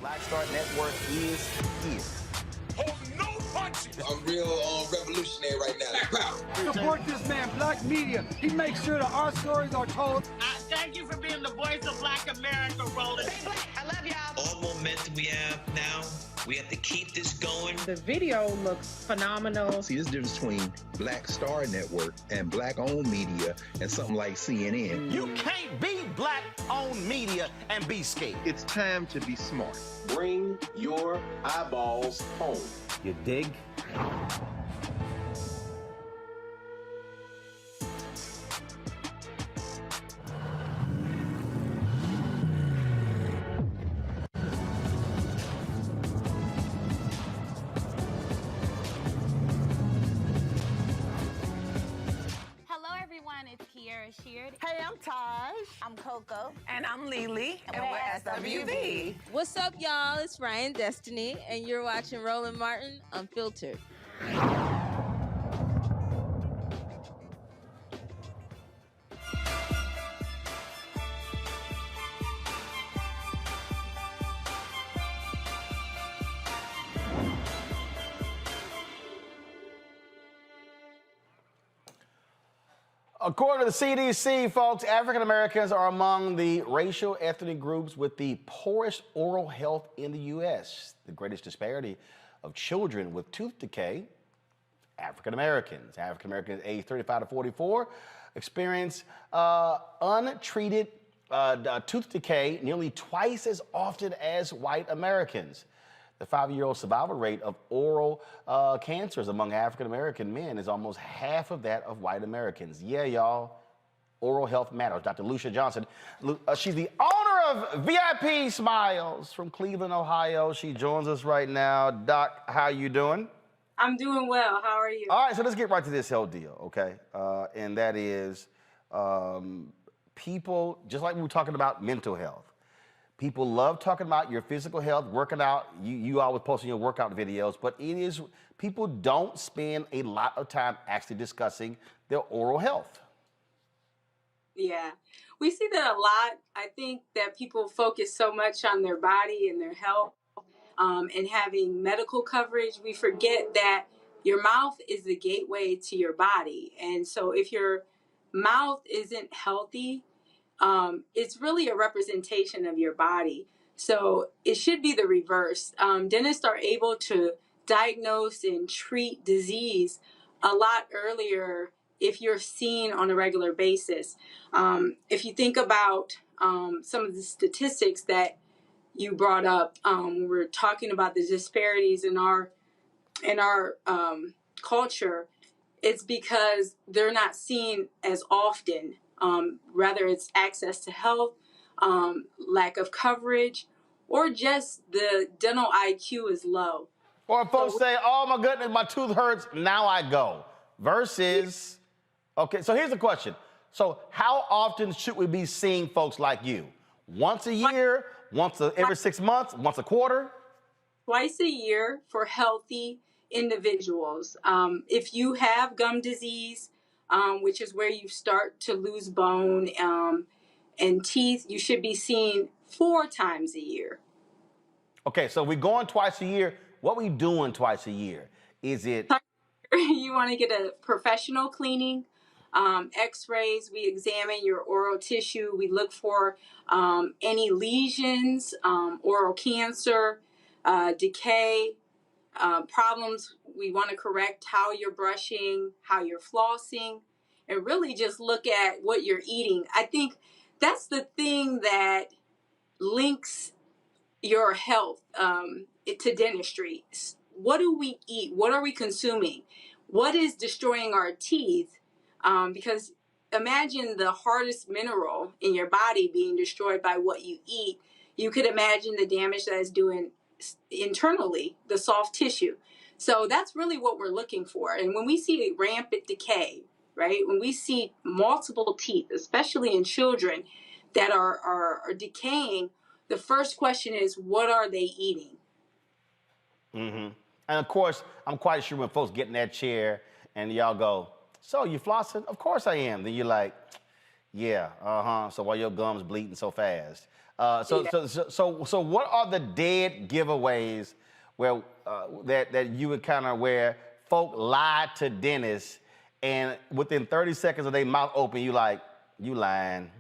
Black Star Network is here. Hold no punches! I'm real revolutionary right now. Support this man, Black Media. He makes sure that our stories are told. Thank you for being the voice of Black America, Roland. Stay black. I love y'all. All momentum we have now, we have to keep this going. The video looks phenomenal. See, this difference between Black Star Network and Black-owned media and something like CNN. You can't be Black-owned media and be scared. It's time to be smart. Bring your eyeballs home. You dig? Hey, I'm Taj. I'm Coco. And I'm Lily. And we're SWV. What's up, y'all? It's Ryan Destiny, and you're watching Roland Martin Unfiltered. According to the CDC, folks, African Americans are among the racial ethnic groups with the poorest oral health in the U.S. The greatest disparity of children with tooth decay, African Americans aged 35 to 44, experience untreated tooth decay nearly twice as often as white Americans. The 5-year-old survival rate of oral cancers among African American men is almost half of that of white Americans. Yeah, y'all, oral health matters. Dr. Lucia Johnson, she's the owner of VIP Smiles from Cleveland, Ohio. She joins us right now. Doc, how you doing? I'm doing well. How are you? All right, so let's get right to this health deal, okay? And that is people, just like we were talking about mental health, people love talking about your physical health, working out. You always posting your workout videos, but people don't spend a lot of time actually discussing their oral health. Yeah, we see that a lot. I think that people focus so much on their body and their health and having medical coverage. We forget that your mouth is the gateway to your body. And so if your mouth isn't healthy, it's really a representation of your body. So it should be the reverse. Dentists are able to diagnose and treat disease a lot earlier if you're seen on a regular basis. If you think about some of the statistics that you brought up, we're talking about the disparities in our culture. It's because they're not seen as often. Rather, it's access to health, lack of coverage, or just the dental IQ is low. Or folks say, oh my goodness, my tooth hurts, now I go. Versus, okay, so here's the question. So how often should we be seeing folks like you? Once a year, every 6 months, once a quarter? Twice a year for healthy individuals. If you have gum disease, which is where you start to lose bone and teeth, you should be seen 4 times a year. Okay, so we're going twice a year. What we doing twice a year? Is it? You want to get a professional cleaning, x-rays. We examine your oral tissue. We look for any lesions, oral cancer, decay, problems. We want to correct how you're brushing, how you're flossing, and really just look at what you're eating. I think that's the thing that links your health to dentistry. What do we eat? What are we consuming? What is destroying our teeth? Because imagine the hardest mineral in your body being destroyed by what you eat. You could imagine the damage that it's doing internally, the soft tissue. So that's really what we're looking for. And when we see rampant decay, right, when we see multiple teeth, especially in children that are decaying, the first question is, what are they eating? Mm-hmm. And of course, I'm quite sure when folks get in that chair and y'all go, so you flossing? Of course I am. Then you're like, yeah, so why your gums bleeding so fast? So what are the dead giveaways where that you would kind of where folk lie to dentists and within 30 seconds of their mouth open, you like, you lying.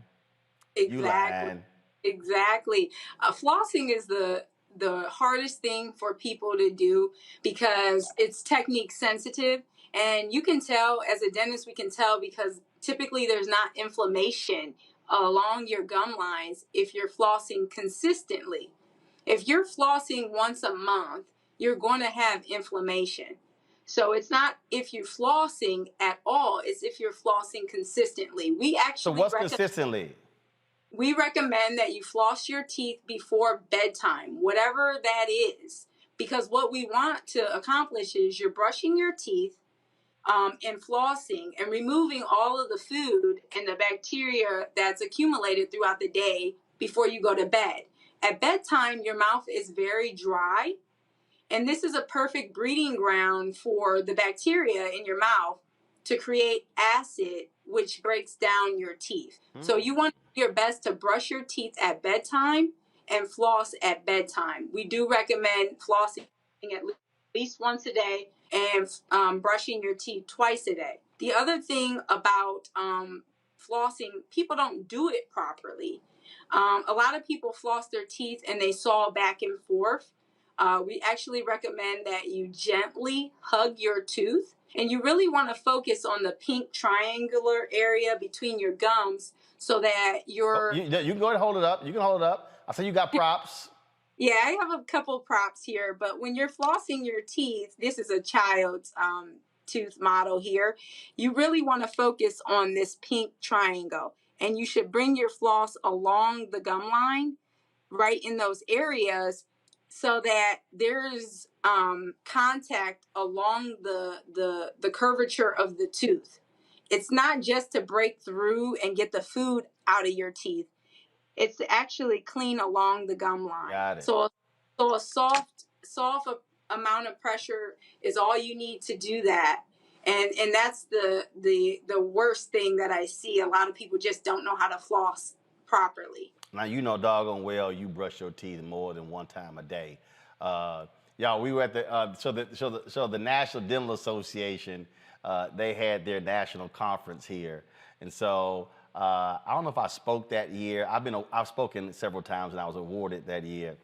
Exactly. You lying. Exactly. Flossing is the hardest thing for people to do because it's technique sensitive. And you can tell, as a dentist, we can tell because typically there's not inflammation along your gum lines if you're flossing consistently. If you're flossing once a month, you're going to have inflammation. So it's not if you're flossing at all, it's if you're flossing consistently. We actually So what's consistently? We recommend that you floss your teeth before bedtime, whatever that is, because what we want to accomplish is you're brushing your teeth and flossing and removing all of the food and the bacteria that's accumulated throughout the day before you go to bed. At bedtime, your mouth is very dry, and this is a perfect breeding ground for the bacteria in your mouth to create acid, which breaks down your teeth. So you want to do your best to brush your teeth at bedtime and floss at bedtime. We do recommend flossing at least once a day and brushing your teeth twice a day. The other thing about flossing, people don't do it properly. A lot of people floss their teeth and they saw back and forth. We actually recommend that you gently hug your tooth, and you really want to focus on the pink triangular area between your gums so that your... You can go ahead and hold it up. You can hold it up. I see you got props. Yeah, I have a couple props here, but when you're flossing your teeth, this is a child's tooth model here. You really want to focus on this pink triangle, and you should bring your floss along the gum line right in those areas so that there's contact along the curvature of the tooth. It's not just to break through and get the food out of your teeth. It's to actually clean along the gum line. Got it. So a soft amount of pressure is all you need to do that. And that's the worst thing that I see. A lot of people just don't know how to floss properly. Now, you know doggone well you brush your teeth more than one time a day. Y'all, we were at the National Dental Association, they had their national conference here. And so I don't know if I spoke that year. I've spoken several times and I was awarded that year.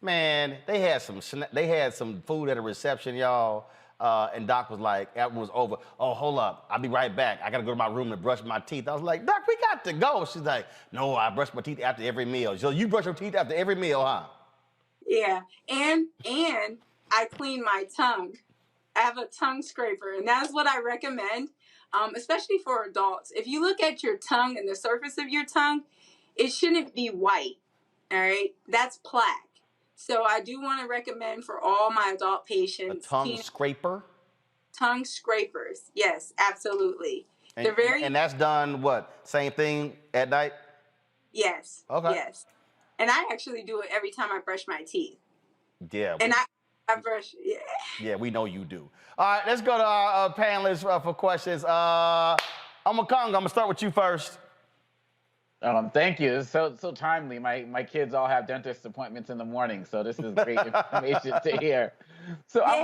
Man, they had some food at a reception, y'all. And Doc was like, after it was over, oh, hold up, I'll be right back. I gotta go to my room and brush my teeth. I was like, Doc, we got to go. She's like, no, I brush my teeth after every meal. So you brush your teeth after every meal, huh? Yeah, and I clean my tongue. I have a tongue scraper, and that's what I recommend, especially for adults. If you look at your tongue and the surface of your tongue, it shouldn't be white, all right? That's plaque. So I do want to recommend for all my adult patients. A tongue scraper? Tongue scrapers, yes, absolutely. And, They're very... And that's done, what, same thing at night? Yes, okay. Yes. And I actually do it every time I brush my teeth. Yeah. And I brush, yeah. Yeah, we know you do. All right, let's go to our panelists for questions. I'm going to start with you first. Thank you. It's so timely. My kids all have dentist appointments in the morning, so this is great information to hear. So I'm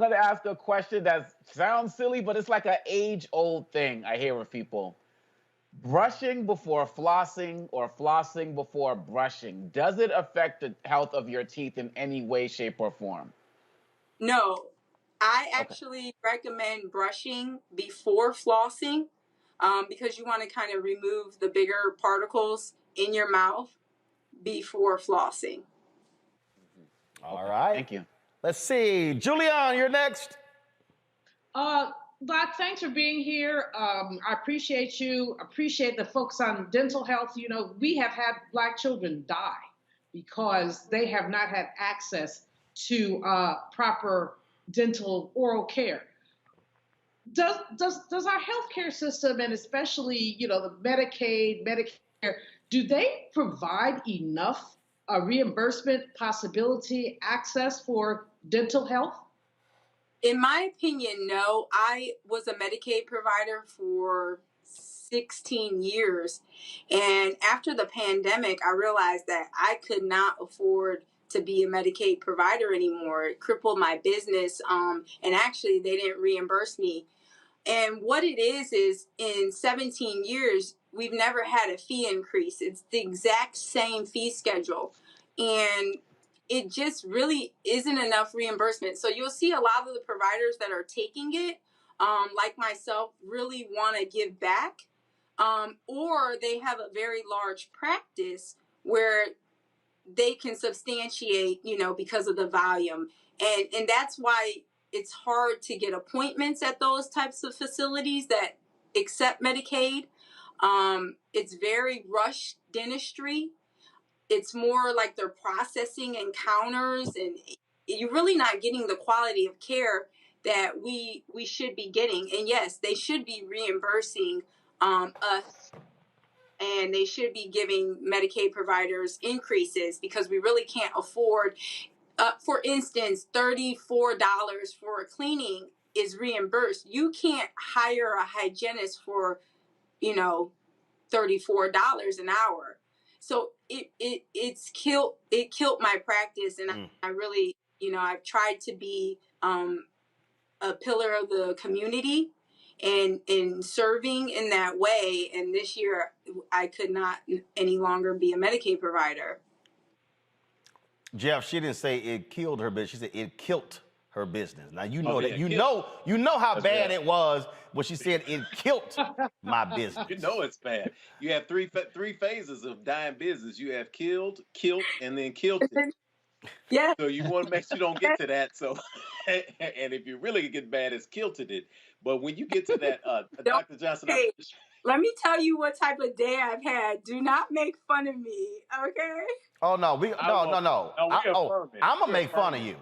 gonna ask a question that sounds silly, but it's like an age-old thing I hear with people. Brushing before flossing or flossing before brushing, does it affect the health of your teeth in any way, shape, or form? No, I actually recommend brushing before flossing. Because you want to kind of remove the bigger particles in your mouth before flossing. All right. Thank you. Let's see. Julian, you're next. Doc, thanks for being here. I appreciate you. Appreciate the focus on dental health. You know, we have had Black children die because they have not had access to proper dental oral care. Does our healthcare system, and especially, you know, the Medicaid, Medicare, do they provide enough reimbursement possibility, access for dental health? In my opinion, no. I was a Medicaid provider for 16 years. And after the pandemic, I realized that I could not afford to be a Medicaid provider anymore. It crippled my business. And actually, they didn't reimburse me. And what it is in 17 years, we've never had a fee increase. It's the exact same fee schedule. And it just really isn't enough reimbursement. So you'll see a lot of the providers that are taking it, like myself, really want to give back. Or they have a very large practice where they can substantiate, you know, because of the volume. And that's why it's hard to get appointments at those types of facilities that accept Medicaid. It's very rush dentistry. It's more like they're processing encounters, and you're really not getting the quality of care that we should be getting. And yes, they should be reimbursing us, and they should be giving Medicaid providers increases because we really can't afford. For instance, $34 for a cleaning is reimbursed. You can't hire a hygienist for, you know, $34 an hour. So it killed my practice, and I really, you know, I've tried to be a pillar of the community and in serving in that way. And this year, I could not any longer be a Medicaid provider. Jeff, she didn't say it killed her business. She said it killed her business. Now you know Oh, that yeah, you killed. know how That's bad right. it was when she said it killed my business. You know it's bad. You have three phases of dying business. You have killed, and then killed it. Yeah. So you want to make sure you don't get to that. So, and if you really get bad, it's kilted it. But when you get to that, Don't, Dr. Johnson, hey, let me tell you what type of day I've had. Do not make fun of me, okay? Oh no, no. No, we affirm it. I'm gonna We make fun affirm of it. you.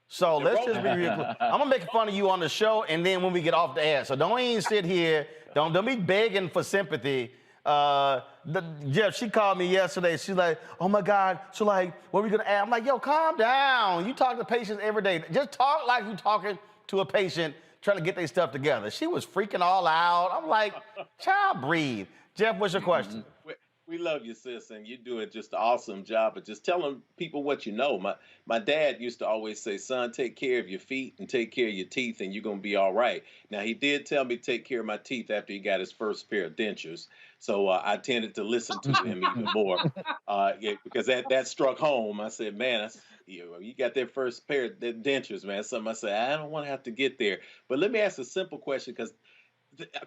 So Yeah, let's just be Roland. real clear. I'm gonna make fun of you on the show, and then when we get off the air. So don't even sit here. Don't be begging for sympathy. Jeff, she called me yesterday. She's like, "Oh my God." So like, what are we gonna add? I'm like, "Yo, calm down. You talk to patients every day. Just talk like you talking to a patient trying to get their stuff together." She was freaking all out. I'm like, "Child, breathe." Jeff, what's your question? We love you, sis, and you're doing just an awesome job of just telling people what you know. My dad used to always say, "Son, take care of your feet and take care of your teeth, and you're gonna be all right." Now he did tell me to take care of my teeth after he got his first pair of dentures, so I tended to listen to him even more because that struck home. I said, "Man, you got that first pair of dentures, man." Something I said, I don't want to have to get there. But let me ask a simple question because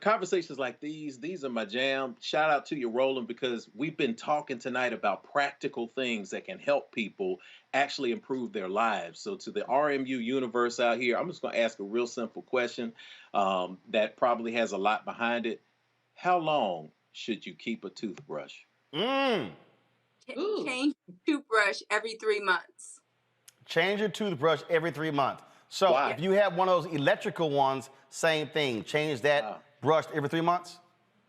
conversations like these are my jam. Shout out to you, Roland, because we've been talking tonight about practical things that can help people actually improve their lives. So to the RMU universe out here, I'm just going to ask a real simple question that probably has a lot behind it. How long should you keep a toothbrush? Change your toothbrush every 3 months. Change your toothbrush every 3 months. So Why? if you have one of those electrical ones, same thing. Change that brush every 3 months?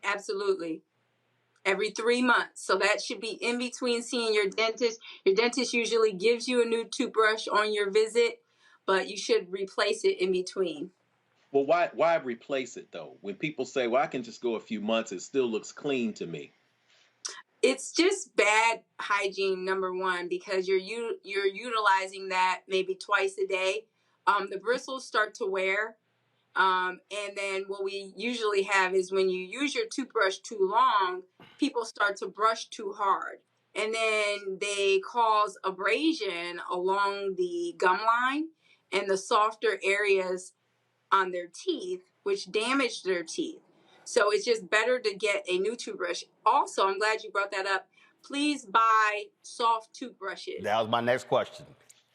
Absolutely. Every 3 months. So that should be in between seeing your dentist. Your dentist usually gives you a new toothbrush on your visit, but you should replace it in between. Well, why replace it though? When people say, "Well, I can just go a few months, it still looks clean to me." It's just bad hygiene, number one, because you're utilizing that maybe twice a day. The bristles start to wear. And then what we usually have is when you use your toothbrush too long, people start to brush too hard. And then they cause abrasion along the gum line and the softer areas on their teeth, which damage their teeth. So it's just better to get a new toothbrush. Also, I'm glad you brought that up. Please buy soft toothbrushes. That was my next question.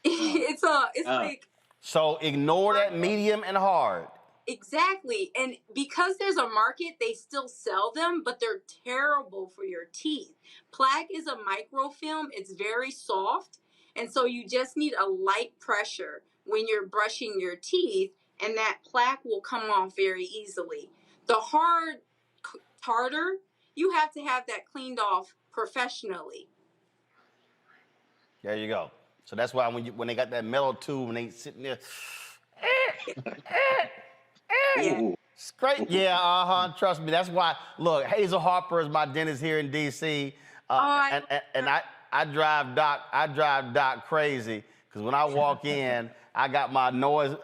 It's like... So ignore that medium and hard. Exactly. And because there's a market, they still sell them, but they're terrible for your teeth. Plaque is a microfilm. It's very soft. And so you just need a light pressure when you're brushing your teeth, and that plaque will come off very easily. The hard tartar, you have to have that cleaned off professionally. There you go. So that's why when they got that metal tube and they sitting there, straight, trust me. That's why. Look, Hazel Harper is my dentist here in D.C. And I drive Doc crazy because when I walk in, I got my noise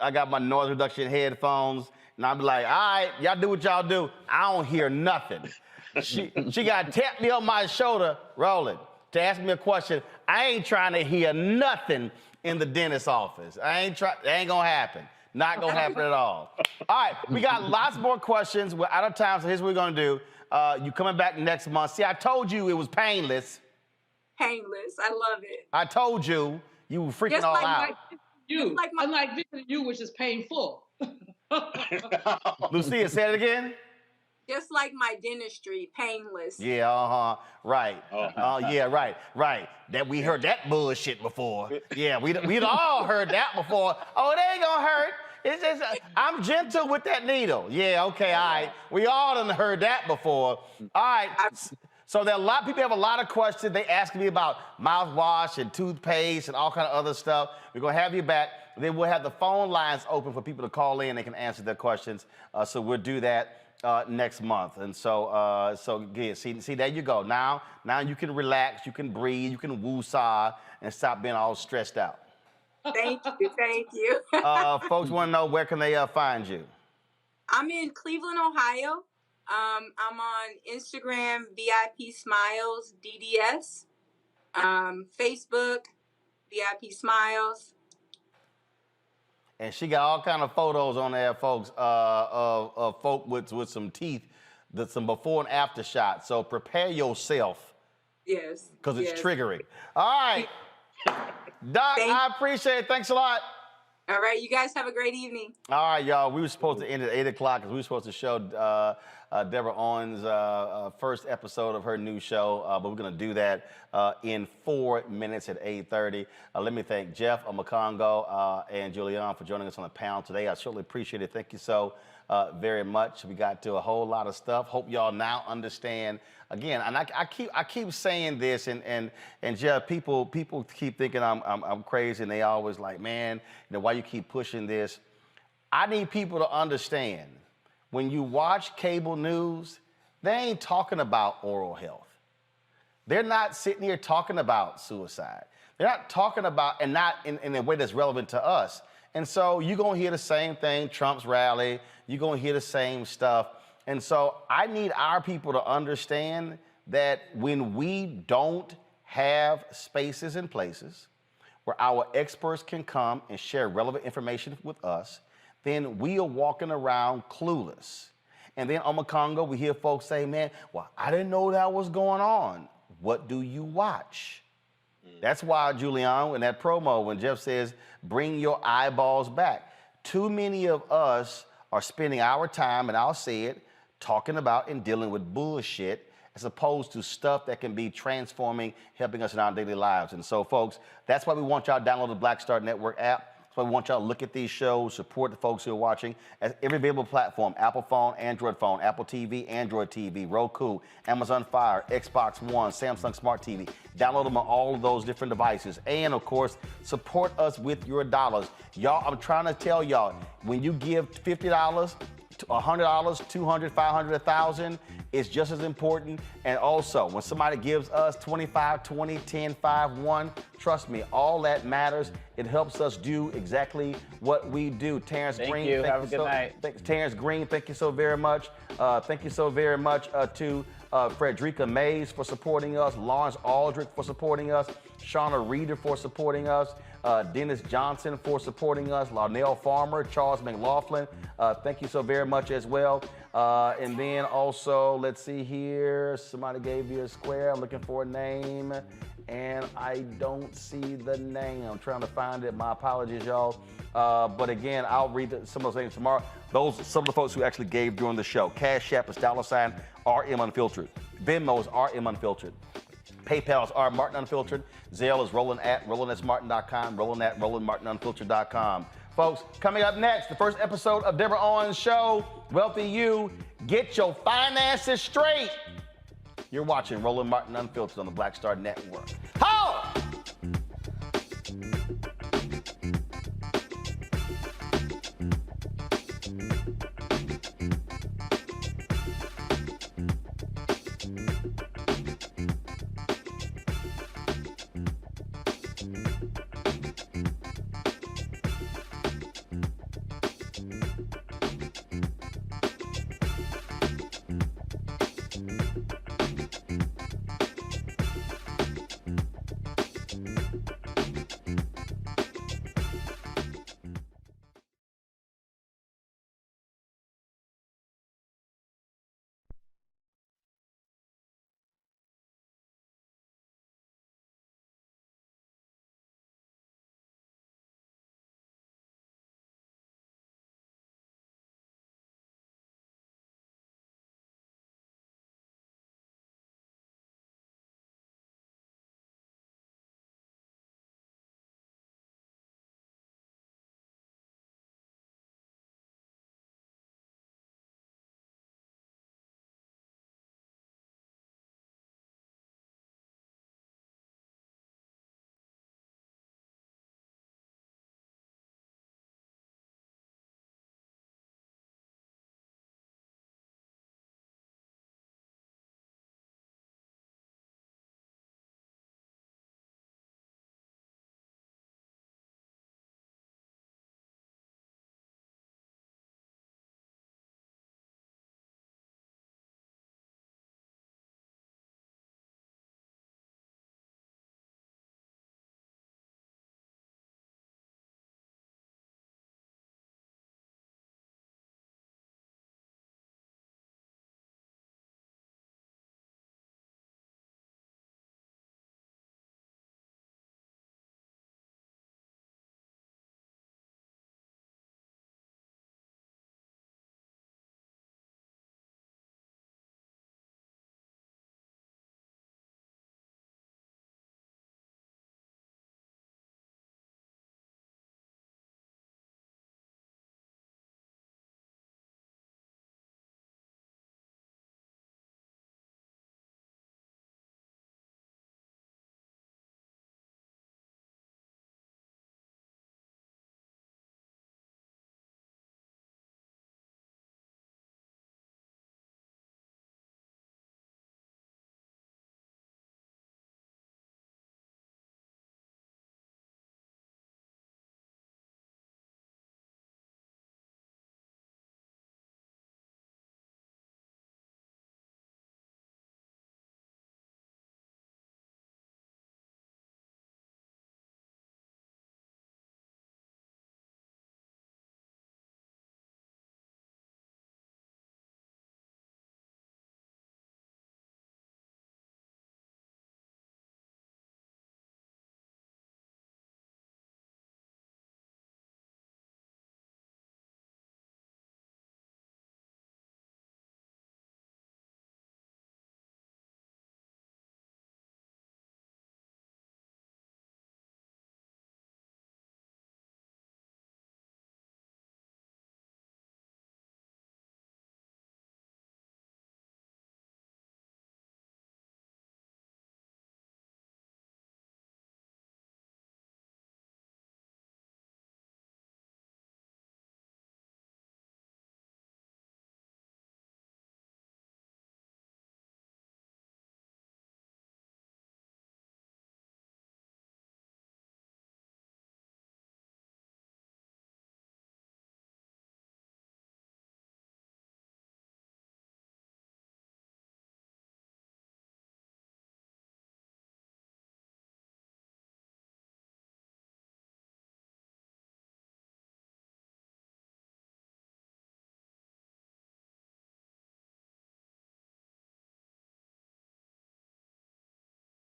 reduction headphones, and I'm like, all right, y'all do what y'all do. I don't hear nothing. She got to tap me on my shoulder, Roland, to ask me a question. I ain't trying to hear nothing in the dentist's office. It ain't gonna happen. Not gonna happen at all. All right, we got lots more questions. We're out of time, so here's what we're gonna do. You coming back next month. See, I told you it was painless. Painless, I love it. I told you were freaking Just all like out. Unlike visiting you, which is painful. Lucia, say it again. Just like my dentistry, painless. Yeah, right. Yeah, right. That we heard that bullshit before. Yeah, we'd all heard that before. Oh, it ain't gonna hurt. It's just I'm gentle with that needle. Yeah, okay, all right. We all done heard that before. All right. So there are a lot people have a lot of questions. They ask me about mouthwash and toothpaste and all kind of other stuff. We're gonna have you back. Then we'll have the phone lines open for people to call in. They can answer their questions. So we'll do that next month. And so yeah, see, there you go. Now you can relax, you can breathe, you can woo-saw and stop being all stressed out. Thank you. Folks want to know, where can they find you? I'm in Cleveland, Ohio. I'm on Instagram, VIP Smiles DDS, Facebook, VIP Smiles. And she got all kind of photos on there, folks, of folk with some teeth, some before and after shots. So prepare yourself. Yes. Because it's triggering. All right. Doc, I appreciate it. Thanks a lot. All right. You guys have a great evening. All right, y'all. We were supposed to end at 8 o'clock because we were supposed to show Deborah Owens' first episode of her new show, but we're going to do that in 4 minutes at 8:30. Let me thank Jeff Omakongo and Julian for joining us on the panel today. I certainly appreciate it. Thank you so very much. We got to a whole lot of stuff. Hope y'all now understand. Again, and I keep saying this, and Jeff, people keep thinking I'm crazy, and they always like, man, why you keep pushing this? I need people to understand. When you watch cable news, they ain't talking about oral health. They're not sitting here talking about suicide. They're not talking about, and not in a way that's relevant to us. And so you're going to hear the same thing, Trump's rally. You're going to hear the same stuff. And so I need our people to understand that when we don't have spaces and places where our experts can come and share relevant information with us, then we are walking around clueless. And then on Congo, we hear folks say, man, well, I didn't know that was going on. What do you watch? That's why, Julian, in that promo, when Jeff says, bring your eyeballs back, too many of us are spending our time, and I'll say it, talking about and dealing with bullshit as opposed to stuff that can be transforming, helping us in our daily lives. And so, folks, that's why we want y'all to download the Black Star Network app. That's why we want y'all to look at these shows, support the folks who are watching at every available platform, Apple phone, Android phone, Apple TV, Android TV, Roku, Amazon Fire, Xbox One, Samsung Smart TV. Download them on all of those different devices. And, of course, support us with your dollars. Y'all, I'm trying to tell y'all, when you give $50, $100, $200, $500, $1,000, it's just as important. And also, when somebody gives us 25, 20, 10, 5, 1, trust me, all that matters. It helps us do exactly what we do. Terrence Green, thank you. Have a good night. Terrence Green, thank you so very much. Thank you so very much to Frederica Mays for supporting us, Lawrence Aldrich for supporting us, Shauna Reeder for supporting us, Dennis Johnson for supporting us, Larnell Farmer, Charles McLaughlin, thank you so very much as well. And then also, let's see here, somebody gave you a square. I'm looking for a name, and I don't see the name. I'm trying to find it. My apologies, y'all. But again, I'll read some of those names tomorrow. Some of the folks who actually gave during the show. Cash App is $RM Unfiltered. Venmo is RM Unfiltered. PayPal is R Martin Unfiltered. Zelle is Roland at RolandSMartin.com. Roland at RolandMartinUnfiltered.com. Folks, coming up next, the first episode of Deborah Owens' show, Wealthy You, Get Your Finances Straight. You're watching Roland Martin Unfiltered on the Black Star Network. Ho!